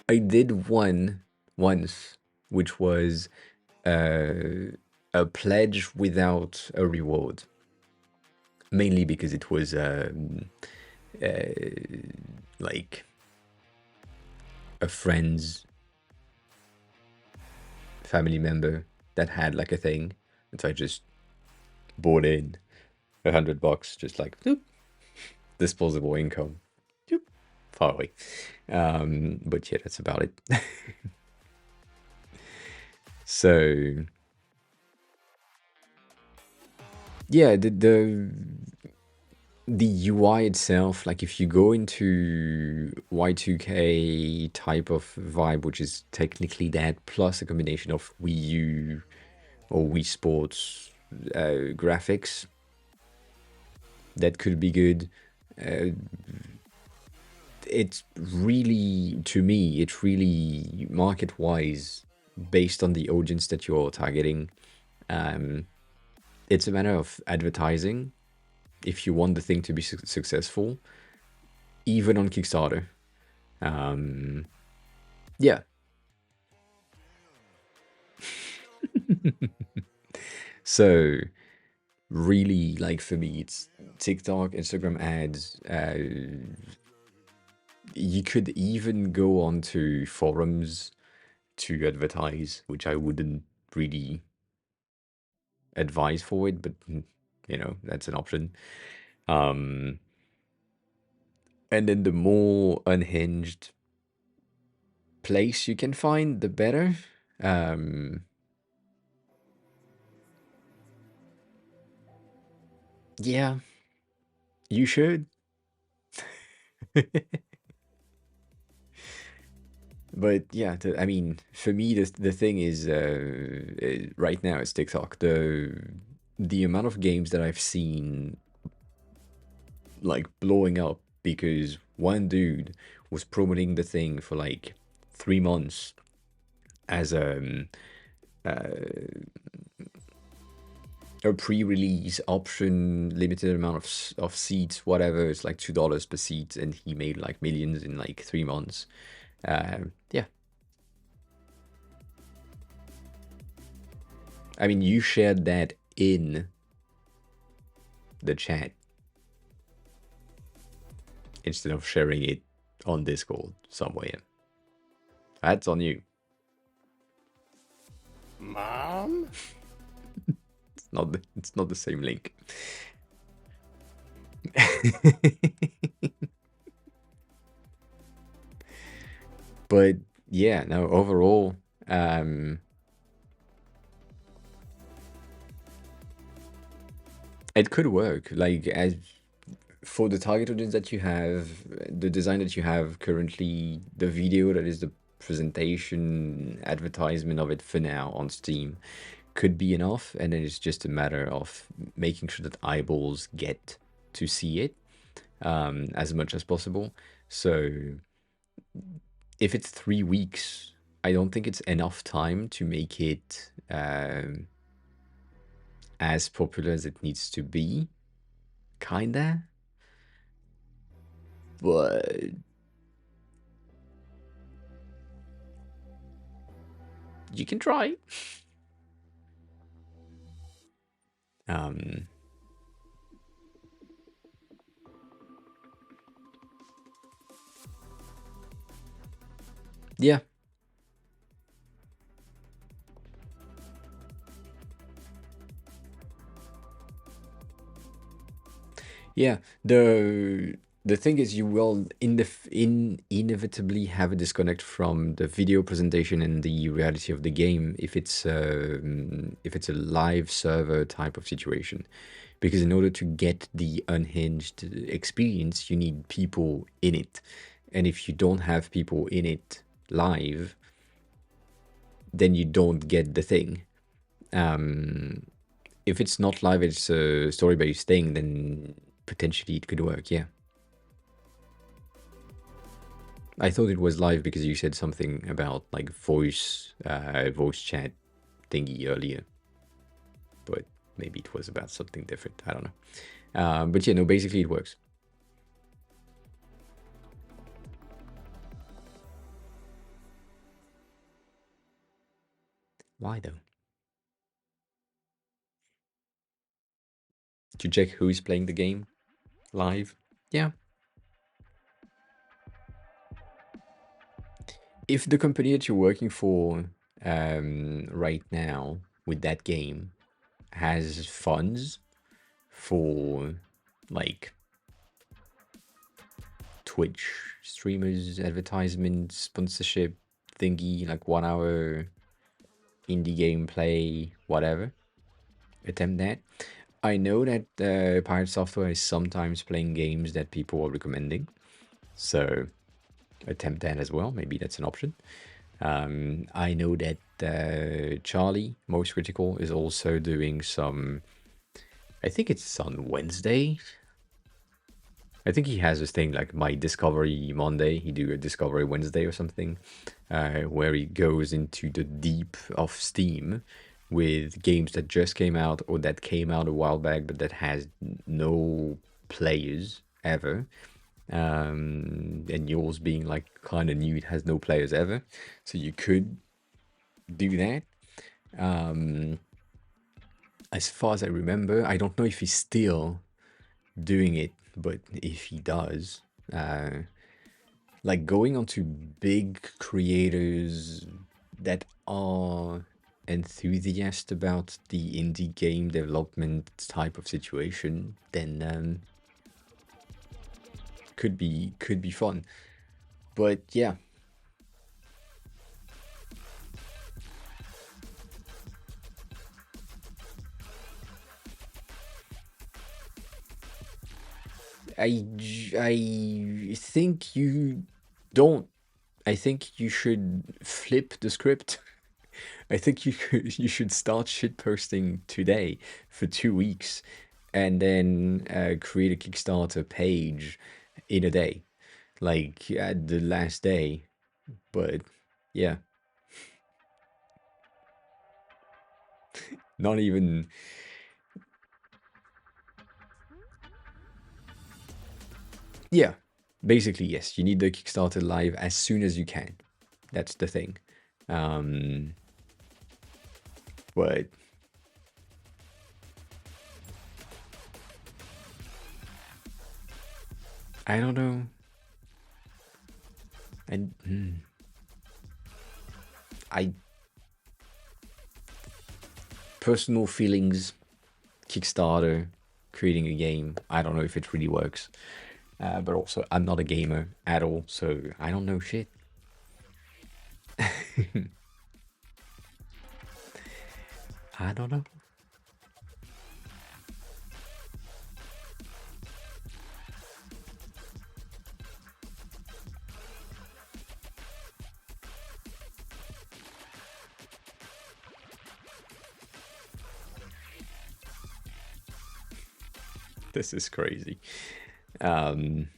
I did one once, which was uh, a pledge without a reward, mainly because it was like a friend's family member that had like a thing, and so I just bought in $100, just like doop, disposable income, doop, far away. But yeah, that's about it. So yeah, the UI itself, like if you go into Y2K type of vibe, which is technically that, plus a combination of Wii U or Wii Sports graphics, that could be good. Uh, it's really, to me, it's really market wise based on the audience that you're targeting. Um, it's a matter of advertising if you want the thing to be successful, even on Kickstarter. Um, yeah. So really, like for me, it's TikTok, Instagram ads. You could even go onto forums to advertise, which I wouldn't really advise for it, but that's an option. Um, and then the more unhinged place you can find, the better. Um, yeah, you should. But yeah, I mean, for me, the thing is, right now it's TikTok. The amount of games that I've seen like blowing up because one dude was promoting the thing for like 3 months as a pre-release option, limited amount of seats, whatever. It's like $2 per seat, and he made like millions in like 3 months. Yeah, I mean, you shared that in the chat instead of sharing it on Discord somewhere. That's on you. Mom? It's not the same link. But yeah, no, overall, um, it could work. Like as for the target audience that you have, the design that you have currently, the video that is the presentation advertisement of it for now on Steam could be enough, and then it's just a matter of making sure that eyeballs get to see it as much as possible. So if it's 3 weeks, I don't think it's enough time to make it as popular as it needs to be, kinda. But you can try. Um, yeah, yeah. The thing is, you will inevitably have a disconnect from the video presentation and the reality of the game if it's a live server type of situation, because in order to get the unhinged experience, you need people in it, and if you don't have people in it live, then you don't get the thing. Um, if it's not live, it's a story-based thing, then potentially it could work, yeah. I thought it was live because you said something about like voice chat thingy earlier, but maybe it was about something different. I don't know. But yeah, no, basically it works. Why though? To check who's playing the game live? Yeah. If the company that you're working for right now with that game has funds for like Twitch streamers, advertisement, sponsorship thingy, like 1 hour indie gameplay, whatever, attempt that. I know that Pirate Software is sometimes playing games that people are recommending, so attempt that as well. Maybe that's an option. I know that Charlie, Most Critical, is also doing some. I think it's on Wednesday. I think he has this thing like My Discovery Monday. He do a Discovery Wednesday or something, where he goes into the deep of Steam with games that just came out or that came out a while back, but that has no players ever. And yours being like kind of new, it has no players ever, so you could do that. Um, as far as I remember, I don't know if he's still doing it, but if he does, uh, like going onto big creators that are enthusiast about the indie game development type of situation, then could be fun. But yeah, I think you don't. I think you should flip the script. I think you should start shit posting today for 2 weeks, and then create a Kickstarter page in a day, like at the last day. But yeah, not even. Yeah, basically yes. You need the Kickstarter live as soon as you can. That's the thing. Um, but I don't know. And I personal feelings, Kickstarter, creating a game. I don't know if it really works. But also, I'm not a gamer at all, so I don't know shit. I don't know. This is crazy. Um,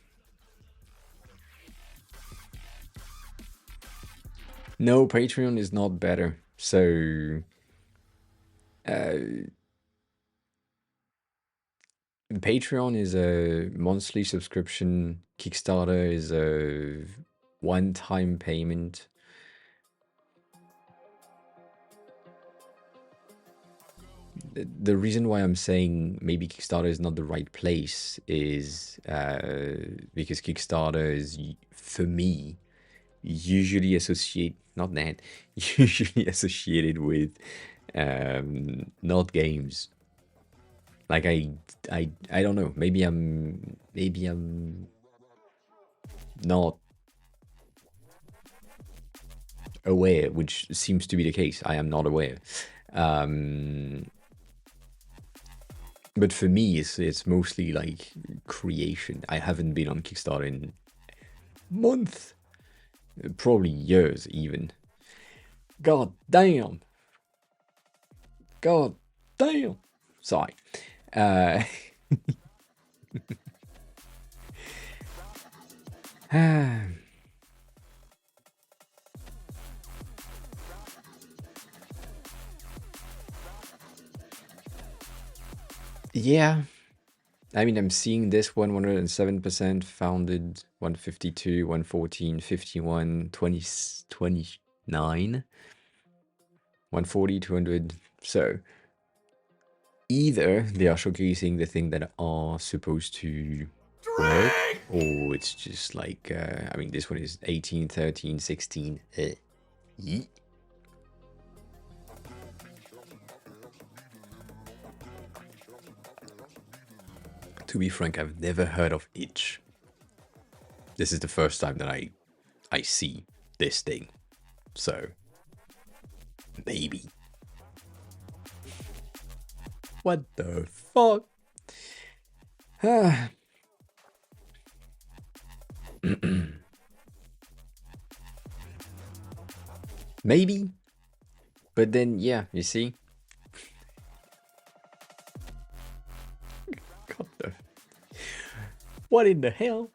no, Patreon is not better. So, Patreon is a monthly subscription. Kickstarter is a one-time payment. The reason why I'm saying maybe Kickstarter is not the right place is because Kickstarter is, for me, usually associate not that usually associated with not games. Like I don't know. Maybe I'm not aware, which seems to be the case. I am not aware. But for me, it's mostly like creation. I haven't been on Kickstarter in months, probably years even. God damn. God damn. Sorry. Uh, yeah. I mean, I'm seeing this one 107% founded, 152, 114, 51, 20, 29, 140, 200. So either they are showcasing the thing that are supposed to work, or it's just like, I mean, this one is 18, 13, 16. Yeet. To be frank, I've never heard of itch. This is the first time that I see this thing. So maybe. What the fuck? Maybe. But then, yeah, you see? God the... What in the hell?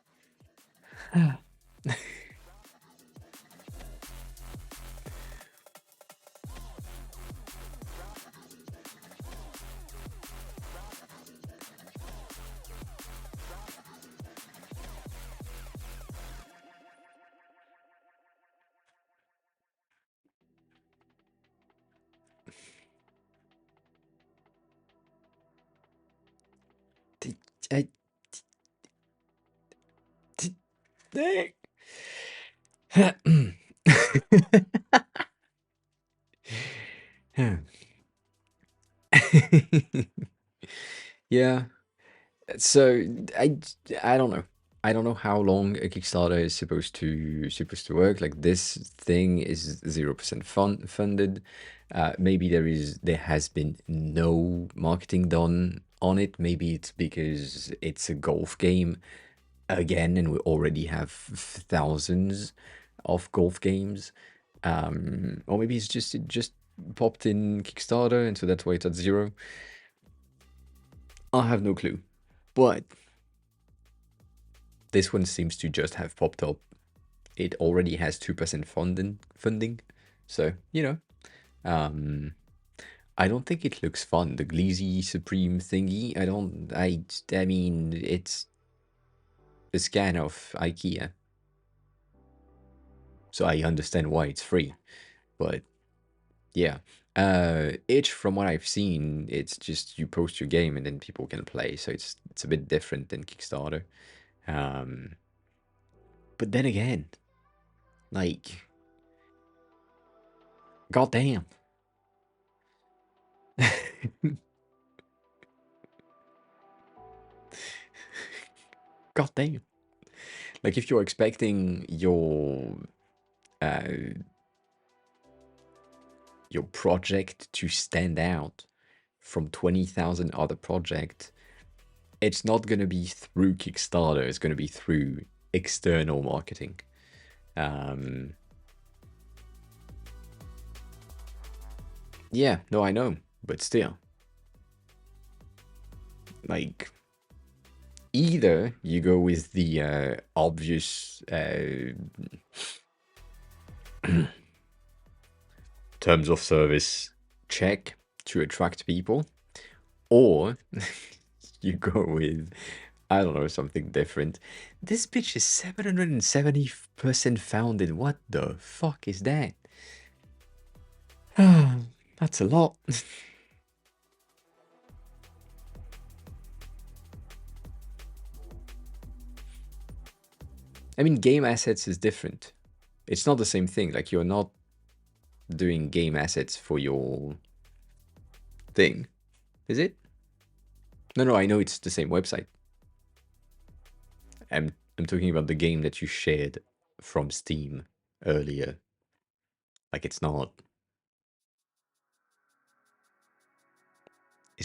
I, yeah. So I don't know. I don't know how long a Kickstarter is supposed to work. Like this thing is 0% funded. Maybe there has been no marketing done on it. Maybe it's because it's a golf game again, and we already have thousands of golf games. Or maybe it just popped in Kickstarter, and so that's why it's at 0. I have no clue, but this one seems to just have popped up. It already has 2% funding, so I don't think it looks fun. The Gleezy Supreme thingy. I mean, it's a scan of IKEA, so I understand why it's free, but yeah. Itch, from what I've seen, it's just you post your game and then people can play, so it's a bit different than Kickstarter. But then again, like, goddamn. God damn. Like if you're expecting your project to stand out from 20,000 other projects, it's not going to be through Kickstarter. It's going to be through external marketing. Yeah, no, I know, but still, like, either you go with the obvious terms of service check to attract people, or you go with, I don't know, something different. This bitch is 770% founded. What the fuck is that? That's a lot. I mean, game assets is different. It's not the same thing. Like, you're not doing game assets for your thing, is it? No, no, I know it's the same website. I'm talking about the game that you shared from Steam earlier. Like, it's not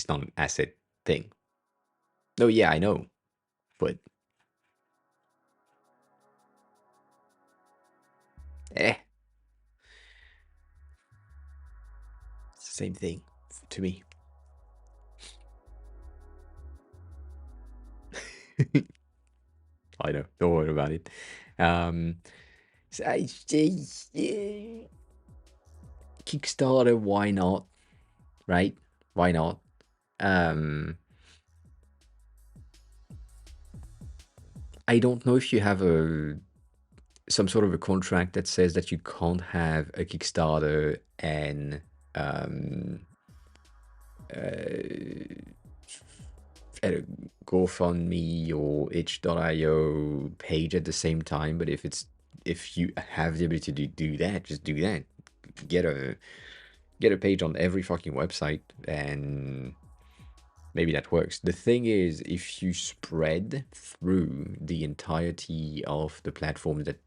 an asset thing. No, yeah, I know, but it's the same thing to me. I know. Don't worry about it. So Kickstarter, why not? Right? Why not? I don't know if you have some sort of a contract that says that you can't have a Kickstarter and at a GoFundMe or itch.io page at the same time, but if you have the ability to do that, just do that. Get a page on every fucking website, and maybe that works. The thing is, if you spread through the entirety of the platforms that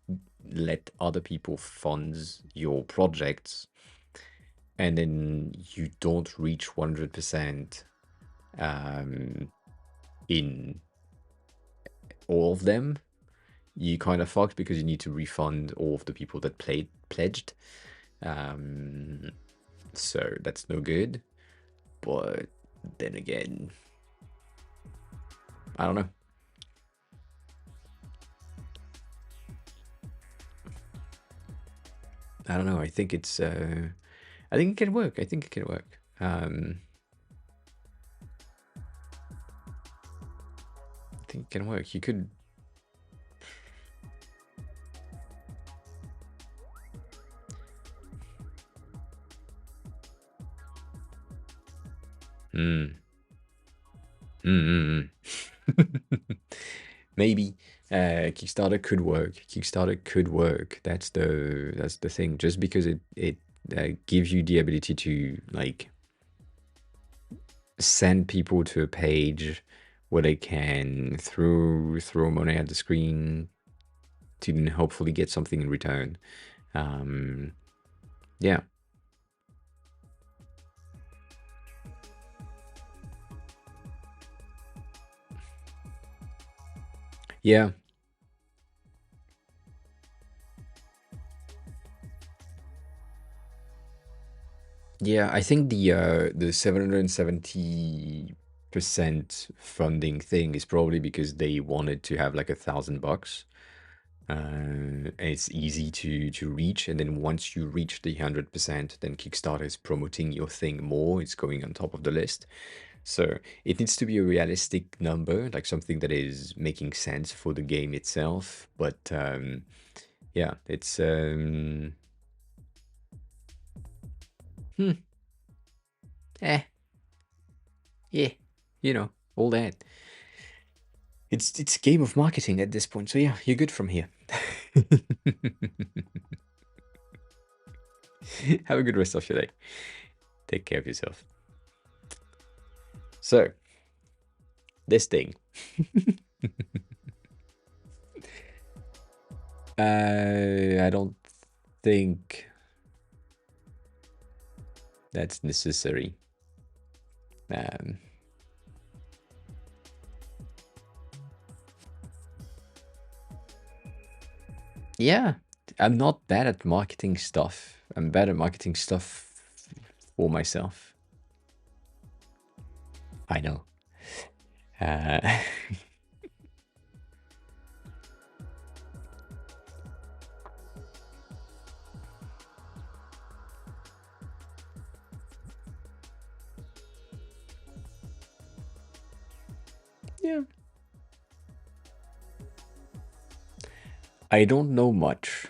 let other people fund your projects, and then you don't reach 100% in all of them, you kind of fucked, because you need to refund all of the people that pledged. So that's no good. But then again, I don't know. I don't know. I think it's. I think it can work. I think it can work. I think it can work. You could. Maybe Kickstarter could work. Kickstarter could work. That's the thing. Just because it gives you the ability to, like, send people to a page where they can throw money at the screen to then hopefully get something in return. Yeah. Yeah. Yeah, I think the 770% funding thing is probably because they wanted to have like $1,000. And it's easy to reach, and then once you reach the 100%, then Kickstarter is promoting your thing more. It's going on top of the list. So it needs to be a realistic number, like something that is making sense for the game itself. But yeah, it's eh, yeah, all that. It's a game of marketing at this point. So yeah, you're good from here. Have a good rest of your day. Take care of yourself. So, this thing. I don't think that's necessary. Um, yeah, I'm not bad at marketing stuff. I'm bad at marketing stuff for myself. I know. Uh, yeah, I don't know much.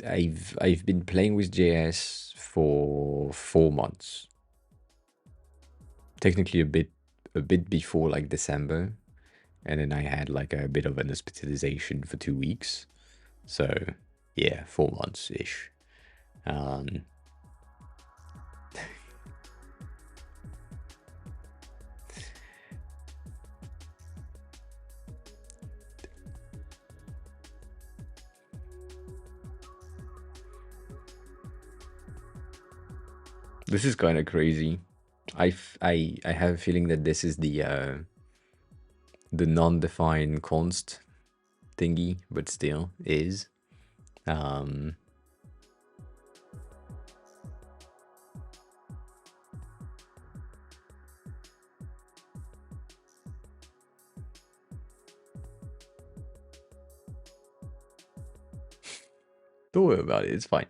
I've been playing with JS for 4 months. Technically a bit before like December, and then I had like a bit of an hospitalization for 2 weeks. So yeah, 4 months ish. Um, this is kind of crazy. I have a feeling that this is the non-defined const thingy, but still is. Um, don't worry about it. It's fine.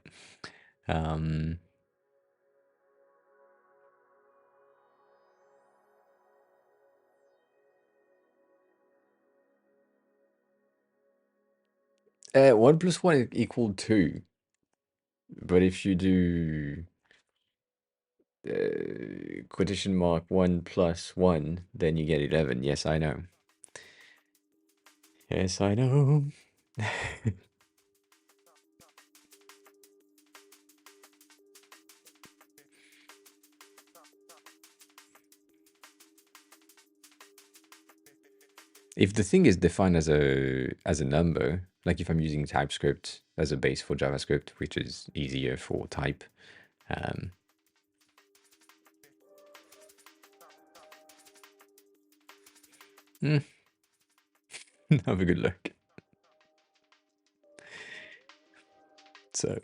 Um, 1 plus 1 equal 2, but if you do quotation mark 1 plus 1, then you get 11. Yes, I know. Yes, I know. If the thing is defined as a number, like if I'm using TypeScript as a base for JavaScript, which is easier for type, um, mm, have a good look. So,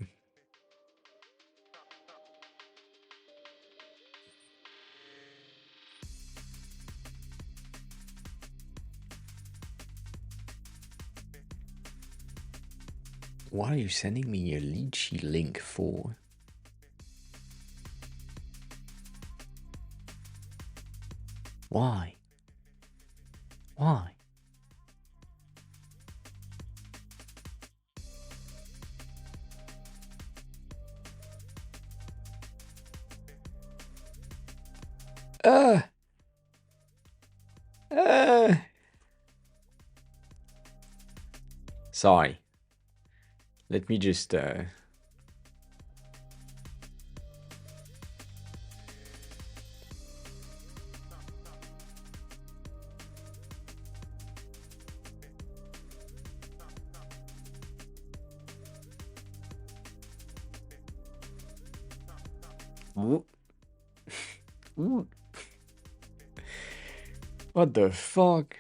what are you sending me a lychee link for? Why? Why? Uh, uh. Sorry. Let me just Ooh. Ooh. What the fuck?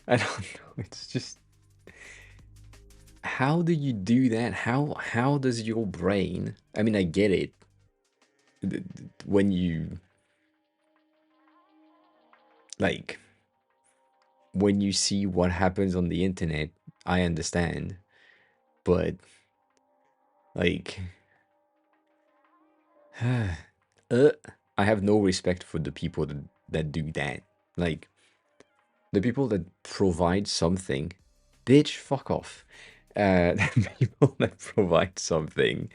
I don't know. It's just, how do you do that? How does your brain? I mean, I get it. When you like when you see what happens on the internet, I understand. But like, I have no respect for the people that do that. Like, the people that provide something, bitch, fuck off. The people that provide something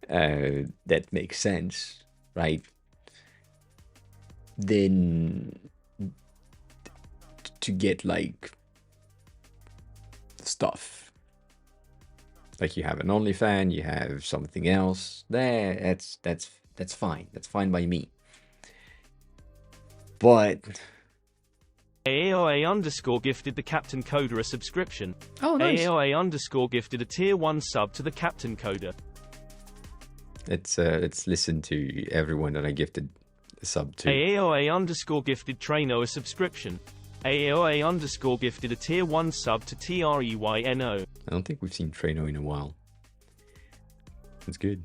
that makes sense, right? Then to get like stuff, Like you have an OnlyFans, you have something else. That's fine. That's fine by me. But AOA underscore gifted the Captain Coder a subscription. oh, nice. AOA underscore gifted a tier 1 sub to the Captain Coder. Let's listen to everyone that I gifted a sub to. AOA underscore gifted Traino a subscription. AOA underscore gifted a tier 1 sub to TREYNO. I don't think we've seen Traino in a while. That's good.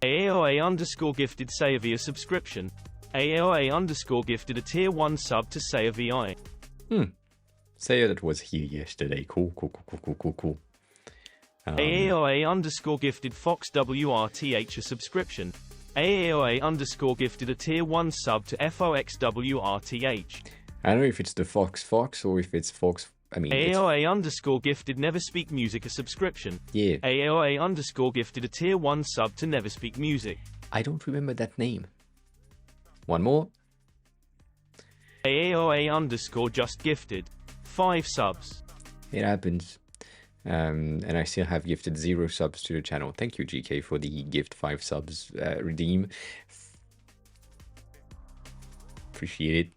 AOA underscore gifted Sayavi a subscription. AOA underscore gifted a tier 1 sub to Sayavi. Saya that was here yesterday. Cool. AOA underscore gifted Fox WRTH a subscription. AOA underscore gifted a tier 1 sub to FOXWRTH. I don't know if it's the Fox or if it's Fox. I mean, AOA underscore gifted Never Speak Music a subscription. yeah. AOA underscore gifted a tier 1 sub to Never Speak Music. I don't remember that name. One more. AOA underscore just gifted 5 subs. It happens. And I still have gifted 0 subs to the channel. Thank you, GK, for the gift 5 subs redeem. Appreciate it.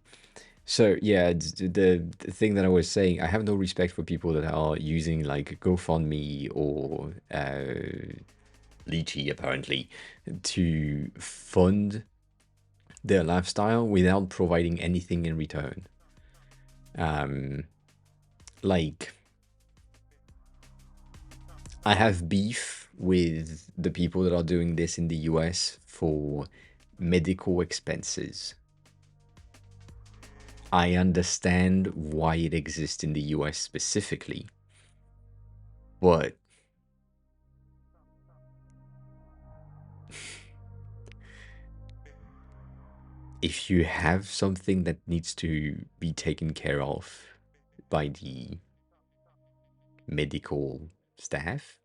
So yeah, the thing that I was saying, I have no respect for people that are using like GoFundMe or Lychee apparently to fund their lifestyle without providing anything in return. Like, I have beef with the people that are doing this in the US for medical expenses. I understand why it exists in the US specifically, but if you have something that needs to be taken care of by the medical staff,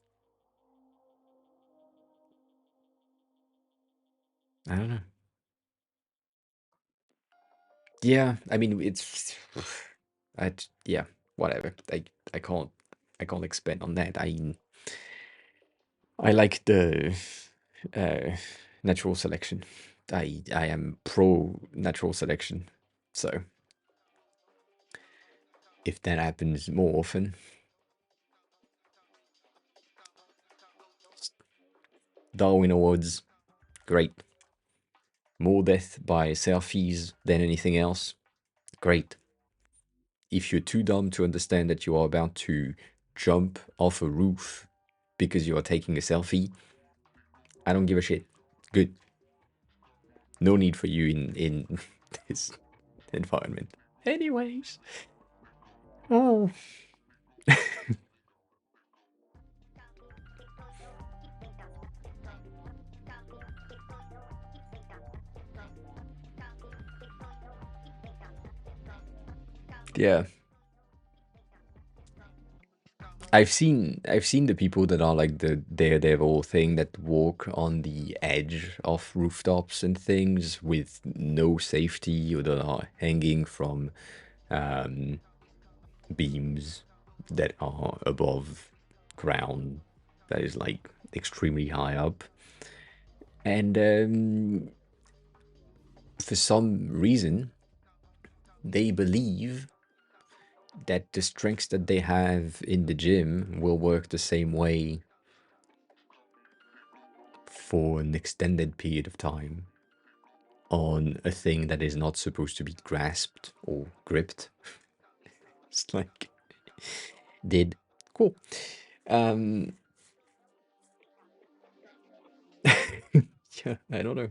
I don't know. Yeah, I mean it's yeah, whatever. I can't expand on that. I like the natural selection. I am pro natural selection. So if that happens more often, Darwin Awards, great. More death by selfies than anything else, great. If you're too dumb to understand that you are about to jump off a roof because you are taking a selfie, I don't give a shit. Good. No need for you in this environment. Anyways. Oh. Yeah. I've seen the people that are like the daredevil thing that walk on the edge of rooftops and things with no safety, or that are hanging from beams that are above ground that is like extremely high up. And for some reason, they believe that the strengths that they have in the gym will work the same way for an extended period of time on a thing that is not supposed to be grasped or gripped. It's like, did. Cool. Yeah, I don't know.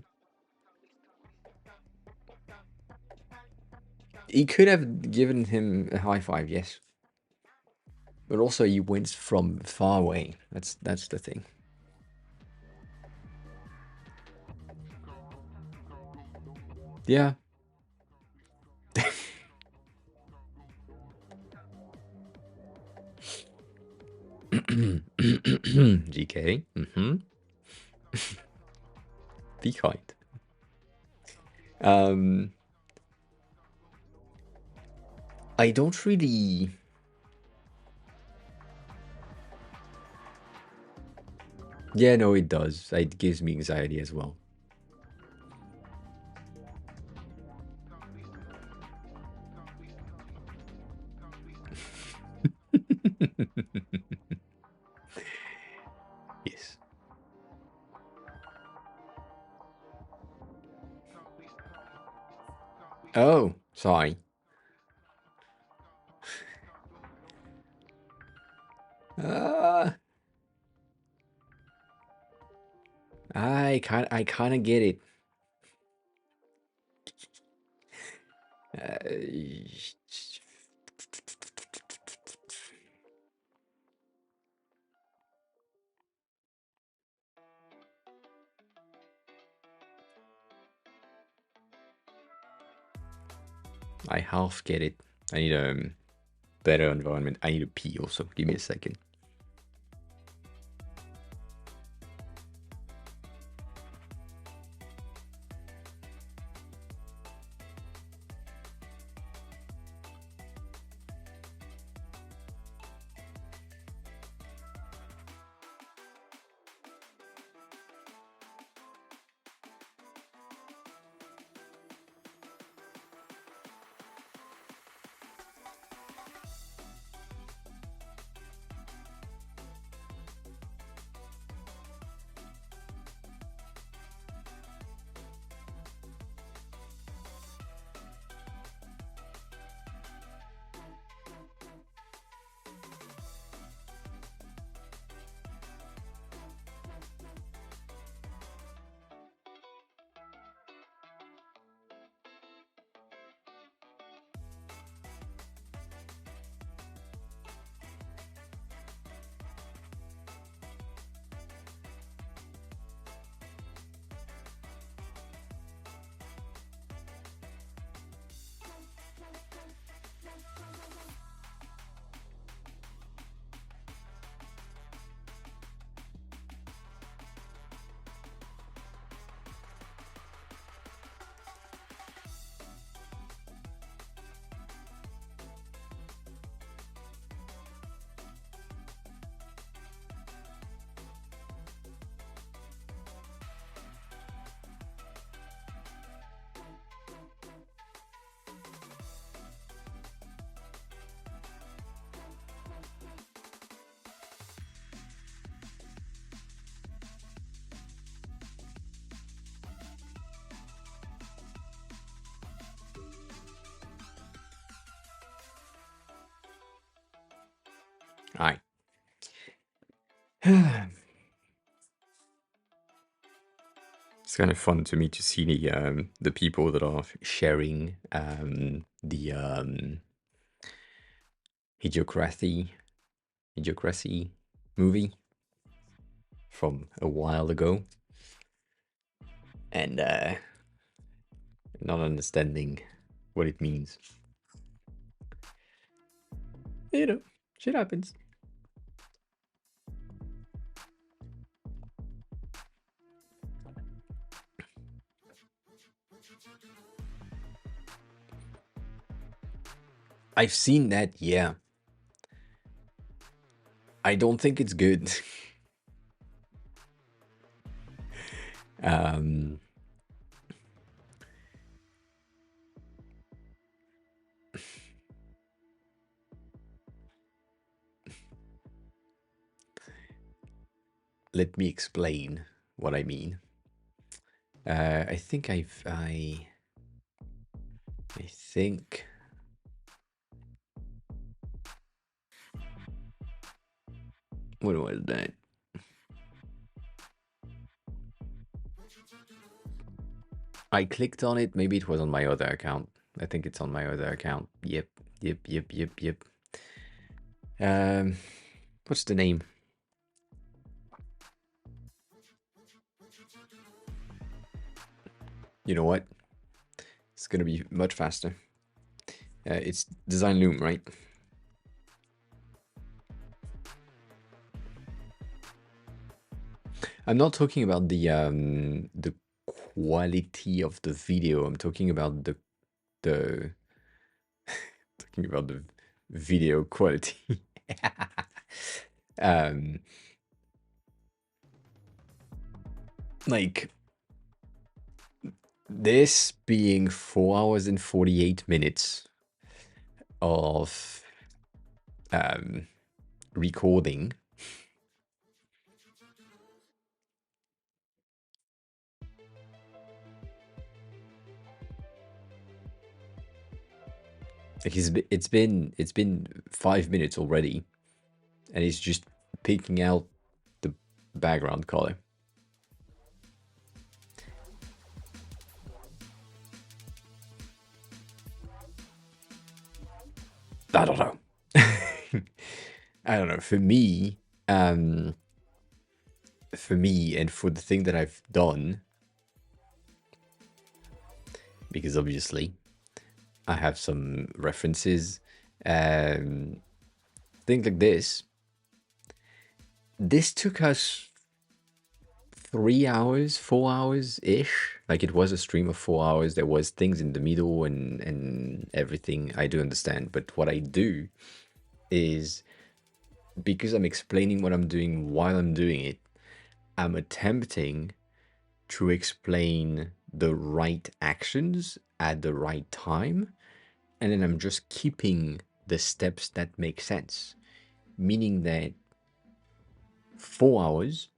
He could have given him a high five, yes. But also he went from far away. That's the thing. Yeah. GK. Be kind. I don't really Yeah, no, it does. It gives me anxiety as well. Yes. Oh, sorry. Uh, I kind of get it. Uh, I half get it. I need a better environment. I need a pee also. Give me a second. All right. It's kind of fun to me to see the people that are sharing the Idiocracy movie from a while ago, and not understanding what it means. You know, shit happens. I've seen that, yeah. I don't think it's good. um, let me explain what I mean. I think I think. What was that? I clicked on it. Maybe it was on my other account. I think it's on my other account. Yep. Um, what's the name? You know what? It's gonna be much faster. It's Design Loom, right? I'm not talking about the quality of the video. I'm talking about the talking about the video quality. um, like this being 4 hours and 48 minutes of recording. Like it's been 5 minutes already, and he's just picking out the background color. I don't know. I don't know. For me, and for the thing that I've done, because obviously I have some references, things like this. This took us 3 hours, 4 hours ish. Like it was a stream of 4 hours. There was things in the middle and everything. I do understand, but what I do is because I'm explaining what I'm doing while I'm doing it, I'm attempting to explain the right actions at the right time, and then I'm just keeping the steps that make sense. Meaning that 4 hours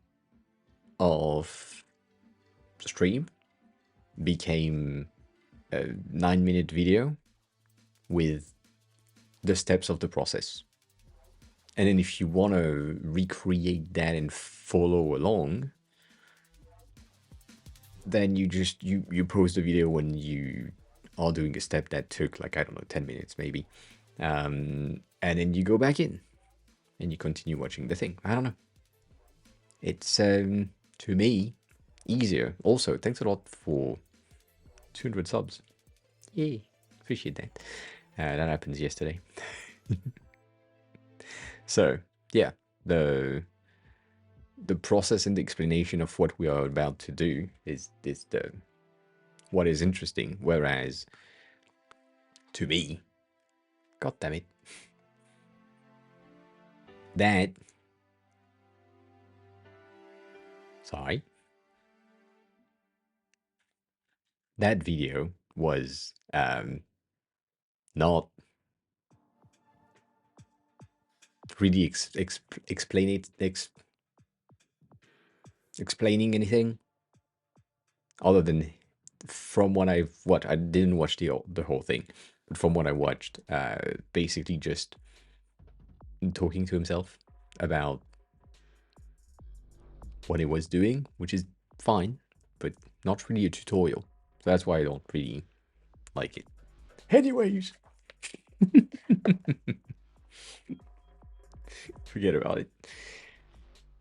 of stream became a 9-minute video with the steps of the process. And then if you want to recreate that and follow along, then you pause the video when you are doing a step that took like, I don't know, 10 minutes maybe. And then you go back in and you continue watching the thing. I don't know. It's to me easier. Also, thanks a lot for 200 subs. Yay, appreciate that. That happens yesterday. So yeah, the process and the explanation of what we are about to do is the what is interesting. Whereas to me, god damn it, that sorry, that video was not really explaining anything other than from what I didn't watch the whole thing, but from what I watched, basically just talking to himself about what he was doing, which is fine, but not really a tutorial. So that's why I don't really like it. Anyways, forget about it.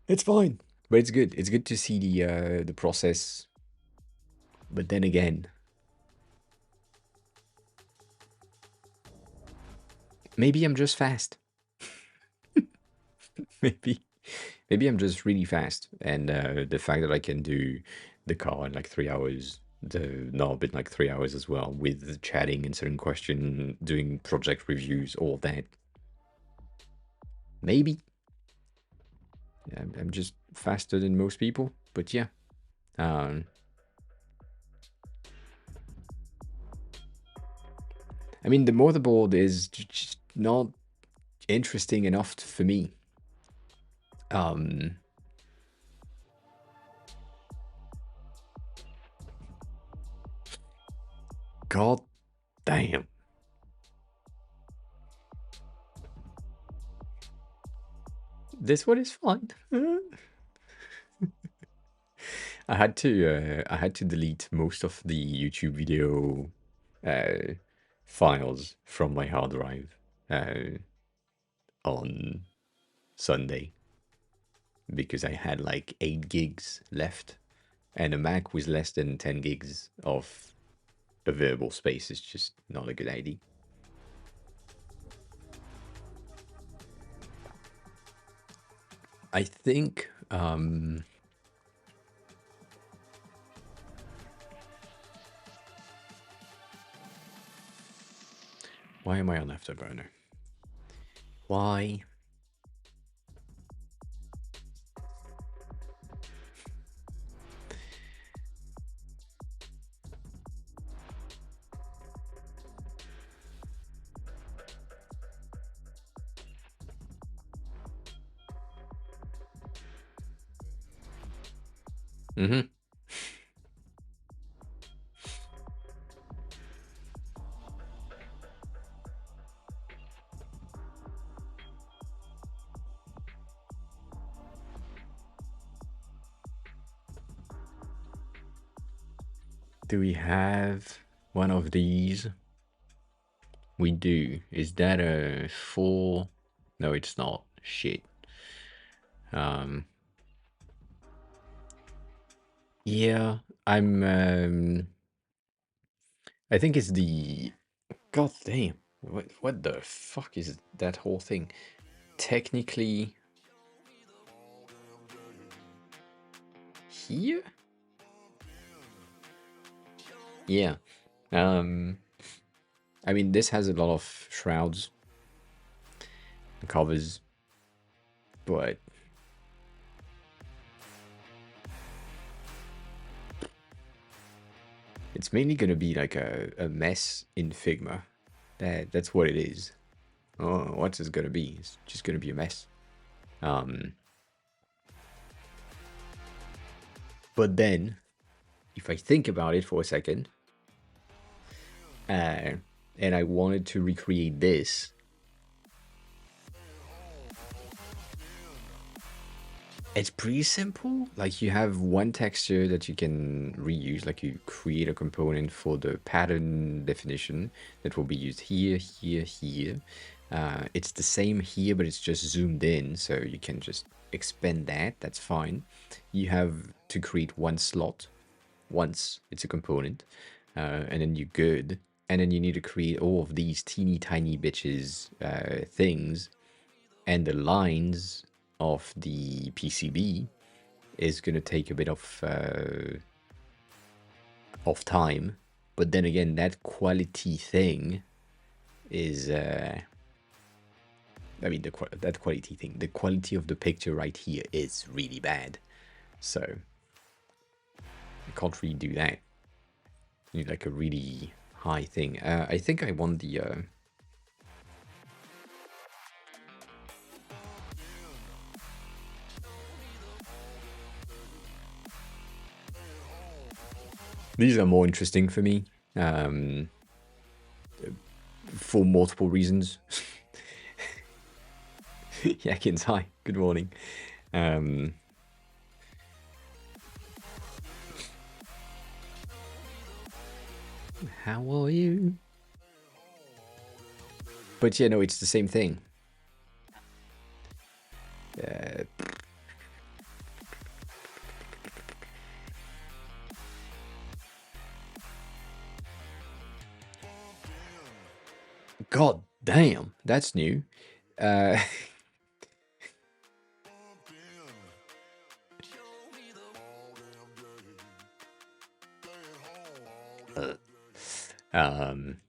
It's fine, but it's good. It's good to see the process. But then again, maybe I'm just fast. maybe I'm just really fast, and the fact that I can do the car in like 3 hours, the knob in like 3 hours as well, with chatting, answering question, doing project reviews, all that. Maybe I'm just faster than most people, but yeah. Um, I mean, the motherboard is just not interesting enough for me. Um, God damn. This one is fine. I had to delete most of the YouTube video uh, files from my hard drive on Sunday because I had like 8 gigs left, and a Mac with less than 10 gigs of available space is just not a good idea. I think why am I on Afterburner? Why? Mm-hmm. Do we have one of these? We do. Is that a full? No, it's not. Shit. Um. Yeah, I'm. I think it's the. God damn. What the fuck is that whole thing? Technically, here? Yeah. Um. I mean, this has a lot of shrouds and covers, but it's mainly gonna be like a mess in Figma. That's what it is. Oh, what's it gonna be? It's just gonna be a mess. Um. But then, if I think about it for a second, uh, and I wanted to recreate this, it's pretty simple. Like you have one texture that you can reuse, like you create a component for the pattern definition that will be used here, here, here. It's the same here, but it's just zoomed in, so you can just expand that. That's fine. You have to create one slot once it's a component, and then you're good. And then you need to create all of these teeny tiny bitches things, and the lines of the PCB is going to take a bit of time. But then again, that quality thing is I mean that quality thing, the quality of the picture right here is really bad, so I can't really do that. You need like a really high thing. I think I want the these are more interesting for me, for multiple reasons. Yakins, hi, good morning. How are you? But yeah, no, it's the same thing. God damn, that's new. Uh, um,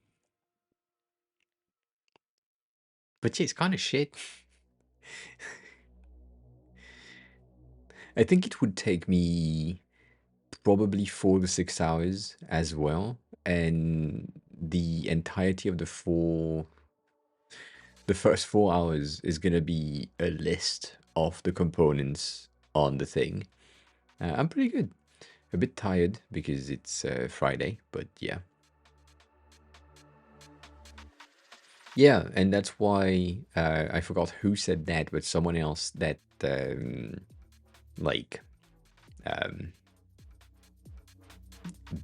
but yeah, it's kind of shit. I think it would take me probably 4 to 6 hours as well, and the entirety of the first 4 hours is gonna be a list of the components on the thing. I'm pretty good. A bit tired because it's Friday, but yeah. Yeah, and that's why I forgot who said that, but someone else that like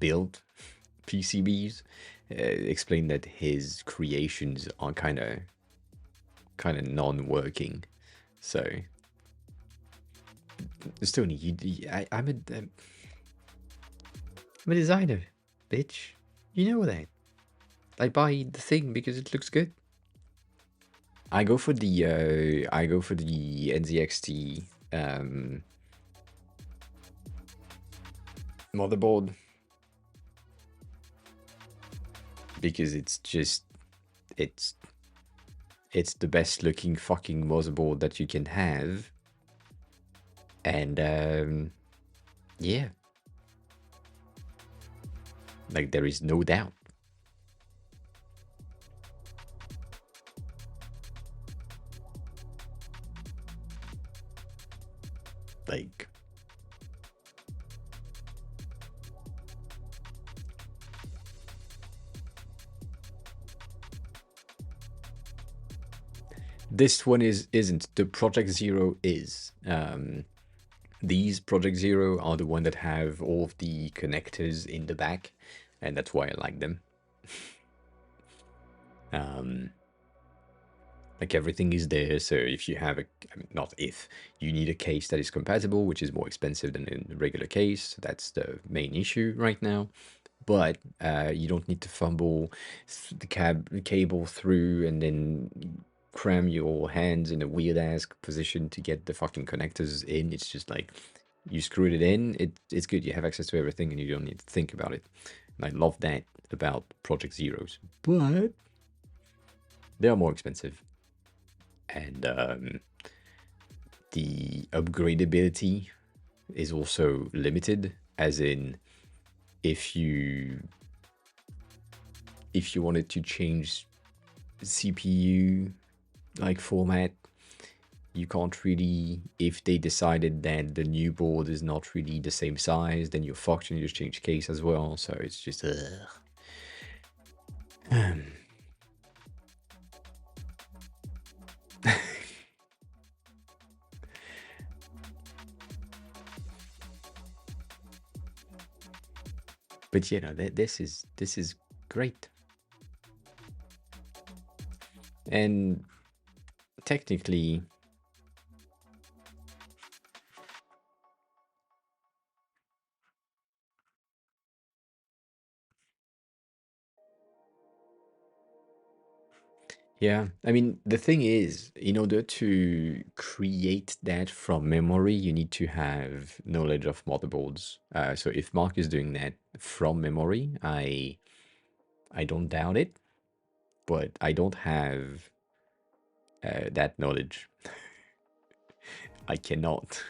built PCBs explained that his creations are kind of non-working. So Stony, I'm a designer, bitch. You know that. I buy the thing because it looks good. I go for the NZXT motherboard because it's it's the best looking fucking motherboard that you can have, and yeah, like there is no doubt. Like This one isn't. The Project Zero is. These Project Zero are the one that have all of the connectors in the back, and that's why I like them. Um, like everything is there, so if you have I mean, not if, you need a case that is compatible, which is more expensive than a regular case. That's the main issue right now. But you don't need to fumble the cable through and then cram your hands in a weird ass position to get the fucking connectors in. It's just like you screwed it in. It's good. You have access to everything and you don't need to think about it. And I love that about Project Zeros, but they are more expensive, and the upgradability is also limited. As in, if you wanted to change CPU like format, you can't really. If they decided that the new board is not really the same size, then you're fucked and you just change case as well. So it's just but you know, this is great. And technically, yeah, I mean, the thing is, in order to create that from memory, you need to have knowledge of motherboards. So if Mark is doing that from memory, I don't doubt it, but I don't have that knowledge. I cannot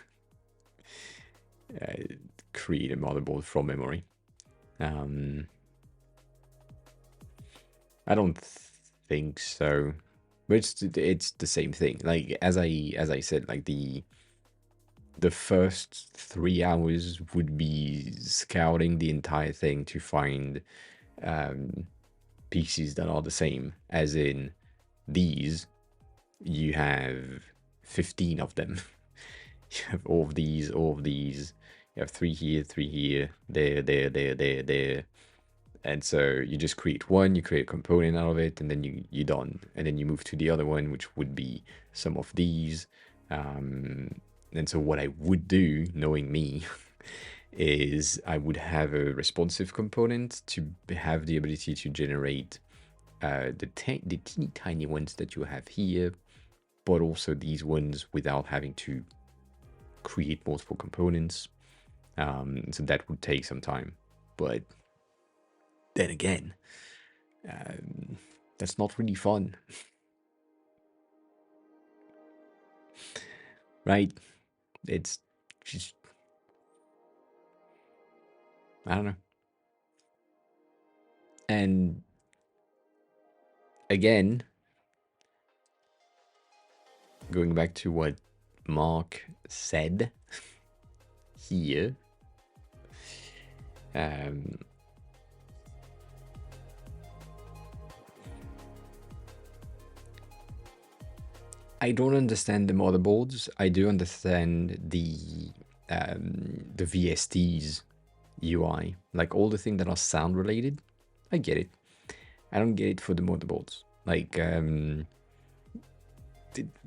uh, create a motherboard from memory. Um, I don't think so. But it's the same thing. Like as I said, like the first 3 hours would be scouting the entire thing to find um, pieces that are the same. As in these, you have 15 of them. You have all of these, all of these. You have three here, there. And so you just create one, you create a component out of it, and then you're done. And then you move to the other one, which would be some of these. And so what I would do, knowing me, is I would have a responsive component to have the ability to generate the teeny tiny ones that you have here, but also these ones without having to create multiple components. So that would take some time. But then again, that's not really fun, right? It's just, I don't know. And again, going back to what Mark said here, um, I don't understand the motherboards. I do understand the VST's UI, like all the things that are sound related. I get it. I don't get it for the motherboards. Like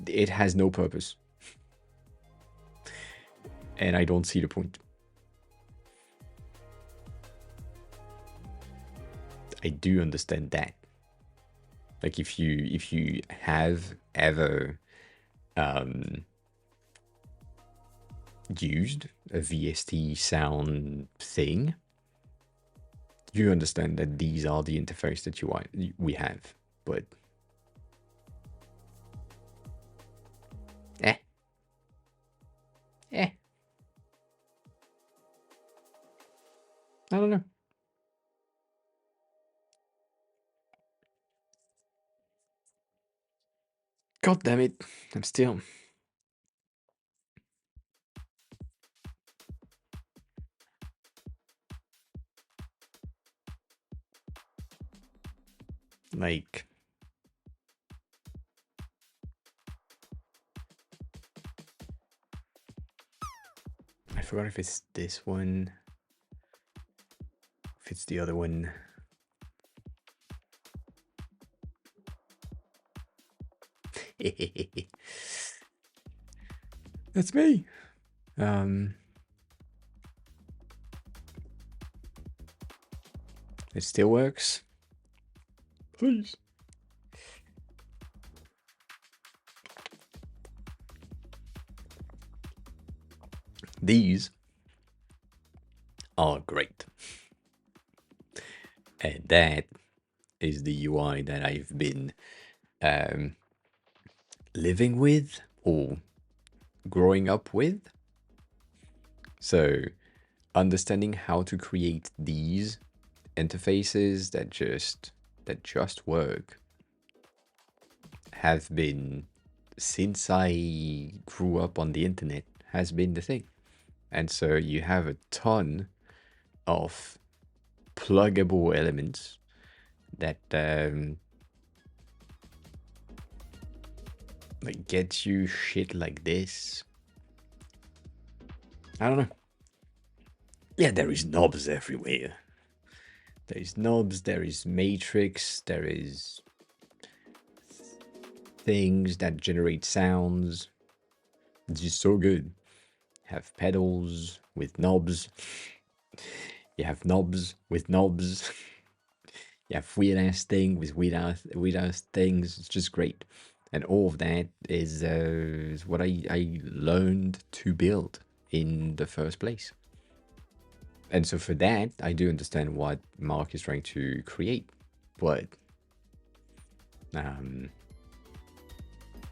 it has no purpose, and I don't see the point. I do understand that. Like if you have ever used a VST sound thing, you understand that these are the interface that we have. But eh, eh, I don't know. God damn it, I'm still. Like, forgot if it's this one, if it's the other one. That's me. It still works. Please. These are great. And that is the UI that I've been living with or growing up with. So understanding how to create these interfaces that just work have been, since I grew up on the internet, has been the thing. And so you have a ton of pluggable elements that like get you shit like this. I don't know. Yeah, there is knobs everywhere. There is knobs, there is matrix, there is things that generate sounds. It's just so good. Have pedals with knobs. You have knobs with knobs. You have weird ass thing with weird ass things. It's just great. And all of that is what I learned to build in the first place. And so for that, I do understand what Mark is trying to create. But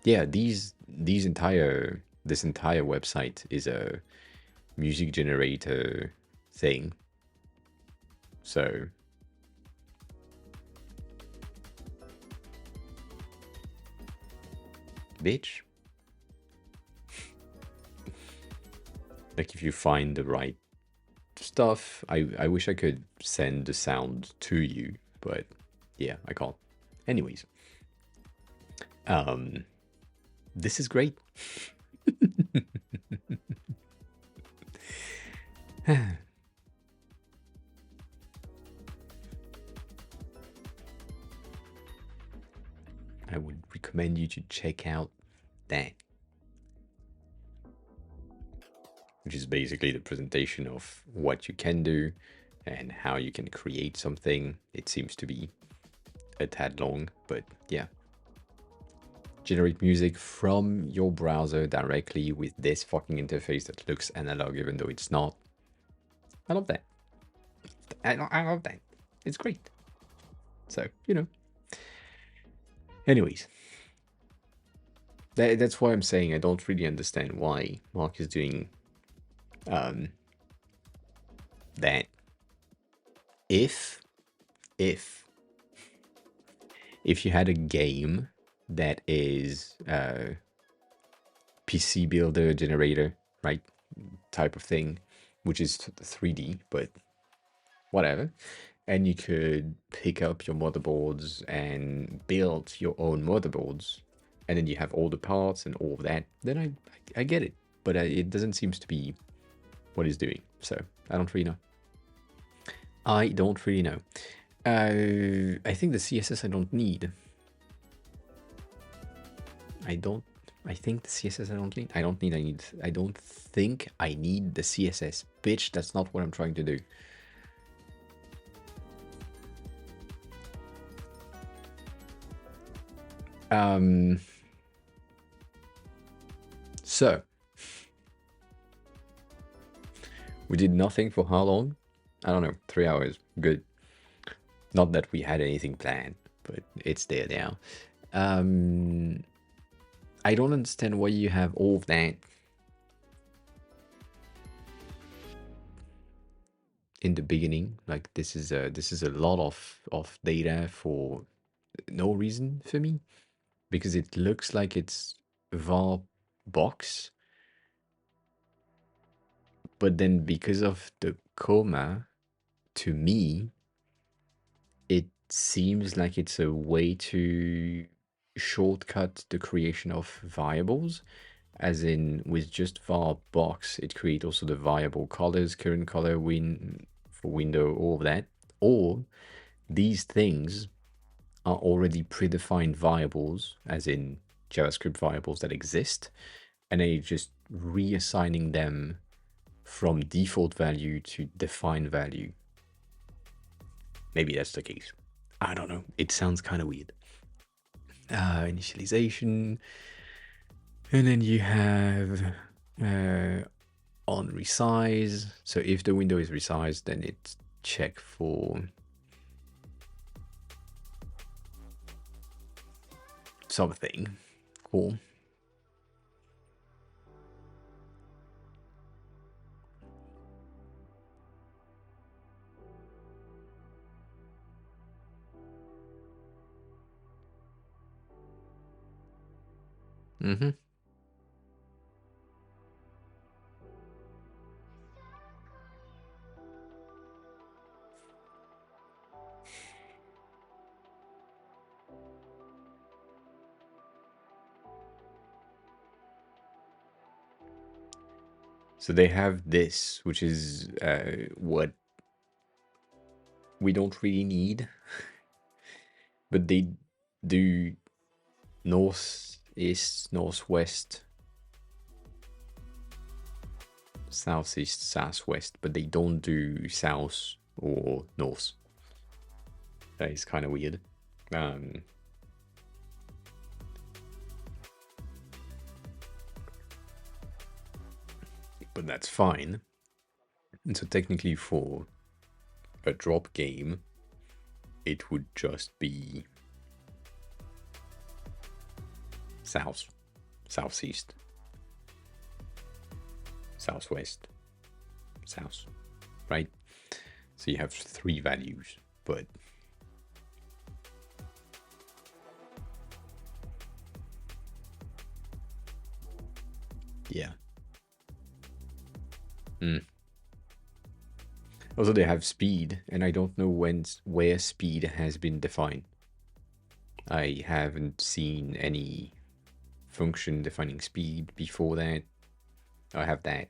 yeah, this entire website is a music generator thing. So bitch. Like if you find the right stuff, I wish I could send the sound to you, but yeah, I can't. Anyways, this is great. I would recommend you to check out that, which is basically the presentation of what you can do and how you can create something. It seems to be a tad long, but yeah. Generate music from your browser directly with this fucking interface that looks analog even though it's not. I love that. I love that. It's great. So, you know. Anyways. That's why I'm saying I don't really understand why Mark is doing that. If you had a game that is PC builder generator, right, type of thing, which is 3D, but whatever, and you could pick up your motherboards and build your own motherboards, and then you have all the parts and all of that, then I get it, but it doesn't seem to be what he's doing, so I don't really know. I don't really know. I think the CSS I don't need. I think the CSS I don't need. I don't think I need the CSS. Bitch, that's not what I'm trying to do. So we did nothing for how long? I don't know, 3 hours. Good. Not that we had anything planned, but it's there now. I don't understand why you have all of that in the beginning. Like this is a lot of data for no reason for me, because it looks like it's var box, but then because of the comma, to me it seems like it's a way to shortcut the creation of variables, as in with just var box, it creates also the variable colors, current color, for window, all of that. Or these things are already predefined variables, as in JavaScript variables that exist, and then you're just reassigning them from default value to defined value. Maybe that's the case. I don't know. It sounds kind of weird. Initialization. And then you have on resize. So if the window is resized, then it's check for something. Cool. Mm-hmm. So they have this, which is what we don't really need, but they do north, east, northwest, southeast, southwest, but they don't do south or north. That is kind of weird. But that's fine. And so technically for a drop game, it would just be south, southeast, southwest, south, right? So you have 3 values, but yeah. Also, they have speed, and I don't know where speed has been defined. I haven't seen any function defining speed before that. I have that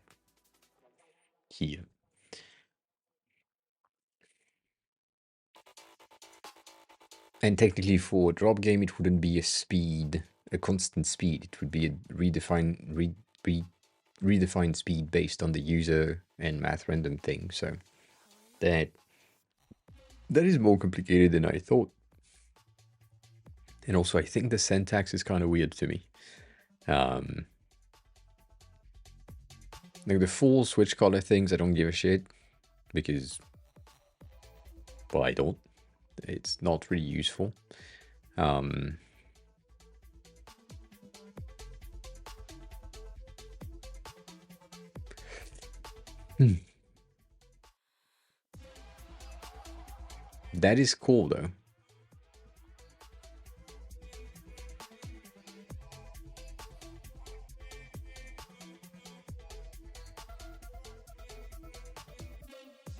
here. And technically for a drop game, it wouldn't be a constant speed. It would be a redefined speed based on the user and math random thing. So that is more complicated than I thought. And also, I think the syntax is kind of weird to me. Like the full switch color things, I don't give a shit because, well, I don't. It's not really useful. That is cool though.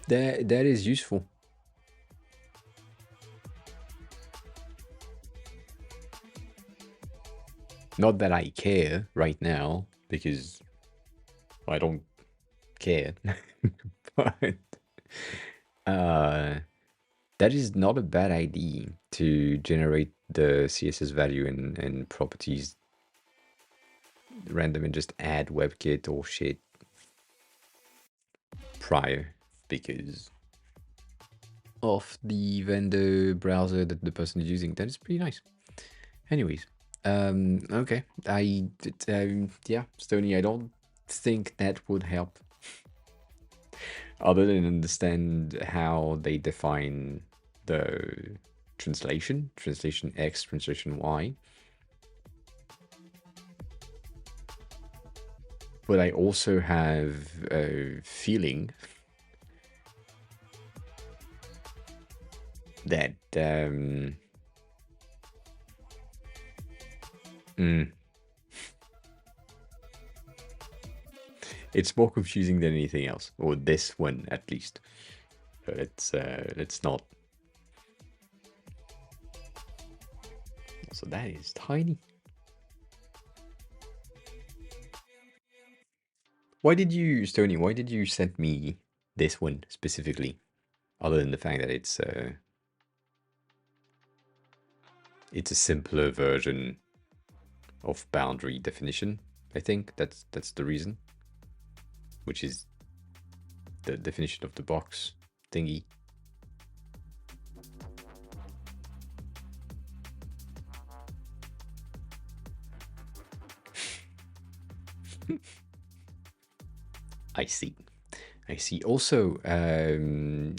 That is useful. Not that I care right now, because I don't care. But that is not a bad idea to generate the CSS value and properties random and just add WebKit or shit prior, because of the vendor browser that the person is using. That is pretty nice. Anyways, okay. Yeah, Stony, I don't think that would help. Other than understand how they define the translation X, translation Y. But I also have a feeling that it's more confusing than anything else, or this one at least. But it's not. So that is tiny. Why did you, Stony, why did you send me this one specifically? Other than the fact that it's a simpler version of boundary definition. I think that's the reason, which is the definition of the box thingy. I see. I see. Also,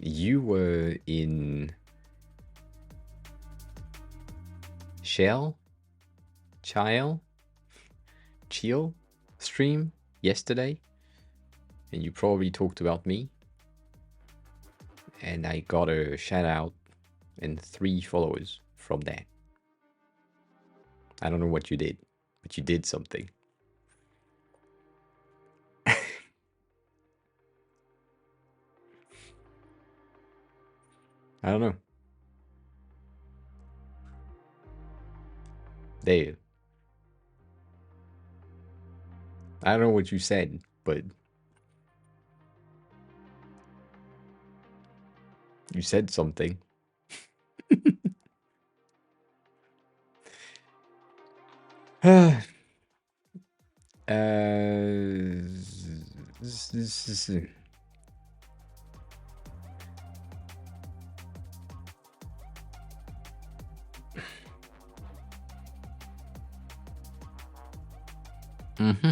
you were in Chill stream yesterday, and you probably talked about me, and I got a shout out and 3 followers from that. I don't know what you did, but you did something. I don't know. There. I don't know what you said, but you said something. uh, mm-hmm.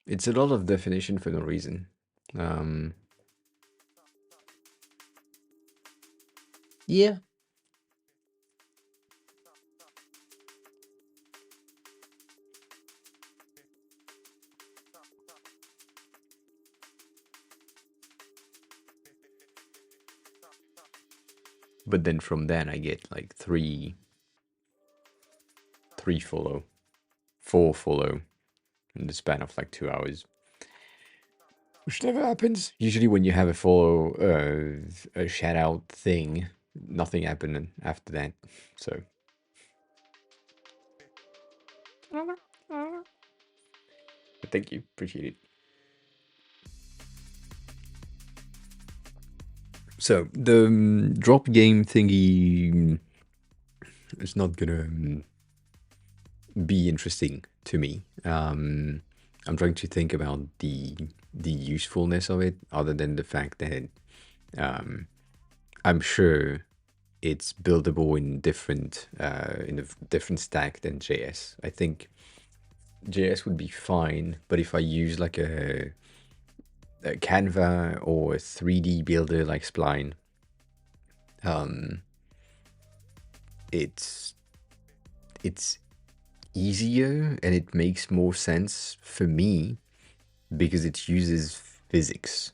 It's a lot of definition for no reason. Yeah. But then from then I get like 3 follow, 4 follow in the span of like 2 hours. Which never happens. Usually when you have a follow, a shout out thing, nothing happened after that. So. But thank you, appreciate it. So the drop game thingy is not gonna be interesting to me. I'm trying to think about the usefulness of it, other than the fact that I'm sure it's buildable in a different stack than JS. I think JS would be fine, but if I use like a Canva or a 3D builder like Spline, it's easier and it makes more sense for me because it uses physics,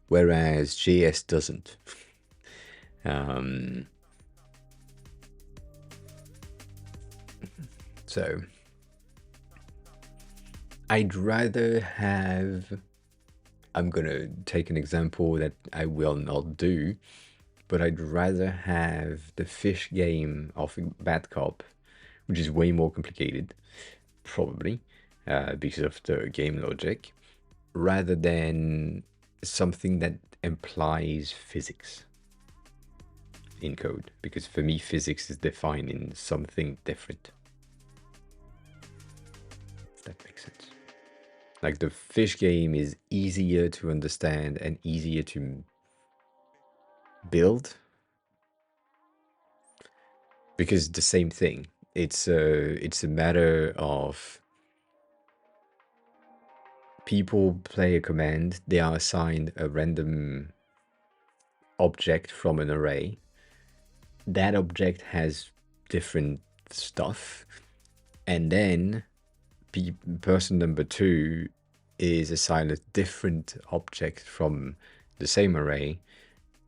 whereas JS doesn't. So I'd rather have, I'm gonna take an example that I will not do, but I'd rather have the fish game of Bad Cop, which is way more complicated, probably, because of the game logic, rather than something that implies physics in code, because for me physics is defined in something different. If that makes sense. Like the fish game is easier to understand and easier to build because the same thing. It's a matter of people play a command, they are assigned a random object from an array. That object has different stuff, and then person number 2 is assign a different object from the same array,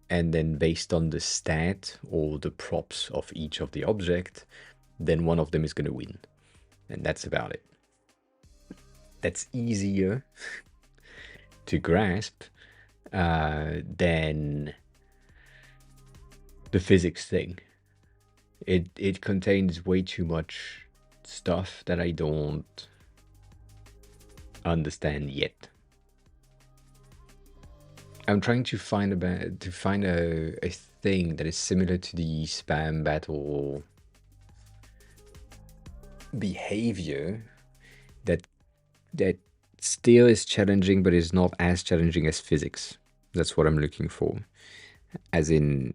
and then based on the stat or the props of each of the object, then one of them is going to win. And that's about it. That's easier to grasp than the physics thing. It contains way too much stuff that I don't understand yet. I'm trying to find a thing that is similar to the spam battle behavior that still is challenging, but is not as challenging as physics. That's what I'm looking for. As in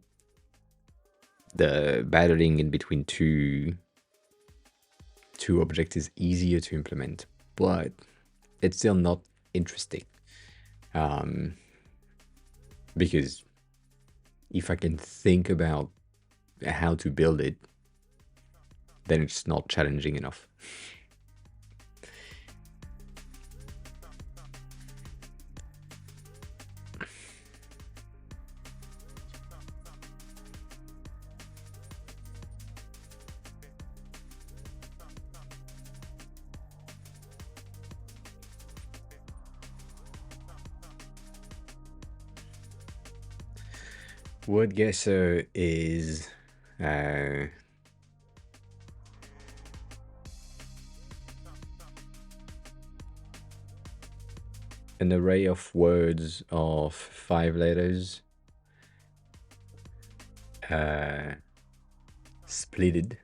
the battling in between two objects is easier to implement, but it's still not interesting. Because if I can think about how to build it, then it's not challenging enough. Word guesser is an array of words of 5 letters splitted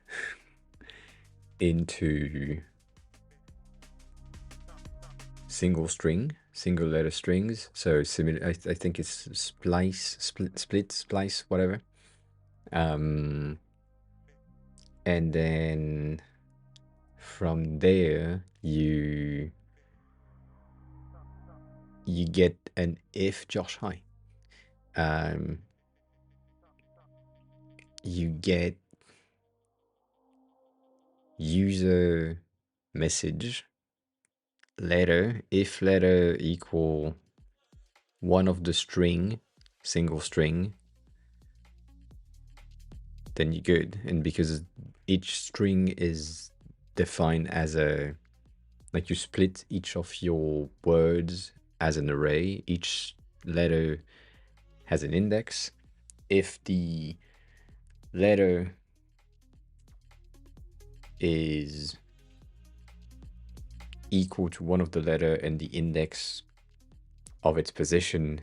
into single letter strings. So similar, I think it's split, splice, whatever. And then from there you get an if. Josh, hi. You get user message letter, if letter equal one of the string, single string, then you're good. And because each string is defined as like you split each of your words as an array, each letter has an index. If the letter is equal to one of the letter and the index of its position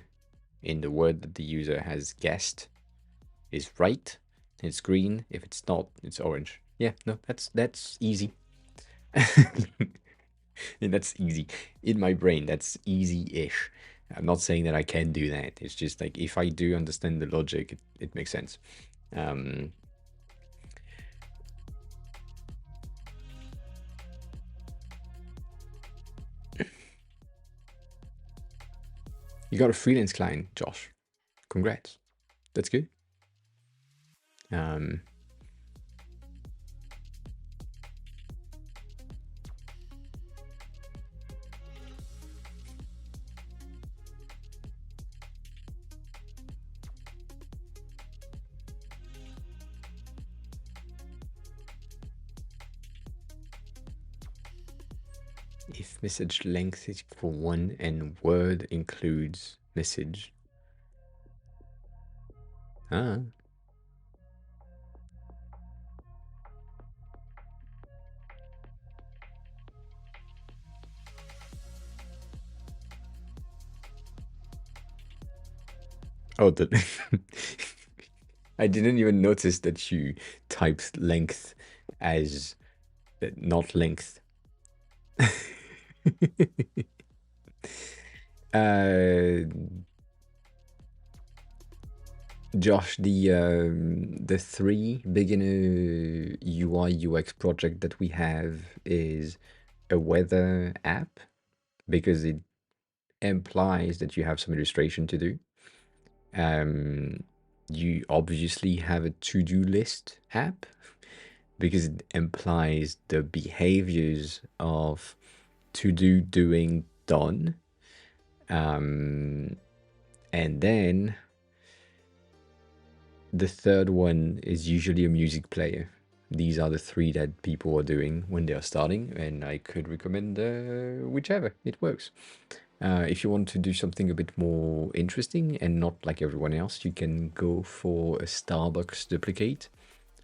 in the word that the user has guessed is right, it's green. If it's not, it's orange. Yeah, no, that's easy. And that's easy. In my brain, that's easy-ish. I'm not saying that I can do that. It's just like, if I do understand the logic, it makes sense. You got a freelance client, Josh. Congrats. That's good. If message length is equal 1 and word includes message. Ah. Oh, I didn't even notice that you typed length as not length. Josh, the 3 beginner UI UX project that we have is a weather app, because it implies that you have some illustration to do. You obviously have a to-do list app, because it implies the behaviors of to-do, doing, done. And then the third one is usually a music player. These are the three that people are doing when they are starting, and I could recommend whichever. It works. If you want to do something a bit more interesting and not like everyone else, you can go for a Starbucks duplicate,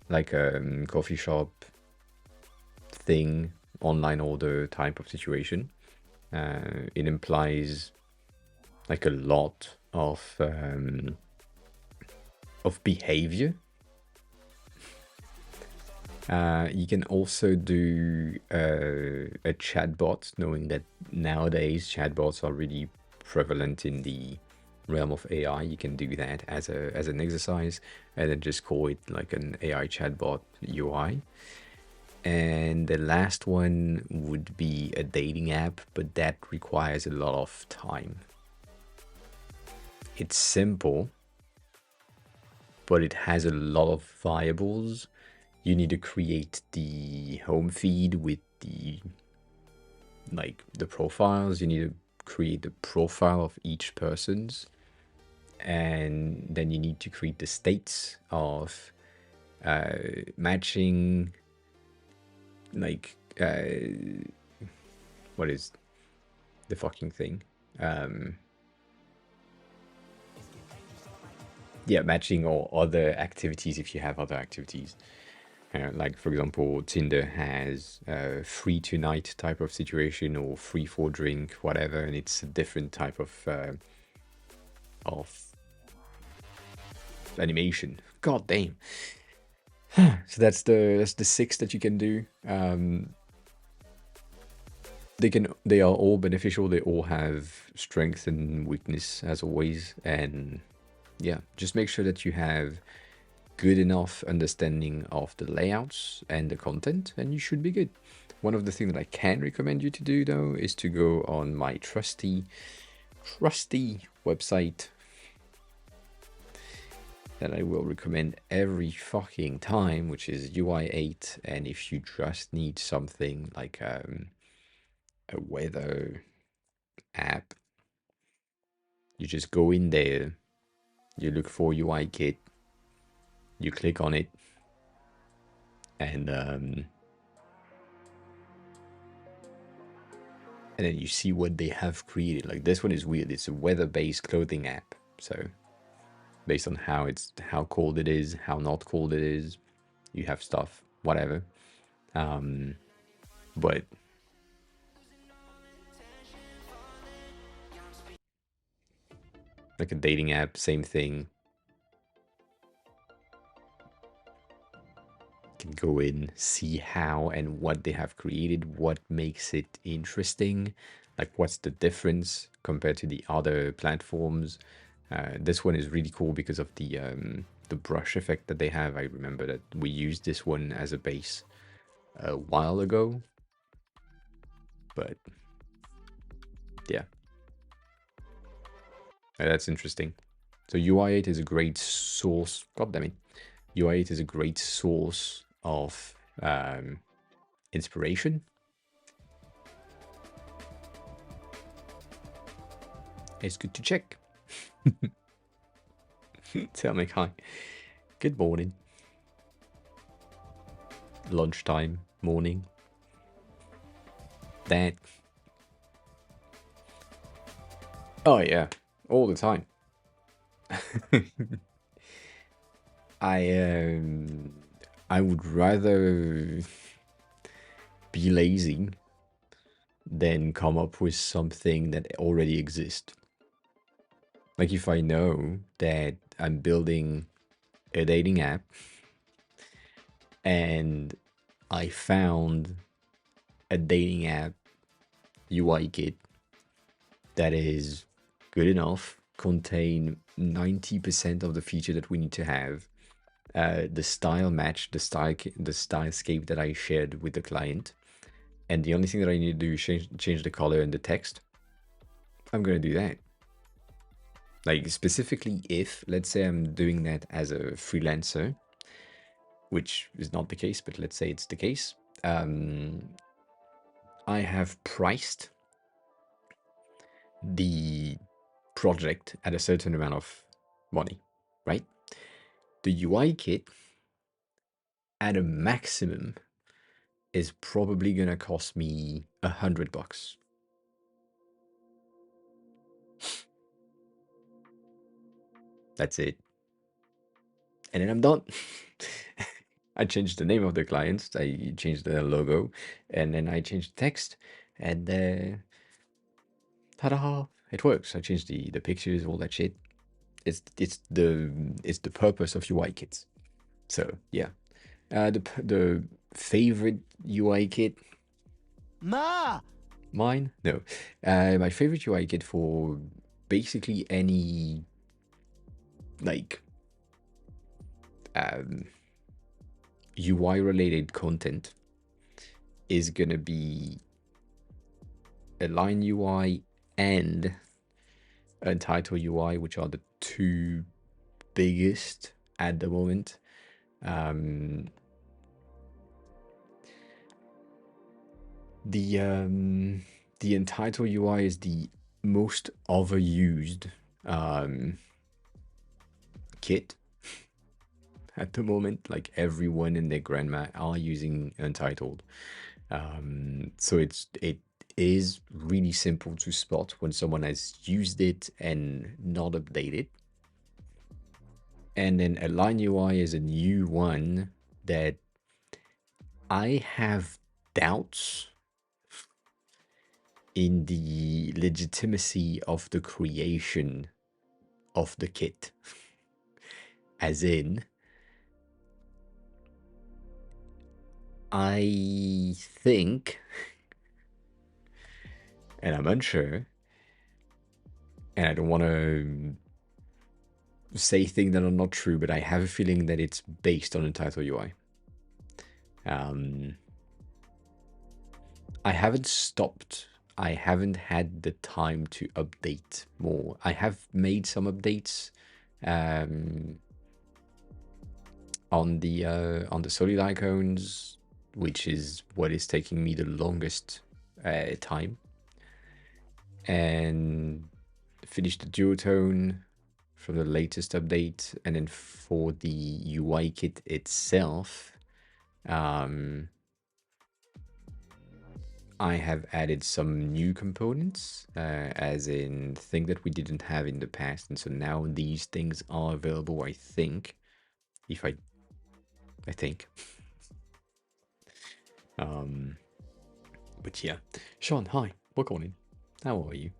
like a coffee shop thing, online order type of situation. It implies like a lot of behavior. You can also do a chatbot, knowing that nowadays chatbots are really prevalent in the realm of AI. You can do that as an exercise, and then just call it like an AI chatbot UI. And the last one would be a dating app, but that requires a lot of time. It's simple, but it has a lot of variables. You need to create the home feed with the profiles. You need to create the profile of each person's, and then you need to create the states of matching, like what is the fucking thing? Yeah, matching or other activities if you have other activities. Like, for example, Tinder has a free tonight type of situation or free for drink, whatever, and it's a different type of animation. God damn. So that's the six that you can do. They are all beneficial. They all have strength and weakness as always, and yeah, just make sure that you have good enough understanding of the layouts and the content, and you should be good. One of the things that I can recommend you to do, though, is to go on my trusty website that I will recommend every fucking time, which is UI8. And if you just need something like a weather app, you just go in there, you look for UI kit, you click on it, and then you see what they have created. Like, this one is weird. It's a weather-based clothing app. So based on how cold it is, how not cold it is, you have stuff, whatever. But like a dating app, same thing. Can go in, see how and what they have created, what makes it interesting, like what's the difference compared to the other platforms. This one is really cool because of the brush effect that they have. I remember that we used this one as a base a while ago, but yeah, that's interesting. So UI8 is a great source. God damn it. UI8 is a great source of inspiration. It's good to check. Tell me hi. Good morning. Lunchtime, morning. That. Oh yeah, all the time. I would rather be lazy than come up with something that already exists. Like, if I know that I'm building a dating app and I found a dating app UI kit that is good enough, contain 90% of the feature that we need to have, the style match, the stylescape that I shared with the client, and the only thing that I need to do is change the color and the text, I'm gonna do that. Like, specifically if, let's say I'm doing that as a freelancer, which is not the case, but let's say it's the case, I have priced the project at a certain amount of money, right? The UI kit at a maximum is probably gonna cost me $100. That's it. And then I'm done. I changed the name of the client, I changed the logo, and then I changed the text, and ta-da, it works. I changed the pictures, all that shit. It's the purpose of UI kits. So yeah, the favorite UI kit, mine? No, my favorite UI kit for basically any like UI related content is gonna be Align UI and Title UI, which are the two biggest at the moment. The Entitle UI is the most overused kit at the moment. Like everyone and their grandma are using Untitled. So it is really simple to spot when someone has used it and not updated. And then Align UI is a new one that I have doubts in the legitimacy of the creation of the kit. As in, I think, and I'm unsure, and I don't want to say things that are not true, but I have a feeling that it's based on Entitled UI. I haven't stopped. I haven't had the time to update more. I have made some updates on the solid icons, which is what is taking me the longest time, and finished the duotone from the latest update. And then for the UI kit itself, I have added some new components, as in things that we didn't have in the past, and so now these things are available. I think, if I think. But yeah, Sean, hi, welcome in. How are you?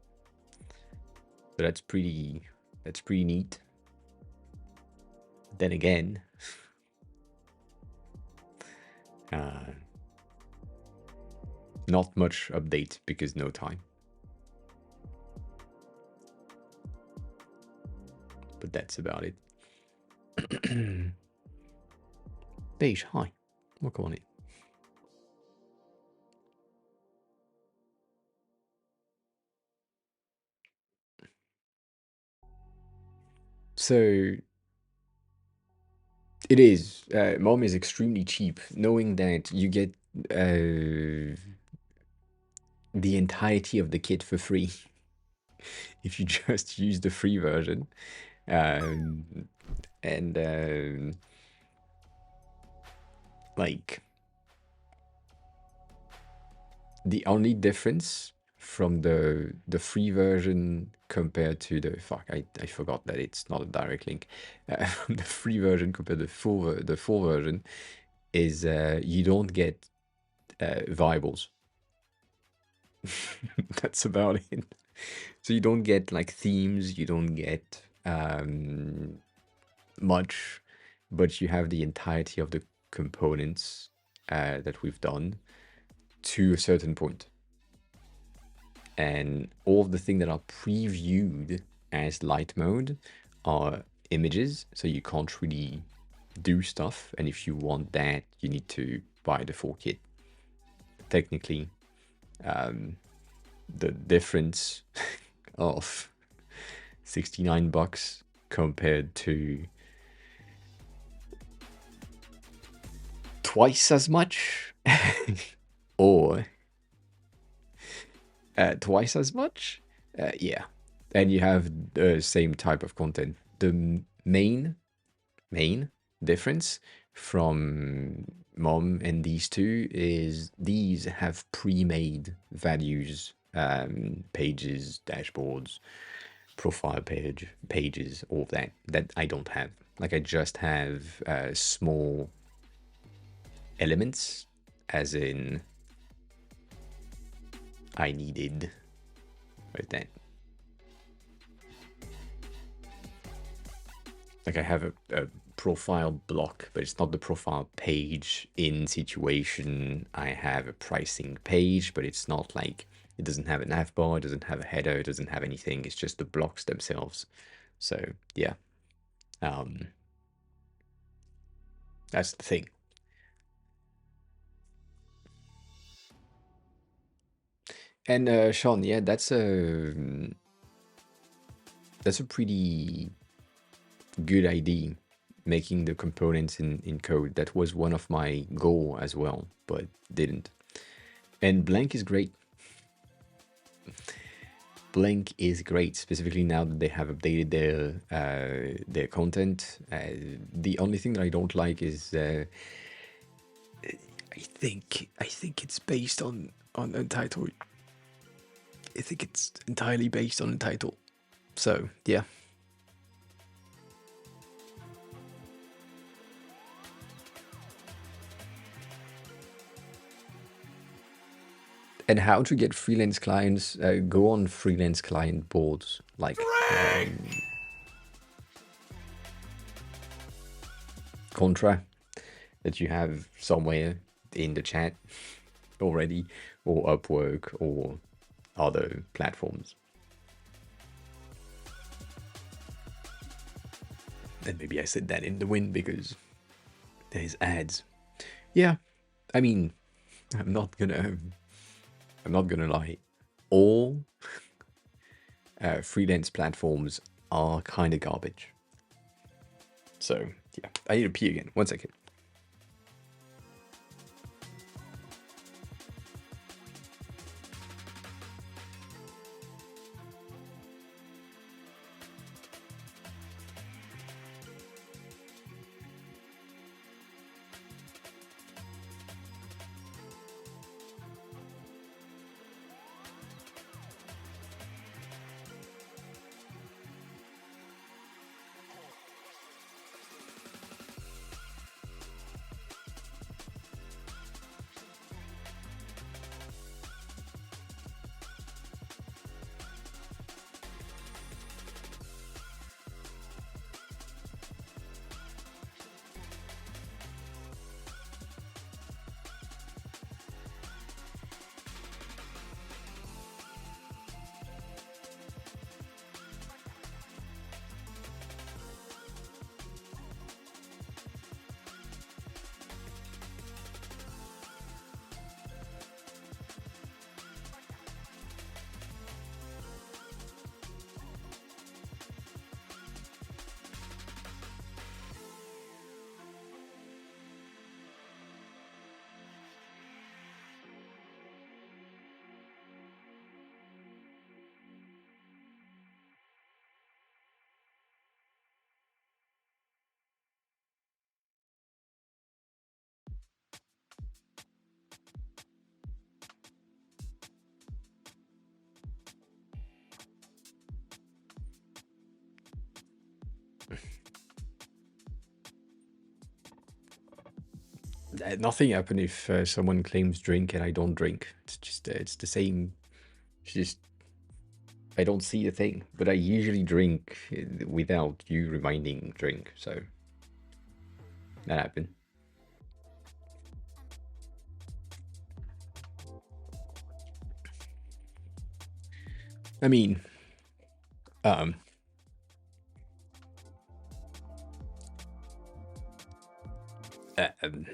So that's pretty neat. Then again, not much update because no time. But that's about it. Beige, hi, welcome on in. So it is. Mom is extremely cheap, knowing that you get the entirety of the kit for free if you just use the free version. And like the only difference from the free version compared to the I forgot that it's not a direct link. The free version compared to the full version is you don't get variables. That's about it. So you don't get like themes, you don't get much, but you have the entirety of the components that we've done to a certain point. And all of the things that are previewed as light mode are images, so you can't really do stuff. And if you want that, you need to buy the full kit. Technically, the difference of $69 compared to twice as much or twice as much Yeah, and you have the same type of content. The main difference from mom and these two is these have pre-made values, pages, dashboards, profile pages, all of that I don't have. Like I just have small elements, as in I needed right that. Like I have a profile block, but it's not the profile page in situation. I have a pricing page, but it's not like, it doesn't have a nav bar, it doesn't have a header, it doesn't have anything. It's just the blocks themselves. So yeah, that's the thing. And Sean, yeah, that's a pretty good idea, making the components in code. That was one of my goal as well, but didn't. And blank is great. Blank is great, specifically now that they have updated their content. The only thing that I don't like is I think it's based on Untitled. I think it's entirely based on Untitled. So yeah. And how to get freelance clients? Go on freelance client boards like Contra, that you have somewhere in the chat already, or Upwork, or other platforms. And maybe I said that in the wind because there's ads. Yeah, I mean, I'm not gonna I'm not gonna lie. All freelance platforms are kind of garbage. So yeah, I need to pee again. 1 second. Nothing happens if someone claims drink and I don't drink. It's just it's the same. It's just I don't see the thing, but I usually drink without you reminding drink. So that happened. I mean, um, um,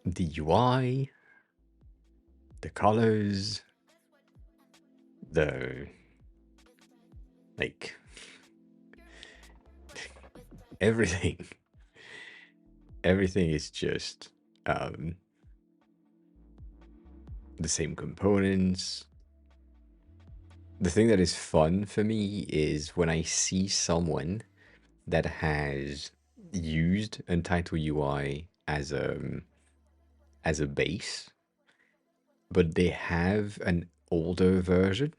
the UI, the colors, the like everything. Everything is just the same components. The thing that is fun for me is when I see someone that has used Untitled UI as a base, but they have an older version.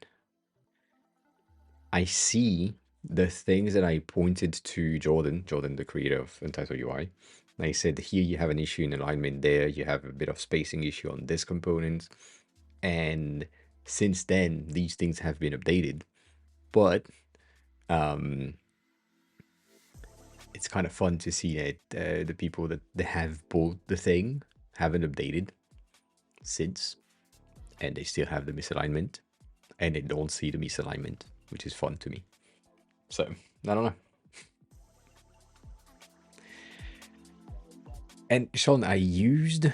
I see the things that I pointed to Jordan, the creator of Untitled UI. And I said, here you have an issue in alignment there, you have a bit of spacing issue on this component. And since then, these things have been updated. But it's kind of fun to see that the people that they have bought the thing haven't updated since, and they still have the misalignment, and they don't see the misalignment, which is fun to me. So, I don't know. And Sean, I used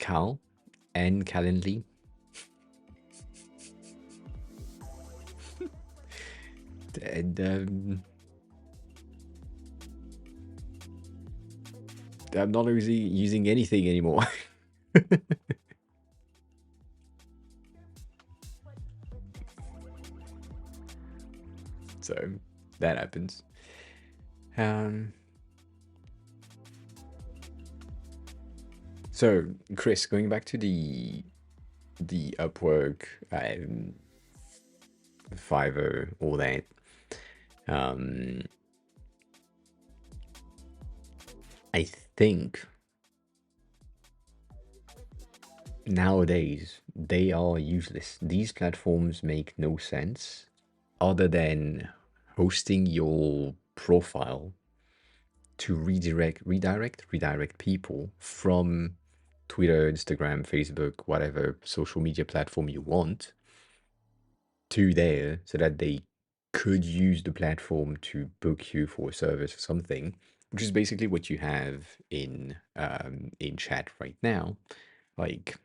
Cal and Calendly. And I'm not using anything anymore. So that happens. So Chris, going back to the Upwork, Fiverr, all that. I think nowadays they are useless. These platforms make no sense other than hosting your profile to redirect people from Twitter, Instagram, Facebook, whatever social media platform you want to there so that they could use the platform to book you for a service or something, which is basically what you have in chat right now. Like,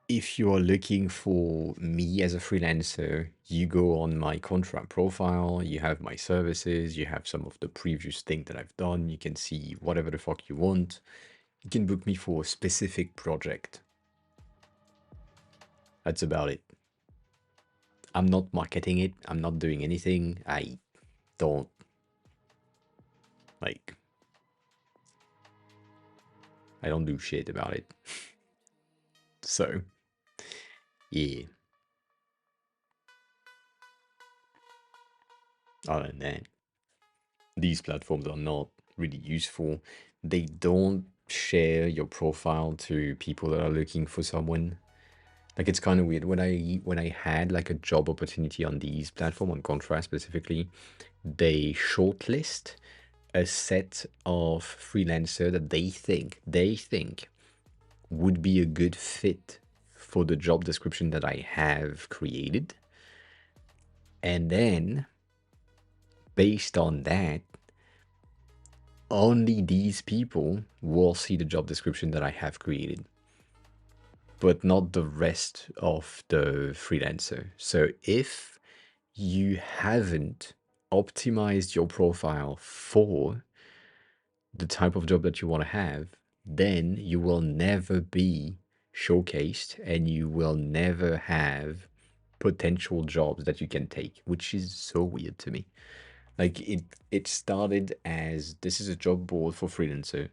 if you're looking for me as a freelancer, you go on my contract profile, you have my services, you have some of the previous things that I've done, you can see whatever the fuck you want. You can book me for a specific project. That's about it. I'm not marketing it, I'm not doing anything. I don't like, I don't do shit about it. So, yeah. Other than that, these platforms are not really useful. They don't share your profile to people that are looking for someone. Like, it's kind of weird. When I had like a job opportunity on these platform, on Contrast specifically, they shortlist a set of freelancer that they think would be a good fit for the job description that I have created. And then based on that, only these people will see the job description that I have created, but not the rest of the freelancer. So if you haven't optimized your profile for the type of job that you want to have, then you will never be showcased and you will never have potential jobs that you can take, which is so weird to me. Like, it started as, this is a job board for freelancer.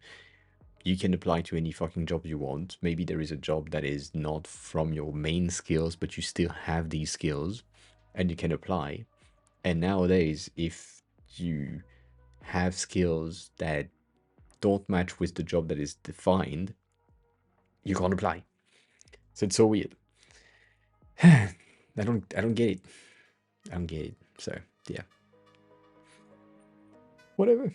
You can apply to any fucking job you want. Maybe there is a job that is not from your main skills, but you still have these skills and you can apply. And nowadays, if you have skills that don't match with the job that is defined, you can't apply. So it's so weird. I don't get it. I don't get it. So yeah. Whatever.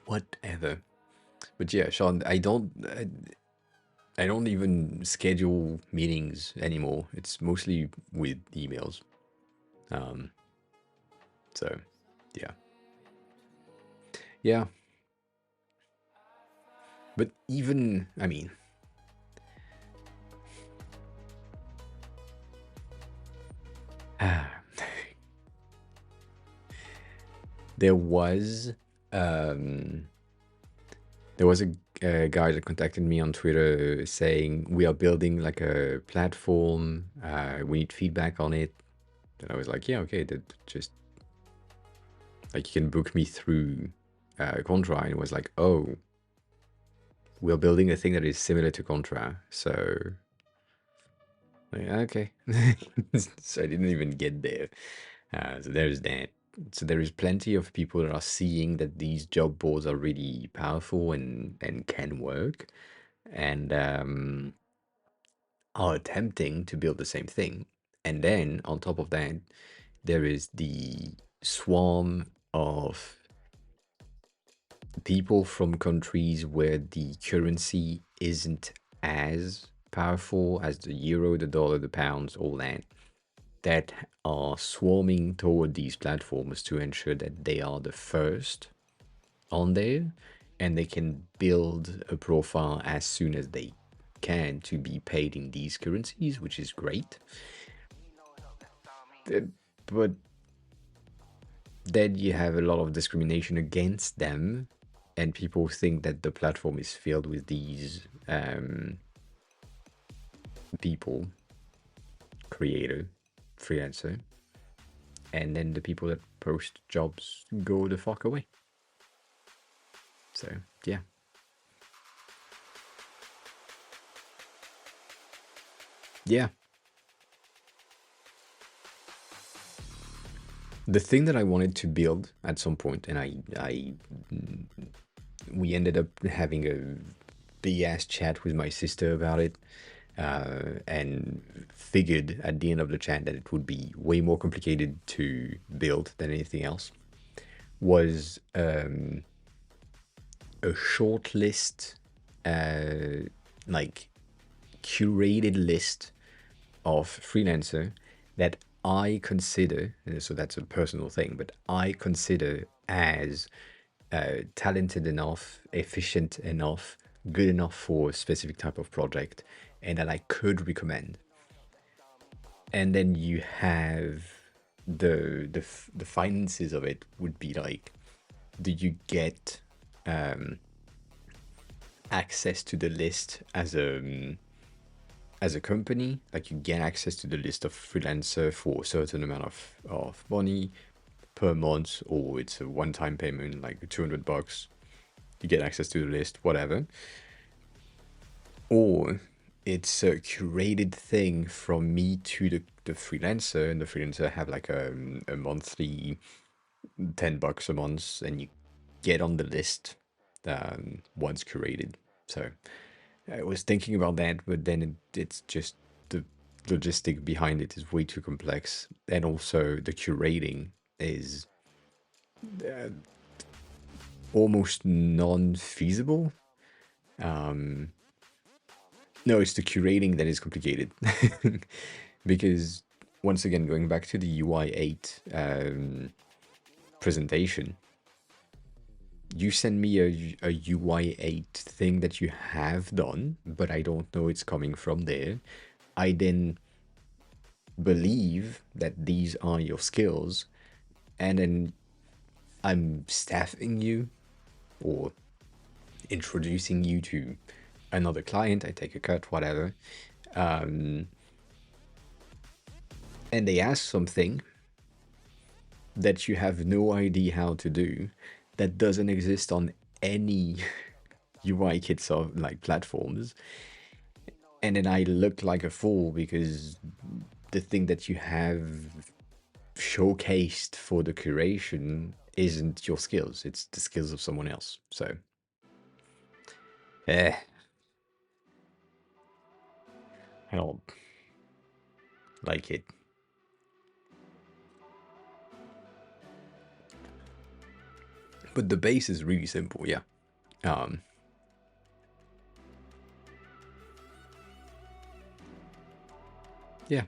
Whatever. But yeah, Sean, I don't even schedule meetings anymore. It's mostly with emails. So yeah. Yeah. But even, I mean, There was um, there was a guy that contacted me on Twitter saying we are building like a platform. We need feedback on it. And I was like, yeah, okay, that just like you can book me through Contra. And it was like, oh, we're building a thing that is similar to Contra. So like, okay. So I didn't even get there. So there's that. So there is plenty of people that are seeing that these job boards are really powerful and can work, and are attempting to build the same thing. And then on top of that, there is the swarm of people from countries where the currency isn't as powerful as the euro, the dollar, the pounds, all that, that are swarming toward these platforms to ensure that they are the first on there and they can build a profile as soon as they can to be paid in these currencies, which is great. But then you have a lot of discrimination against them, and people think that the platform is filled with these people, creator, freelancer, and then the people that post jobs go the fuck away. So yeah. Yeah. The thing that I wanted to build at some point, and we ended up having a big ass chat with my sister about it, and figured at the end of the chat that it would be way more complicated to build than anything else, was a short list, like curated list of freelancer that I consider, so that's a personal thing, but I consider as talented enough, efficient enough, good enough for a specific type of project, and that I could recommend. And then you have the finances of it would be like, do you get access to the list as a company? Like you get access to the list of freelancer for a certain amount of money per month, or it's a one-time payment like $200, you get access to the list, whatever. Or it's a curated thing from me to the freelancer, and the freelancer have like a monthly $10 a month, and you get on the list once curated. So I was thinking about that, but then it's just the logistic behind it is way too complex, and also the curating is almost non-feasible. No, it's the curating that is complicated. Because once again, going back to the UI8 presentation, you send me a UI8 thing that you have done, but I don't know it's coming from there. I then believe that these are your skills, and then I'm staffing you or introducing you to another client. I take a cut, whatever. And they ask something that you have no idea how to do, that doesn't exist on any UI kits of like platforms, and then I look like a fool because the thing that you have showcased for the curation isn't your skills, it's the skills of someone else. So eh, I don't like it. But the base is really simple, yeah. um yeah,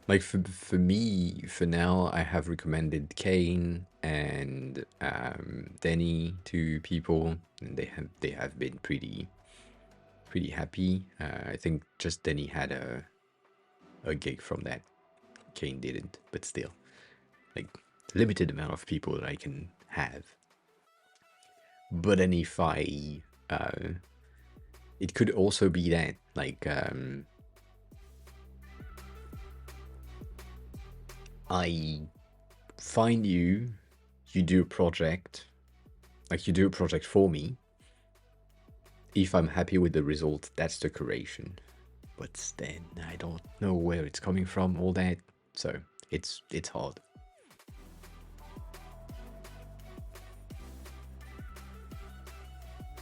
like for me, for now, I have recommended Kane and Denny to people, and they have been pretty happy. I think just Denny had a gig from that. Kane didn't, but still, like limited amount of people that I can have. But then if I, it could also be that, like, I find you, you do a project, like you do a project for me. If I'm happy with the result, that's the curation. But then I don't know where it's coming from, all that. So it's hard.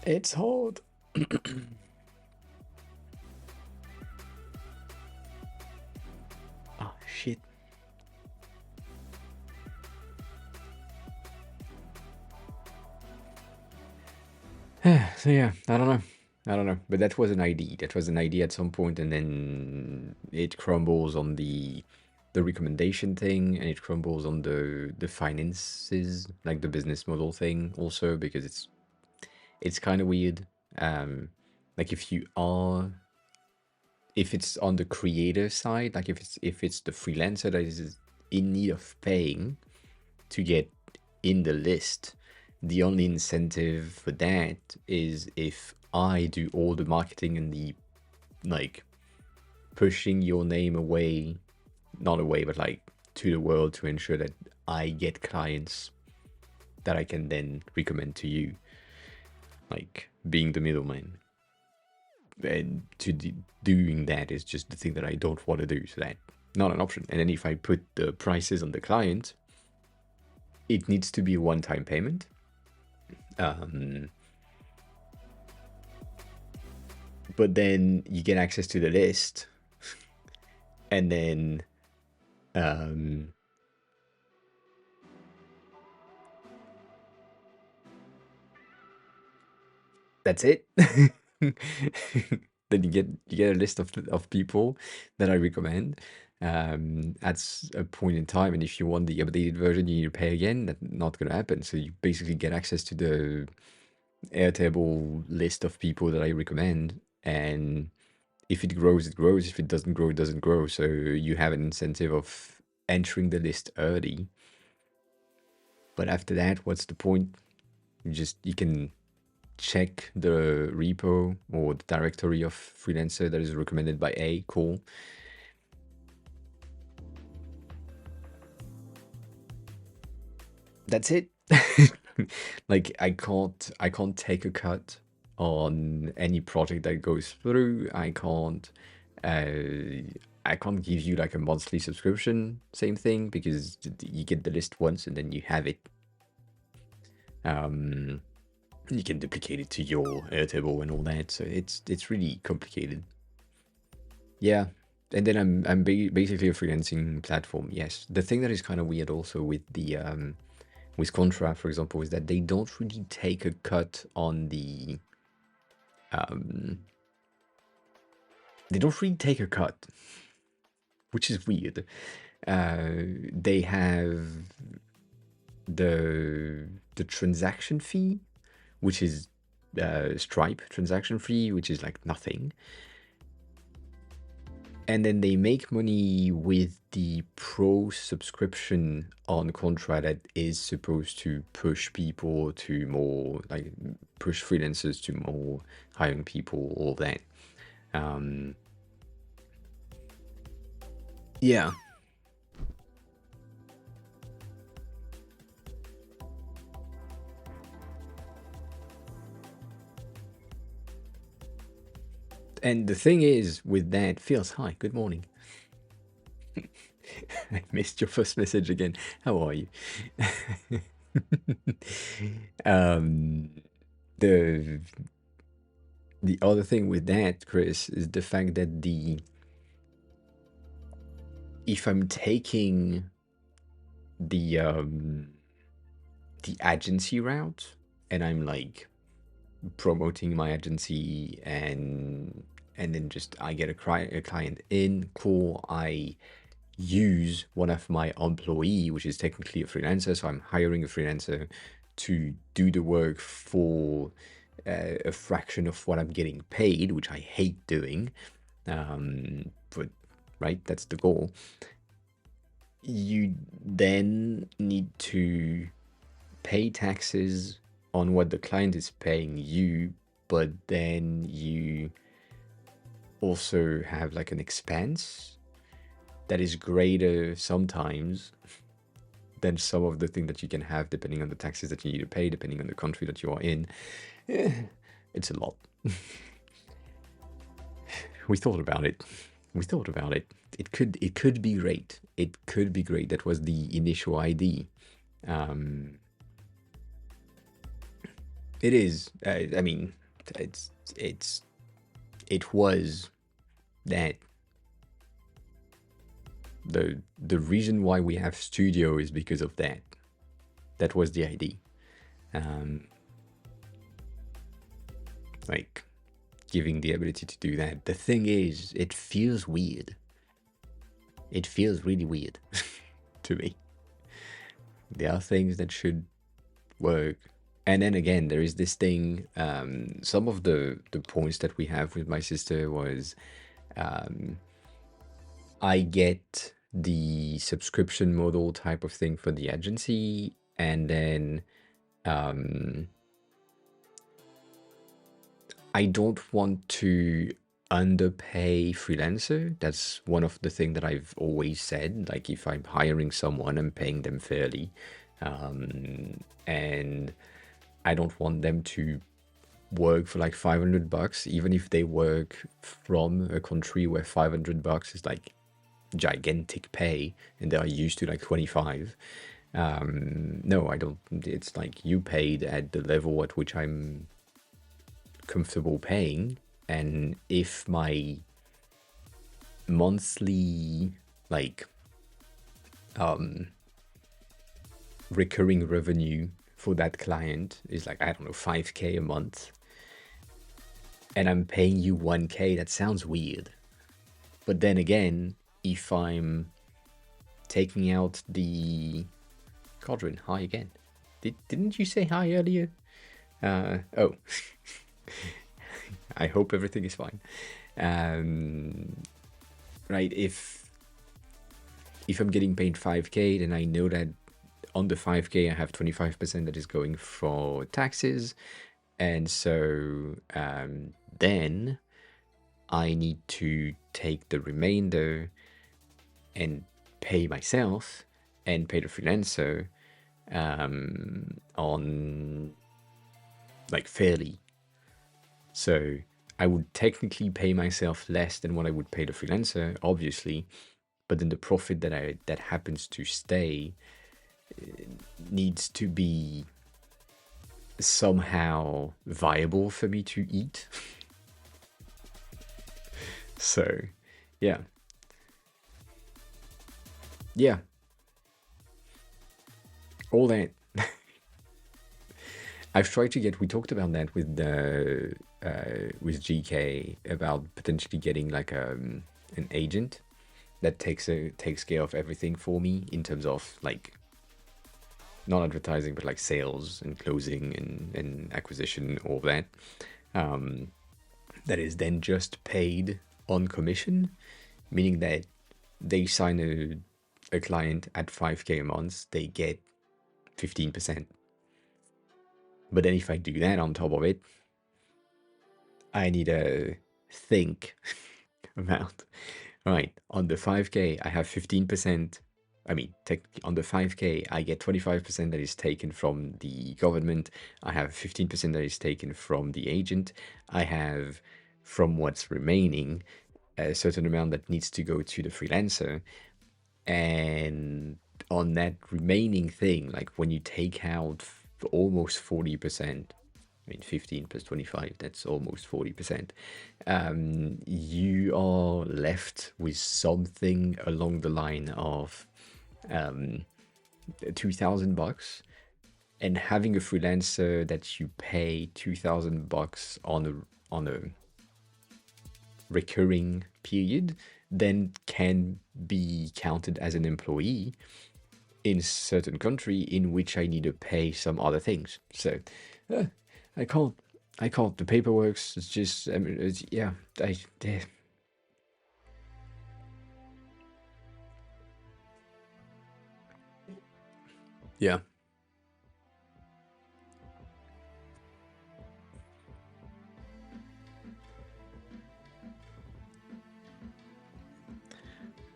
It's hard. Oh, shit. So yeah, I don't know. I don't know. But that was an idea. That was an idea at some point, and then it crumbles on the recommendation thing, and it crumbles on the finances, like the business model thing also, because it's kind of weird. Like if it's on the creator side, like if it's the freelancer that is in need of paying to get in the list, the only incentive for that is if I do all the marketing and the like pushing your name away, not away, but like to the world to ensure that I get clients that I can then recommend to you, like being the middleman. And doing that is just the thing that I don't want to do, so that not an option. And then if I put the prices on the client, it needs to be a one-time payment. But then you get access to the list, and then that's it. Then you get a list of people that I recommend at a point in time, and if you want the updated version, you need to pay again. That's not going to happen. So you basically get access to the Airtable list of people that I recommend, and if it grows, it grows. If it doesn't grow, it doesn't grow. So you have an incentive of entering the list early. But after that, what's the point? You can check the repo or the directory of freelancer that is recommended by A. Cool. That's it. Like I can't take a cut on any project that goes through. I can't give you like a monthly subscription, same thing, because you get the list once and then you have it. You can duplicate it to your Airtable and all that, so it's really complicated. Yeah, and then I'm basically a freelancing platform. Yes, the thing that is kind of weird also with the with Contra, for example, is that they don't really take a cut on the they don't really take a cut, which is weird. They have the transaction fee, which is Stripe transaction fee, which is like nothing. And then they make money with the pro subscription on Contra that is supposed to push people to more, like push freelancers to more hiring people, all that. Yeah. And the thing is with that, feels hi, good morning. I missed your first message again. How are you? The other thing with that, Chris, is the fact that if I'm taking the agency route and I'm like promoting my agency and then just I get a client in, cool, I use one of my employee, which is technically a freelancer, so I'm hiring a freelancer to do the work for a fraction of what I'm getting paid, which I hate doing, but right, that's the goal. you then need to pay taxes on what the client is paying you, but then you also have like an expense that is greater sometimes than some of the things that you can have depending on the taxes that you need to pay, depending on the country that you are in. It's a lot. We thought about it. We thought about it. It could be great. It could be great. That was the initial idea. Um, it is. I mean, it's it was that the reason why we have studio is because of that. That was the idea. Um, like giving the ability to do that. The thing is, it feels weird. It feels really weird to me. There are things that should work. And then again, there is this thing. Some of the points that we have with my sister was, um, I get the subscription model type of thing for the agency, and then um, I don't want to underpay freelancer. That's one of the things that I've always said. Like if I'm hiring someone, I'm paying them fairly, and I don't want them to work for like $500, even if they work from a country where $500 is like gigantic pay and they are used to like 25. No, I don't. It's like you paid at the level at which I'm comfortable paying, and if my monthly like recurring revenue for that client is like, I don't know, 5K a month, and I'm paying you 1K, that sounds weird. But then again, if I'm taking out the Cauldron, hi again. Didn't you say hi earlier? Oh, I hope everything is fine. Right, if I'm getting paid 5K, then I know that on the 5K I have 25% that is going for taxes, and so then I need to take the remainder and pay myself and pay the freelancer on like fairly. So I would technically pay myself less than what I would pay the freelancer, obviously, but then the profit that happens to stay needs to be somehow viable for me to eat. So, yeah. Yeah. All that. I've tried to get. We talked about that with GK about potentially getting like an agent that takes care of everything for me in terms of like not advertising but like sales and closing and acquisition, all that. That is then just paid on commission, meaning that they sign a client at 5K a month, they get 15%. But then if I do that on top of it, I need to think about, right, on the 5K, I have 15%. I mean, technically on the 5K, I get 25% that is taken from the government. I have 15% that is taken from the agent. I have, from what's remaining, a certain amount that needs to go to the freelancer. And on that remaining thing, like when you take out almost 40%, I mean, 15 plus 25, that's almost 40%. You are left with something along the line of $2,000, and having a freelancer that you pay $2,000 on a recurring period then can be counted as an employee in certain country in which I need to pay some other things. So I can't. The paperwork's. It's just. I mean, yeah. Yeah.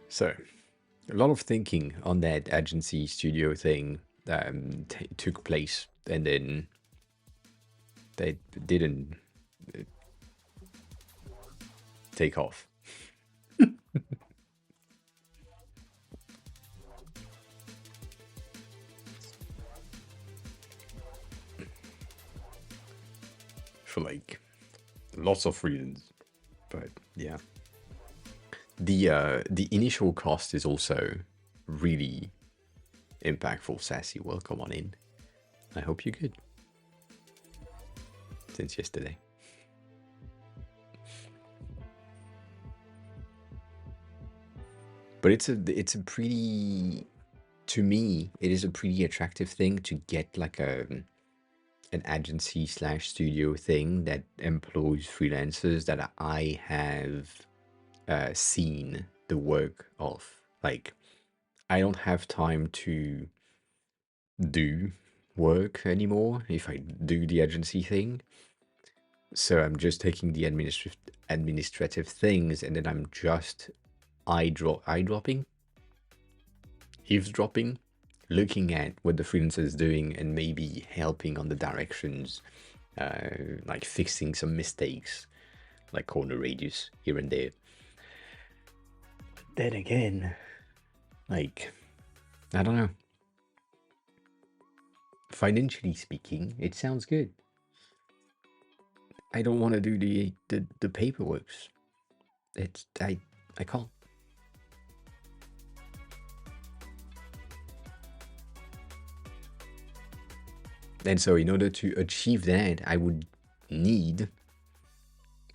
So, a lot of thinking on that agency studio thing took place, and then they didn't take off. For like lots of reasons. But yeah. The initial cost is also really impactful. Sassy, welcome on in. I hope you're good. Since yesterday. But it's a pretty, to me, it is a pretty attractive thing to get like an agency slash studio thing that employs freelancers that I have seen the work of. Like, I don't have time to do work anymore if I do the agency thing. So I'm just taking the administrative things, and then I'm just eavesdropping, looking at what the freelancer is doing, and maybe helping on the directions, like fixing some mistakes, like corner radius here and there. Then again, like, I don't know. Financially speaking, it sounds good. I don't want to do the paperwork. It's I can't. And so in order to achieve that, I would need,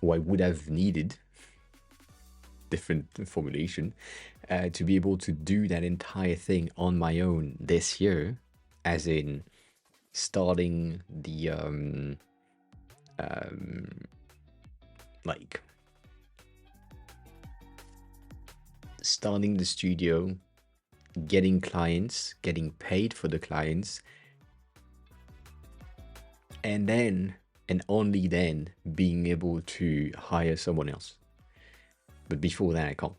or I would have needed, different formulation, to be able to do that entire thing on my own this year, as in starting the like starting the studio, getting clients, getting paid for the clients, and then, and only then, being able to hire someone else. But before that, I can't.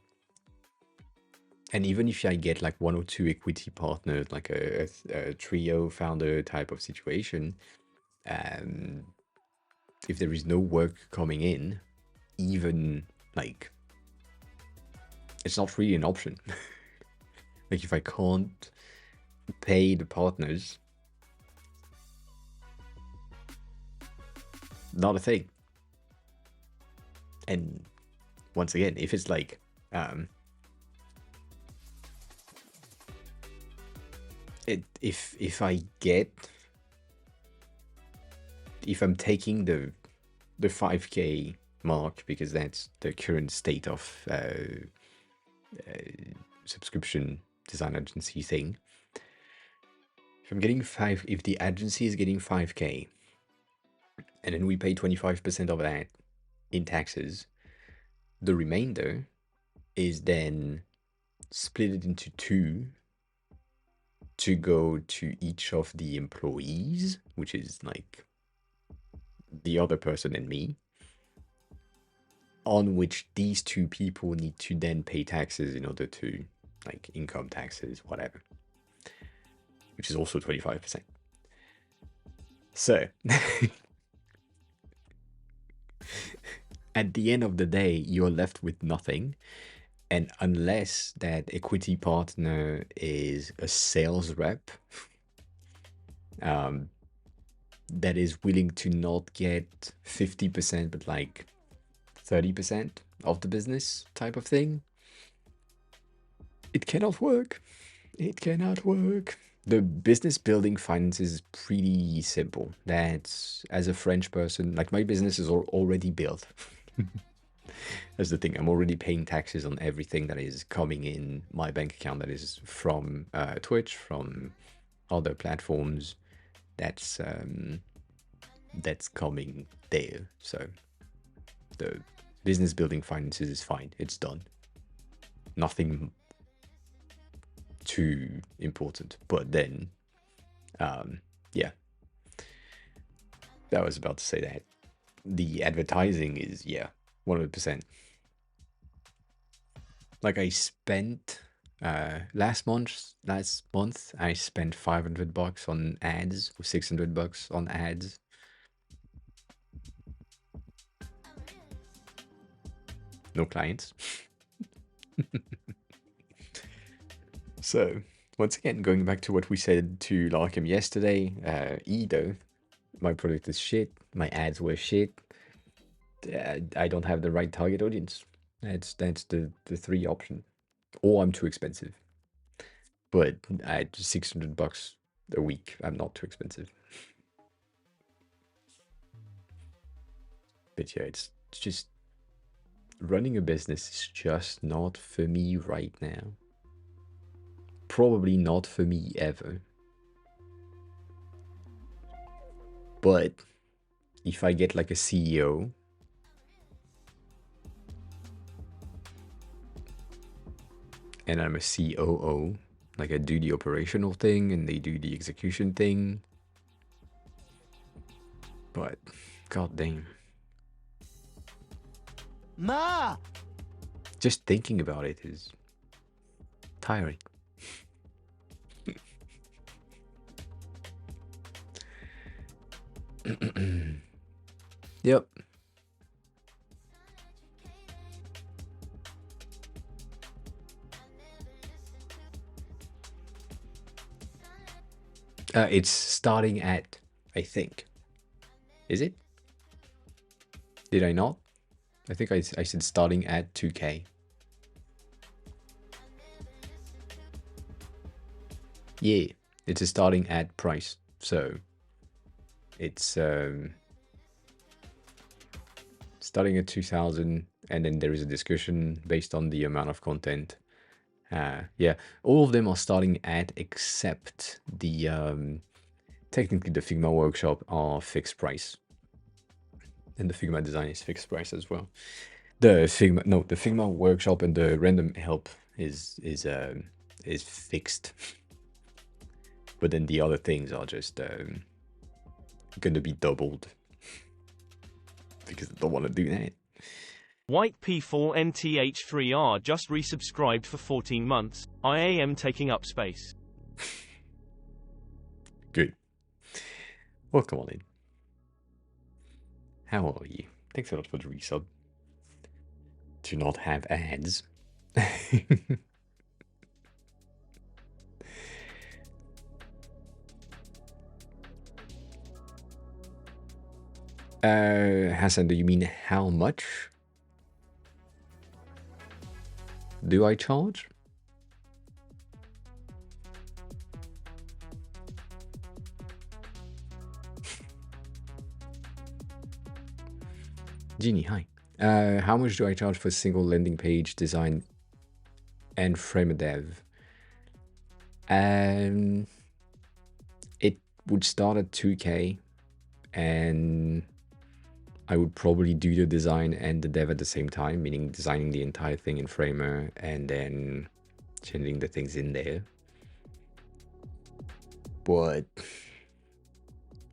And even if I get like one or two equity partners, like a trio founder type of situation, if there is no work coming in, even like, it's not really an option. Like, if I can't pay the partners, not a thing. And once again, if it's like, if I'm taking the 5K mark, because that's the current state of subscription design agency thing. If I'm getting if the agency is getting 5K, and then we pay 25% of that in taxes, the remainder is then split into two to go to each of the employees, which is like the other person and me, on which these two people need to then pay taxes in order to, like, income taxes, whatever, which is also 25%. So at the end of the day, you're left with nothing. And unless that equity partner is a sales rep, that is willing to not get 50%, but like 30% of the business type of thing, it cannot work. It cannot work. The business building finance is pretty simple. That's, as a French person, like, my business is already built. That's the thing. I'm already paying taxes on everything that is coming in my bank account, that is from Twitch, from other platforms. That's coming there. So the business building finances is fine. It's done. Nothing too important. But then Yeah, I was about to say that. The advertising is, yeah, 100%. Like I spent last month I spent $500 on ads, or $600 on ads. No clients. So once again, going back to what we said to Larkham yesterday, Edo, my product is shit, my ads were shit, I don't have the right target audience. That's the three option. Or I'm too expensive. But at $600 a week, I'm not too expensive. But yeah, it's just running a business is just not for me right now. Probably not for me ever. But if I get like a CEO, and I'm a COO, like I do the operational thing and they do the execution thing. But god damn. Ma! Just thinking about it is tiring. Yep. It's starting at, I think. Is it? Did I not? I think I said starting at 2K. Yeah, it's a starting at price. So it's starting at 2000, and then there is a discussion based on the amount of content. Yeah, all of them are starting at, except the technically the Figma workshop are fixed price, and the Figma design is fixed price as well. The Figma workshop and the random help is fixed, but then the other things are just gonna be doubled because I don't want to do that. White P4NTH3R just resubscribed for 14 months. I am taking up space. Good. Welcome on in. How are you? Thanks a lot for the resub. Do not have ads. Hassan, do you mean how much do I charge? Genie, hi. How much do I charge for a single landing page design and frame a dev? It would start at 2K, and I would probably do the design and the dev at the same time, meaning designing the entire thing in Framer and then changing the things in there. But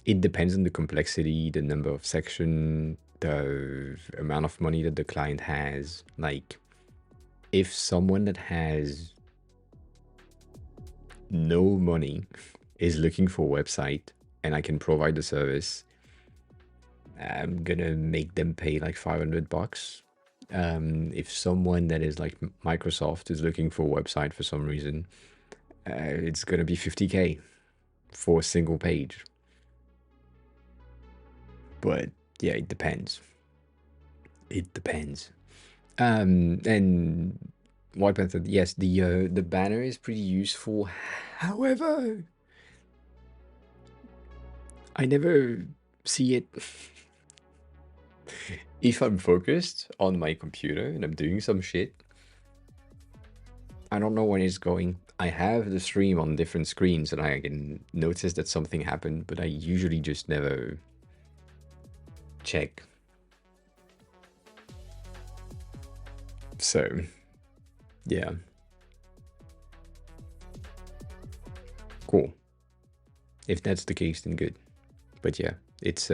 it depends on the complexity, the number of section, the amount of money that the client has. Like, if someone that has no money is looking for a website and I can provide the service, I'm gonna make them pay like $500. If someone that is like Microsoft is looking for a website for some reason, it's gonna be 50K for a single page. But yeah, it depends. It depends. And White Panther, yes, the banner is pretty useful. However, I never see it. If I'm focused on my computer and I'm doing some shit, I don't know when it's going. I have the stream on different screens and I can notice that something happened, but I usually just never check. So, yeah. Cool. If that's the case, then good. But yeah, it's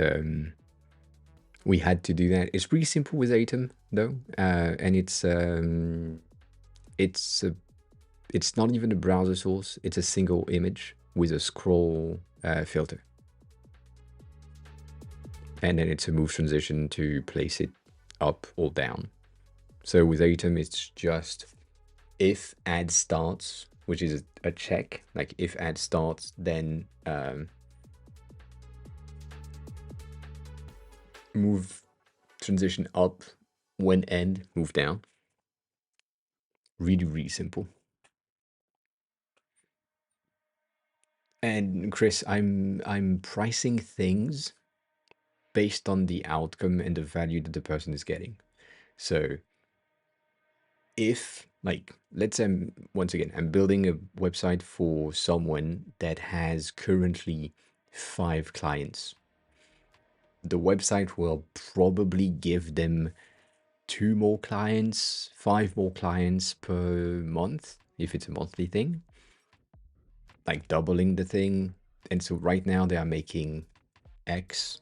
we had to do that. It's pretty simple with Atom though, and it's a, it's not even a browser source. It's a single image with a scroll filter, and then it's a move transition to place it up or down. So with Atom, it's just if ad starts, which is a check. Like if ad starts, then move transition up, when end, move down. Really, really simple. And Chris, I'm pricing things based on the outcome and the value that the person is getting. So if, like, let's say once again, I'm building a website for someone that has currently 5 clients. The website will probably give them 2 more clients, 5 more clients per month, if it's a monthly thing, like doubling the thing. And so right now they are making X,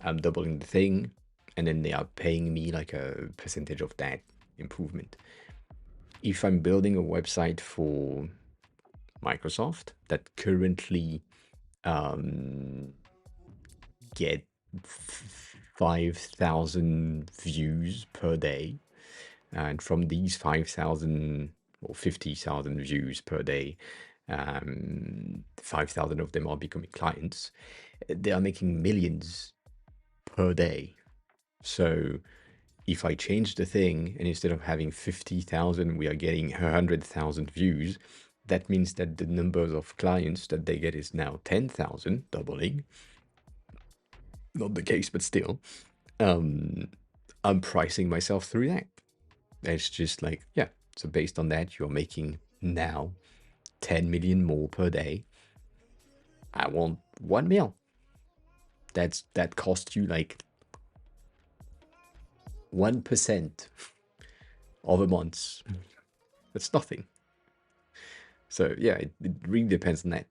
I'm doubling the thing, and then they are paying me like a percentage of that improvement. If I'm building a website for Microsoft that currently get 5,000 views per day, and from these 5,000 or 50,000 views per day, 5,000 of them are becoming clients. They are making millions per day. So if I change the thing and instead of having 50,000, we are getting 100,000 views, that means that the numbers of clients that they get is now 10,000, doubling. Not the case, but still. I'm pricing myself through that. It's just like, yeah, so based on that, you're making now 10 million more per day. I want 1 mil. That cost you like 1% of a month. That's nothing. So yeah, it really depends on that.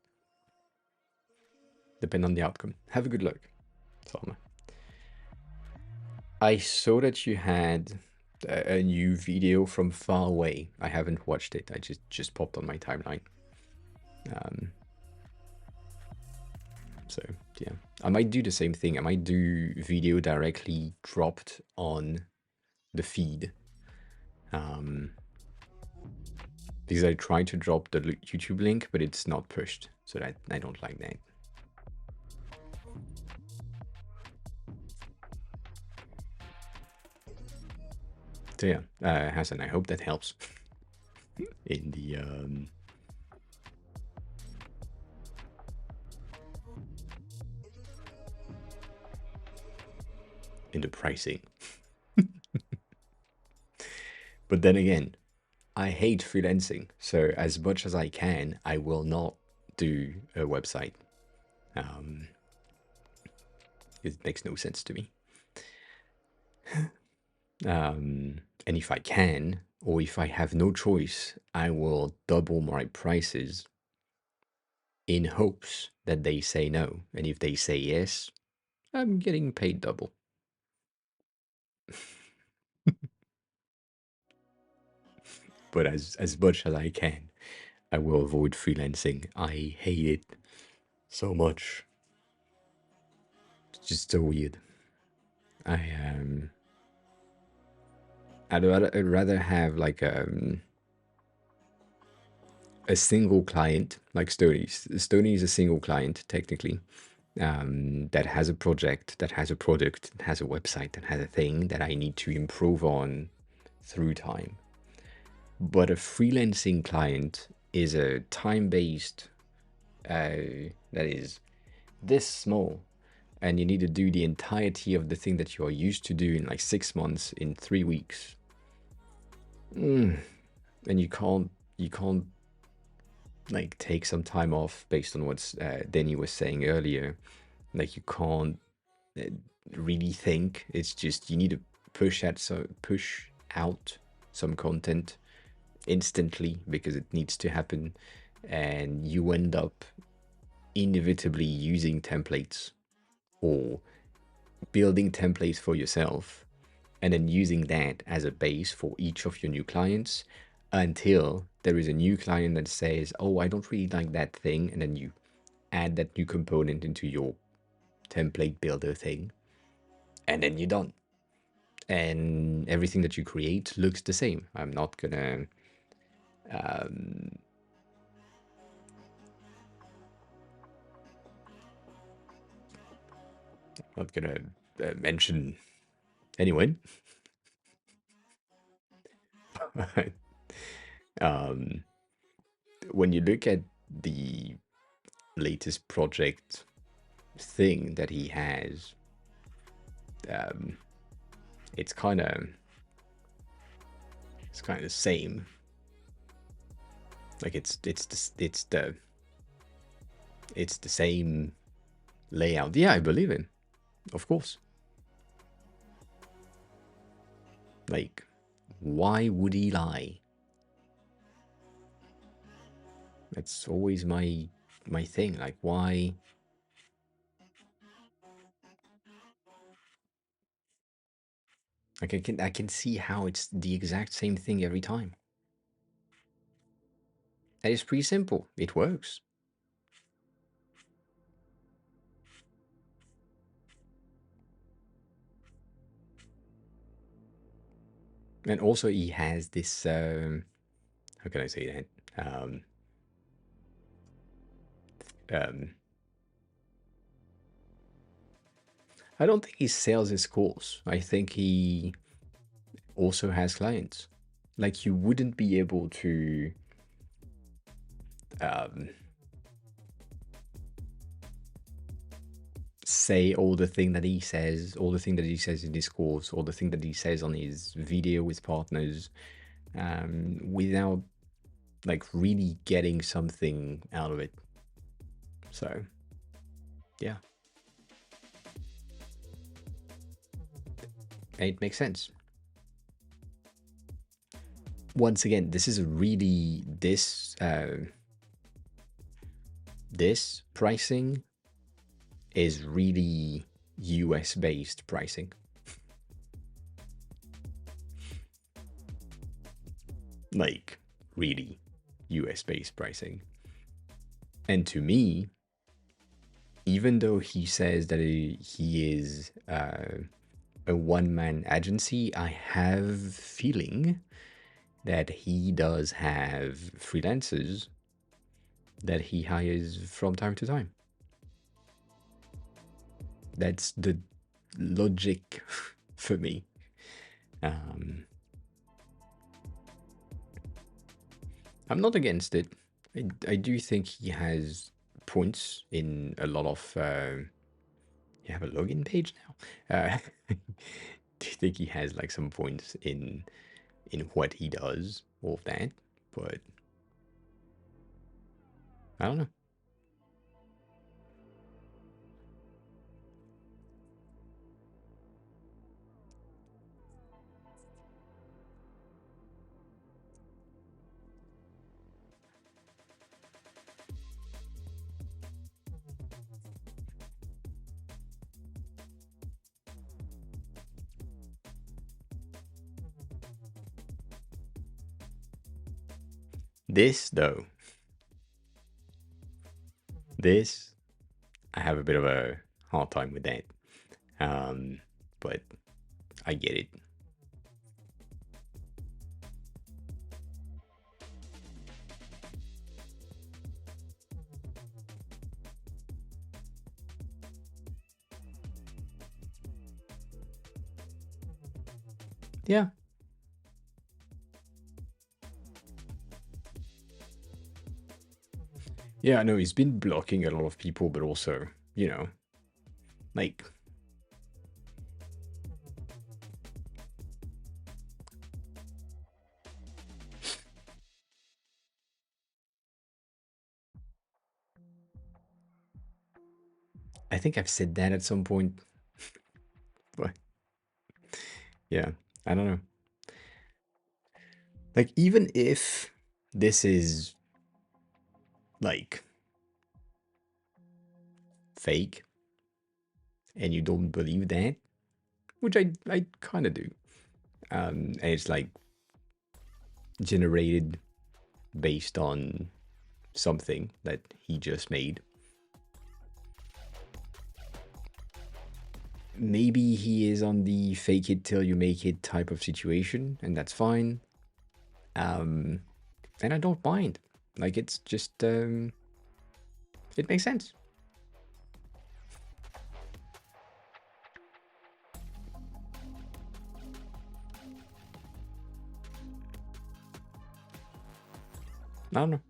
Depend on the outcome. Have a good look, Salma. I saw that you had a new video from far away. I haven't watched it. I just popped on my timeline. So yeah, I might do the same thing. I might do video directly dropped on the feed. Because I tried to drop the YouTube link, but it's not pushed. So that I don't like that. So yeah, Hassan, I hope that helps in the pricing. But then again, I hate freelancing. So as much as I can, I will not do a website. It makes no sense to me. And if I can, or if I have no choice, I will double my prices in hopes that they say no. And if they say yes, I'm getting paid double. But as much as I can, I will avoid freelancing. I hate it so much. It's just so weird. I'd rather have like a single client like Stony. Stony is a single client technically, that has a project, that has a product, that has a website, that has a thing that I need to improve on through time. But a freelancing client is a time-based that is this small, and you need to do the entirety of the thing that you are used to do in like 6 months in 3 weeks. And you can't like take some time off based on what Denny was saying earlier. Like you can't really think. It's just you need to push out some content instantly because it needs to happen, and you end up inevitably using templates or building templates for yourself and then using that as a base for each of your new clients until there is a new client that says, oh, I don't really like that thing. And then you add that new component into your template builder thing. And then you're done. And everything that you create looks the same. I'm not gonna mention anyone. um, when you look at the latest project thing that he has, um, it's kind of the same. Like it's the same layout. Yeah, I believe him, of course. Like, why would he lie? That's always my thing. Like, why? Like, I can see how it's the exact same thing every time. And it's pretty simple. It works. And also, he has this. How can I say that? Um, I don't think he sells his course. I think he also has clients. Like, you wouldn't be able to um, say all the thing that he says, all the thing that he says in his course, all the thing that he says on his video with partners, without like really getting something out of it. So, yeah, it makes sense. Once again, this is really this pricing is really US based pricing. Like, really US based pricing. And to me, even though he says that he is a one-man agency, I have feeling that he does have freelancers that he hires from time to time. That's the logic for me. I'm not against it. I do think he has points in a lot of. You have a login page now. Do you think he has like some points in what he does, all of that? But I don't know. This though, this I have a bit of a hard time with that. But I get it. Yeah. Yeah, I know he's been blocking a lot of people, but also, like I think I've said that at some point, but yeah, I don't know. Like, even if this is like fake and you don't believe that, which I kind of do. And it's like generated based on something that he just made. Maybe he is on the fake it till you make it type of situation, and that's fine. And I don't mind. Like, it's just, it makes sense. I don't know.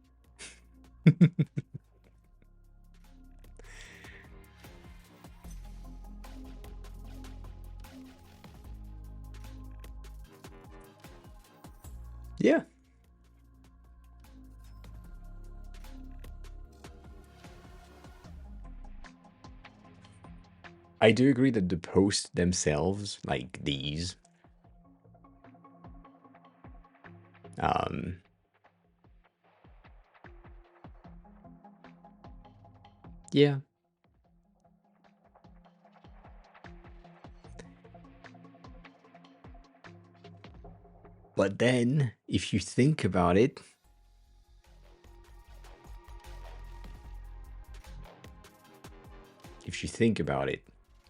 Yeah. I do agree that the posts themselves, like these, um, yeah. But then, if you think about it,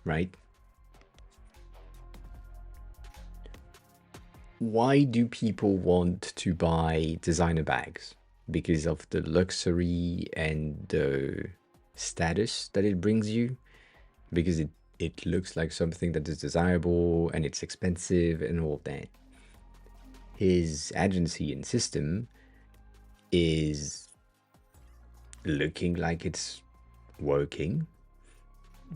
right? Why do people want to buy designer bags? Because of the luxury and the status that it brings you? Because it looks like something that is desirable and it's expensive and all that. His agency and system is looking like it's working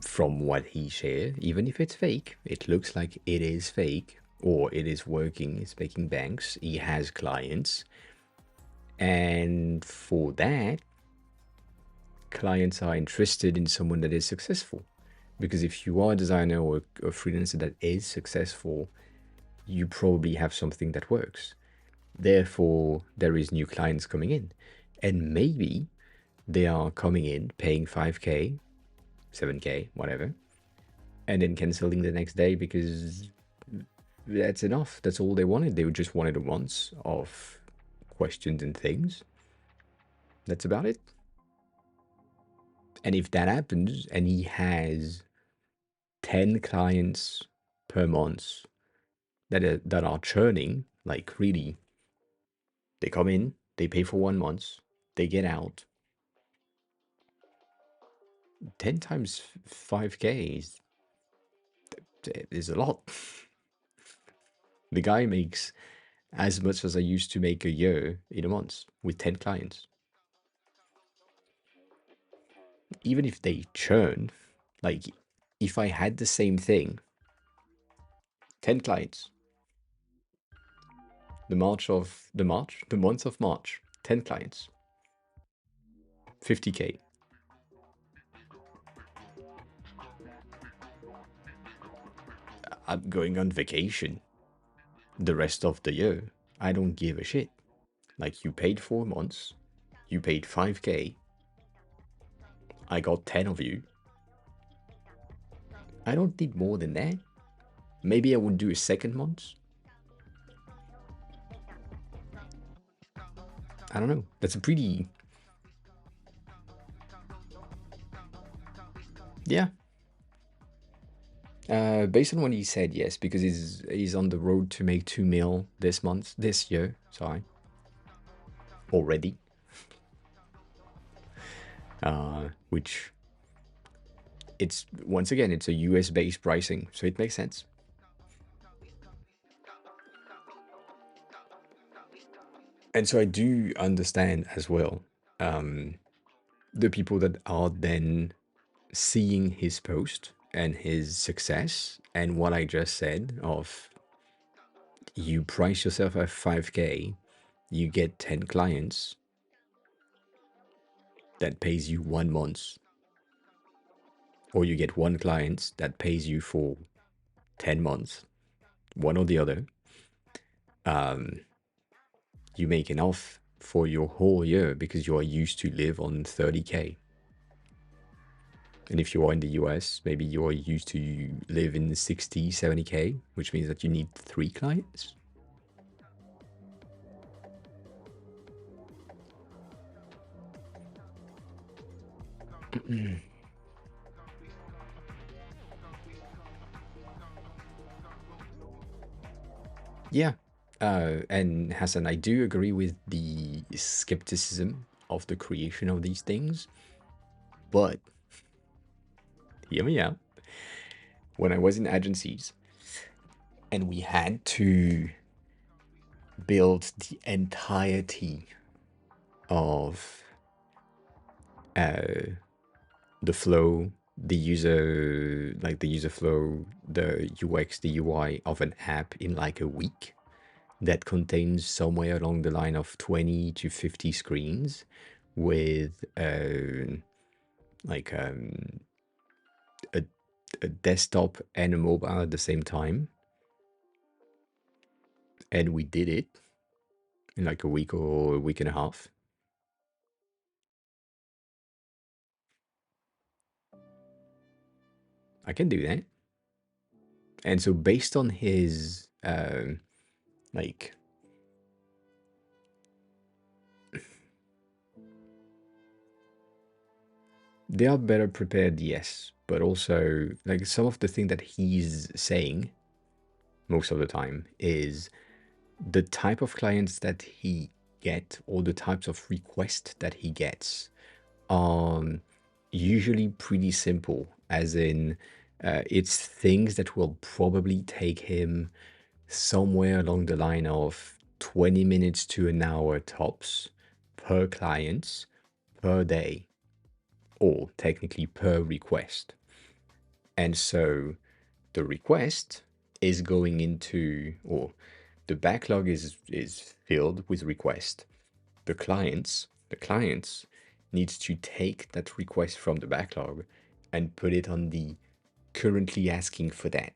from what he shared, even if it's fake. It looks like it is fake, or it is working, it's making banks, he has clients. And for that, clients are interested in someone that is successful. Because if you are a designer or a freelancer that is successful, you probably have something that works. Therefore, there is new clients coming in. And maybe they are coming in paying 5K, 7K, whatever, and then canceling the next day because that's enough. That's all they wanted. They just wanted a once of questions and things. That's about it. And if that happens and he has 10 clients per month that are churning, like really, they come in, they pay for 1 month, they get out. 10 times 5K is a lot. The guy makes as much as I used to make a year in a month with 10 clients. Even if they churn, like if I had the same thing, 10 clients, the month of March, 10 clients, 50K. I'm going on vacation the rest of the year. I don't give a shit. Like, you paid 4 months, you paid 5K, I got 10 of you. I don't need more than that. Maybe I would do a second month. I don't know. That's a pretty. Yeah. Based on what he said, yes, because he's on the road to make 2 mil this year, sorry, already. Which it's once again it's a US based pricing, so it makes sense. And so I do understand as well the people that are then seeing his post and his success and what I just said of you price yourself at 5K, you get 10 clients, that pays you 1 month, or you get one client that pays you for 10 months, one or the other, you make enough for your whole year because you are used to live on 30K. And if you are in the US, maybe you are used to live in 60, 70K, which means that you need 3 clients. Yeah. And Hassan, I do agree with the skepticism of the creation of these things, but hear me out. When I was in agencies and we had to build the entirety of the flow, the user flow, the UX, the UI of an app in like a week that contains somewhere along the line of 20 to 50 screens with like a, a desktop and a mobile at the same time. And we did it in like a week or a week and a half. I can do that. And so based on his like they are better prepared, yes, but also like some of the thing that he's saying most of the time is the type of clients that he get or the types of requests that he gets are usually pretty simple, as in it's things that will probably take him somewhere along the line of 20 minutes to an hour tops per client per day, or technically per request. And so the request is going into, or the backlog is filled with request. The clients needs to take that request from the backlog and put it on the currently asking for that.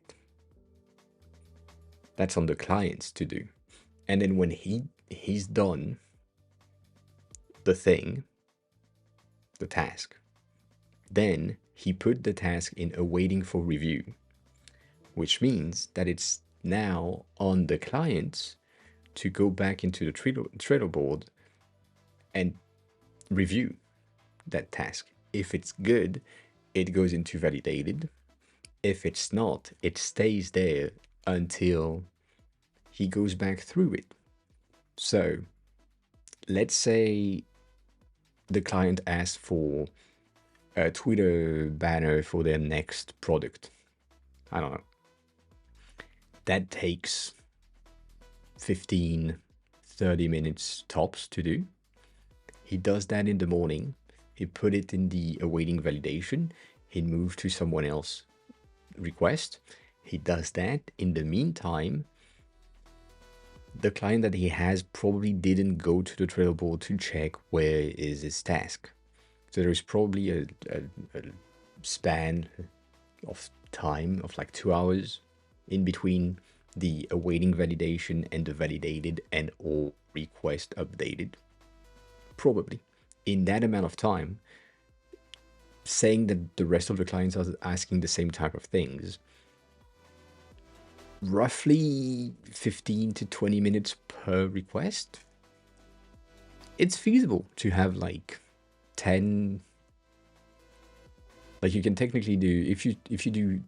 That's on the clients to do. And then when he's done the thing, the task, then he put the task in awaiting for review, which means that it's now on the clients to go back into the Trello board and review that task. If it's good, it goes into validated. If it's not, it stays there until he goes back through it. So let's say the client asks for a Twitter banner for their next product. I don't know. That takes 15, 30 minutes tops to do. He does that in the morning. He put it in the awaiting validation. He moved to someone else request. He does that. In the meantime, the client that he has probably didn't go to the Trello board to check where is his task. So there's probably a span of time of like 2 hours in between the awaiting validation and the validated and or request updated. Probably in that amount of time, saying that the rest of the clients are asking the same type of things, roughly 15 to 20 minutes per request, it's feasible to have like 10. Like you can technically do, if you do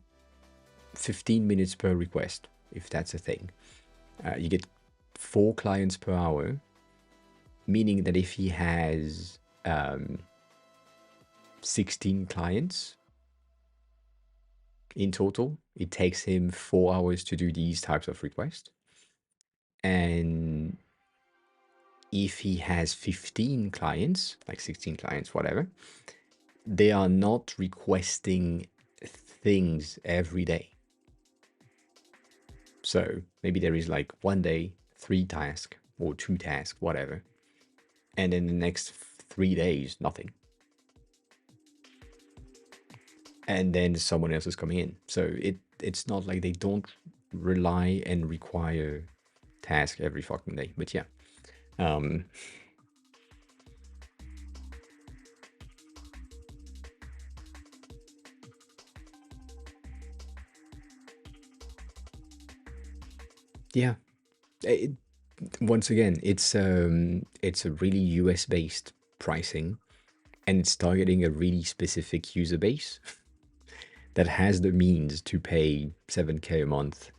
15 minutes per request, if that's a thing, you get 4 clients per hour, meaning that if he has 16 clients in total, it takes him 4 hours to do these types of requests. And if he has 15 clients, like 16 clients, whatever, they are not requesting things every day. So maybe there is like one day, 3 tasks or 2 tasks, whatever. And then the next 3 days, nothing. And then someone else is coming in. So it's not like they don't rely and require tasks every fucking day. But yeah. Yeah. It, once again, it's a really US based pricing, and it's targeting a really specific user base that has the means to pay 7K a month,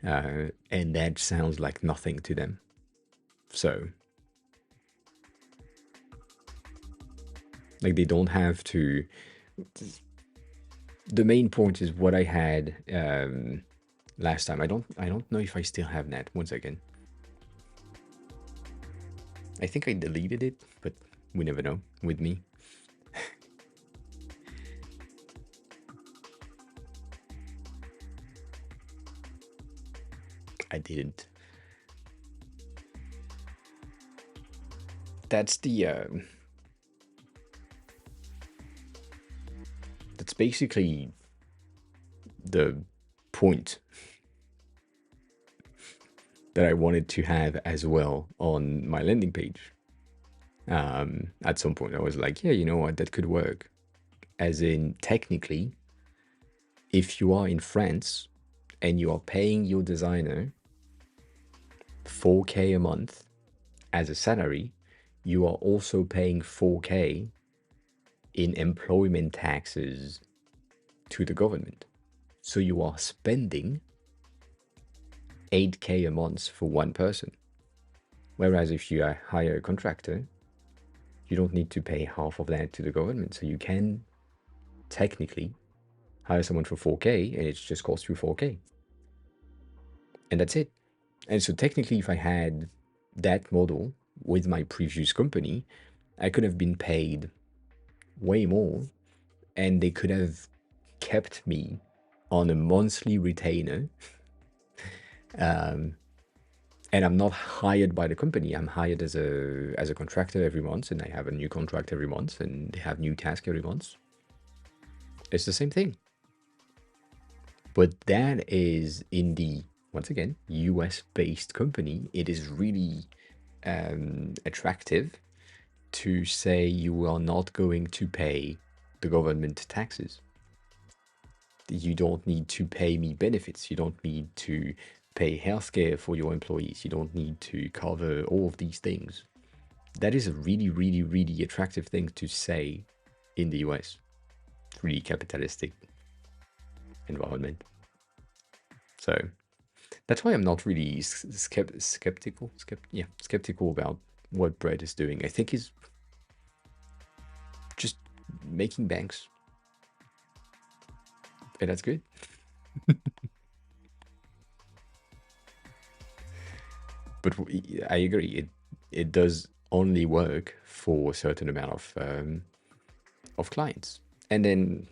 and that sounds like nothing to them. So, like, they don't have to. The main point is what I had last time. I don't know if I still have that. Once again, I think I deleted it, but we never know with me. I didn't. That's the that's basically the point that I wanted to have as well on my landing page. At some point, I was like, yeah, you know what, that could work. As in, technically, if you are in France and you are paying your designer 4K a month as a salary, you are also paying 4K in employment taxes to the government. So you are spending 8K a month for one person. Whereas if you hire a contractor, you don't need to pay half of that to the government. So you can technically hire someone for 4K and it just costs you 4K. And that's it. And so technically, if I had that model with my previous company, I could have been paid way more and they could have kept me on a monthly retainer. And I'm not hired by the company. I'm hired as a contractor every month, and I have a new contract every month, and they have new tasks every month. It's the same thing. But that is in the, once again, US based company. It is really attractive to say you are not going to pay the government taxes. You don't need to pay me benefits. You don't need to pay healthcare for your employees. You don't need to cover all of these things. That is a really, really, really attractive thing to say in the US. It's really capitalistic environment. So that's why I'm not really skeptical. Skeptical about what Bread is doing. I think he's just making banks, and that's good. But I agree. It does only work for a certain amount of clients, and then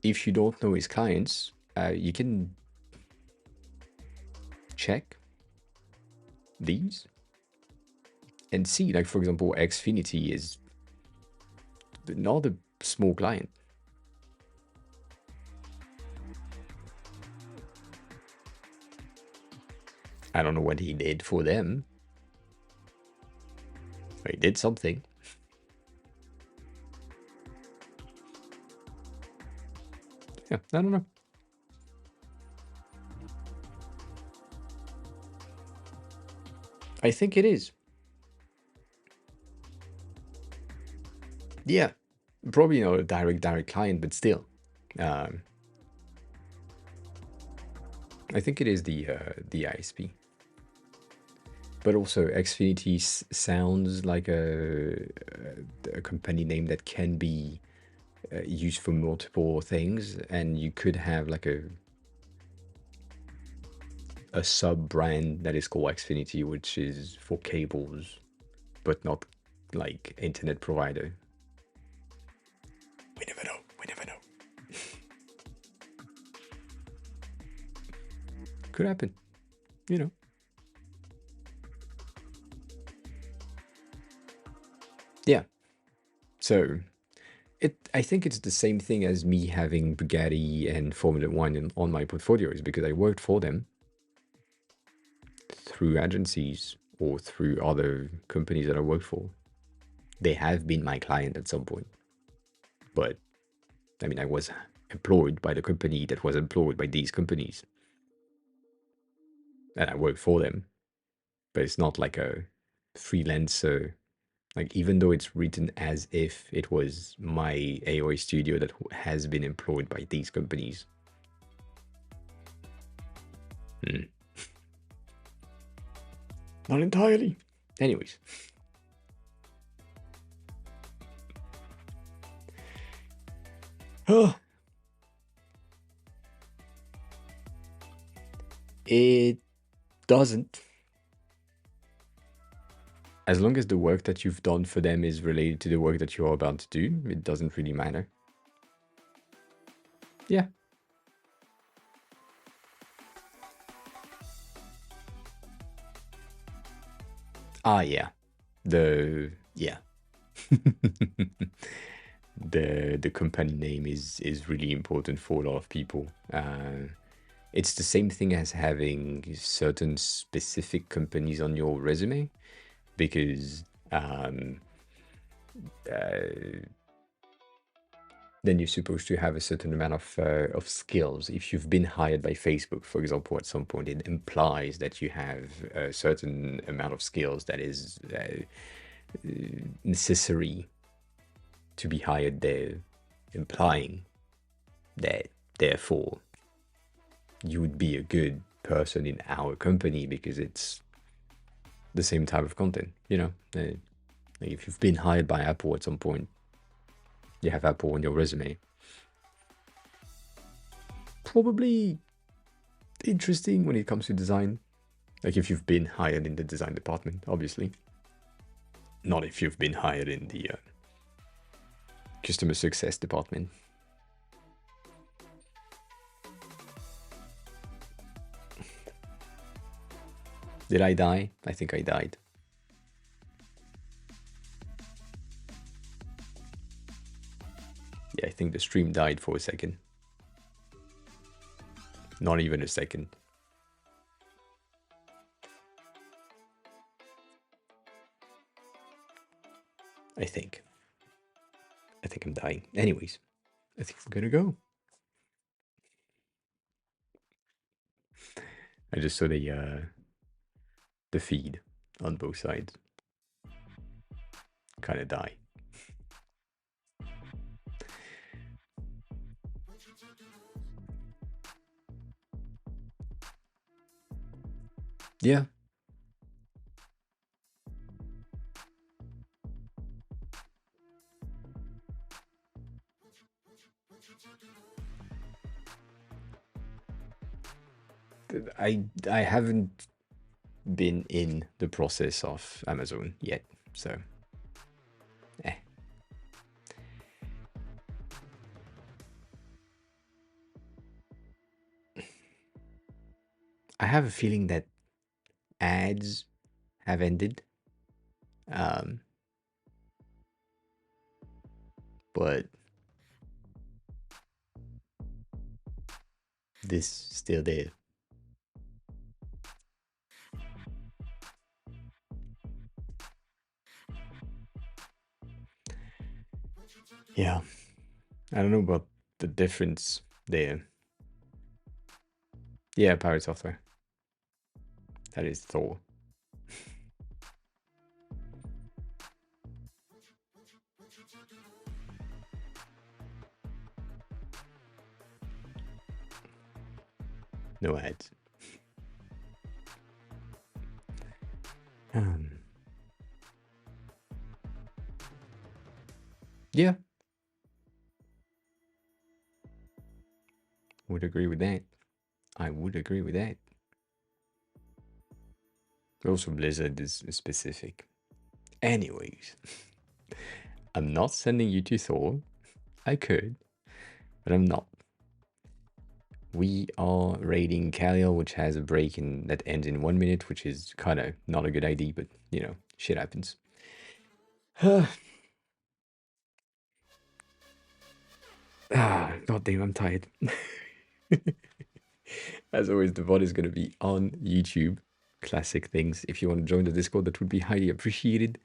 if you don't know his clients, you can check these and see. Like, for example, Xfinity is not a small client. I don't know what he did for them. He did something. Yeah, I don't know. I think it is. Yeah, probably not a direct client, but still. Um, I think it is the ISP. But also, Xfinity sounds like a company name that can be used for multiple things, and you could have like a sub brand that is called Xfinity, which is for cables, but not like internet provider. We never know. We never know. Could happen, you know. Yeah. So I think it's the same thing as me having Bugatti and Formula One on my portfolios because I worked for them through agencies or through other companies that I work for. They have been my client at some point. But I mean, I was employed by the company that was employed by these companies. and I work for them, but it's not like a freelancer. Like, even though it's written as if it was my AOA studio that has been employed by these companies. Not entirely. Anyways. It doesn't. As long as the work that you've done for them is related to the work that you're about to do, it doesn't really matter. Yeah. Ah, yeah. Yeah. The company name is really important for a lot of people. It's the same thing as having certain specific companies on your resume, because then you're supposed to have a certain amount of skills. If you've been hired by Facebook, for example, at some point, it implies that you have a certain amount of skills that is necessary to be hired there, implying that therefore you would be a good person in our company because it's the same type of content, you know. Like, if you've been hired by Apple at some point, you have Apple on your resume. Probably interesting when it comes to design. Like, if you've been hired in the design department, obviously. Not if you've been hired in the customer success department. Did I die? I think I died. Yeah, I think the stream died for a second. Not even a second. I think I'm dying. Anyways, I think I'm gonna go. I just saw the feed on both sides kind of die. Yeah. I haven't been in the process of Amazon yet, so I have a feeling that ads have ended, but this still there. Yeah, I don't know about the difference there. Yeah, Pirate Software. That is Thor. No ads. Yeah, would agree with that. I would agree with that. Also, Blizzard is specific. Anyways, I'm not sending you to Thor. I could, but I'm not. We are raiding Kaliel, which has a break in that ends in 1 minute, which is kind of not a good idea, but you know, shit happens. God damn, I'm tired. As always, the VOD is going to be on YouTube. Classic things. If you want to join the Discord, that would be highly appreciated.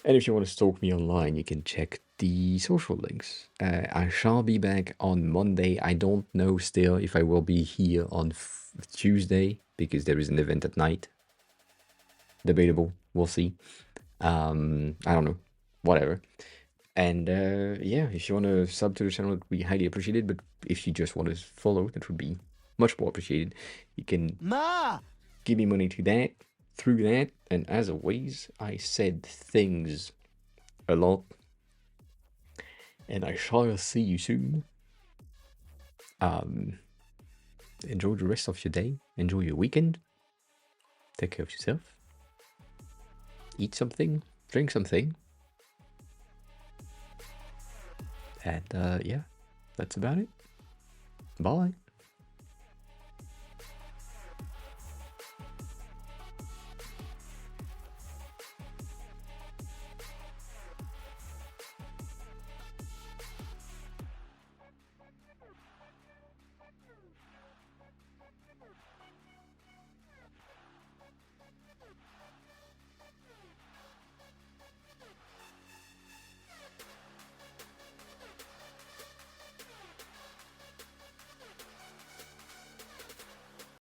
And if you want to stalk me online, you can check the social links. I shall be back on Monday. I don't know still if I will be here on Tuesday because there is an event at night. Debatable. We'll see. I don't know. Whatever. And yeah, if you want to sub to the channel, it would be highly appreciated. But if you just want to follow, that would be much more appreciated. You can give me money to that, through that. And as always, I said things a lot. And I shall see you soon. Enjoy the rest of your day. Enjoy your weekend. Take care of yourself. Eat something. Drink something. And yeah, that's about it. Bye.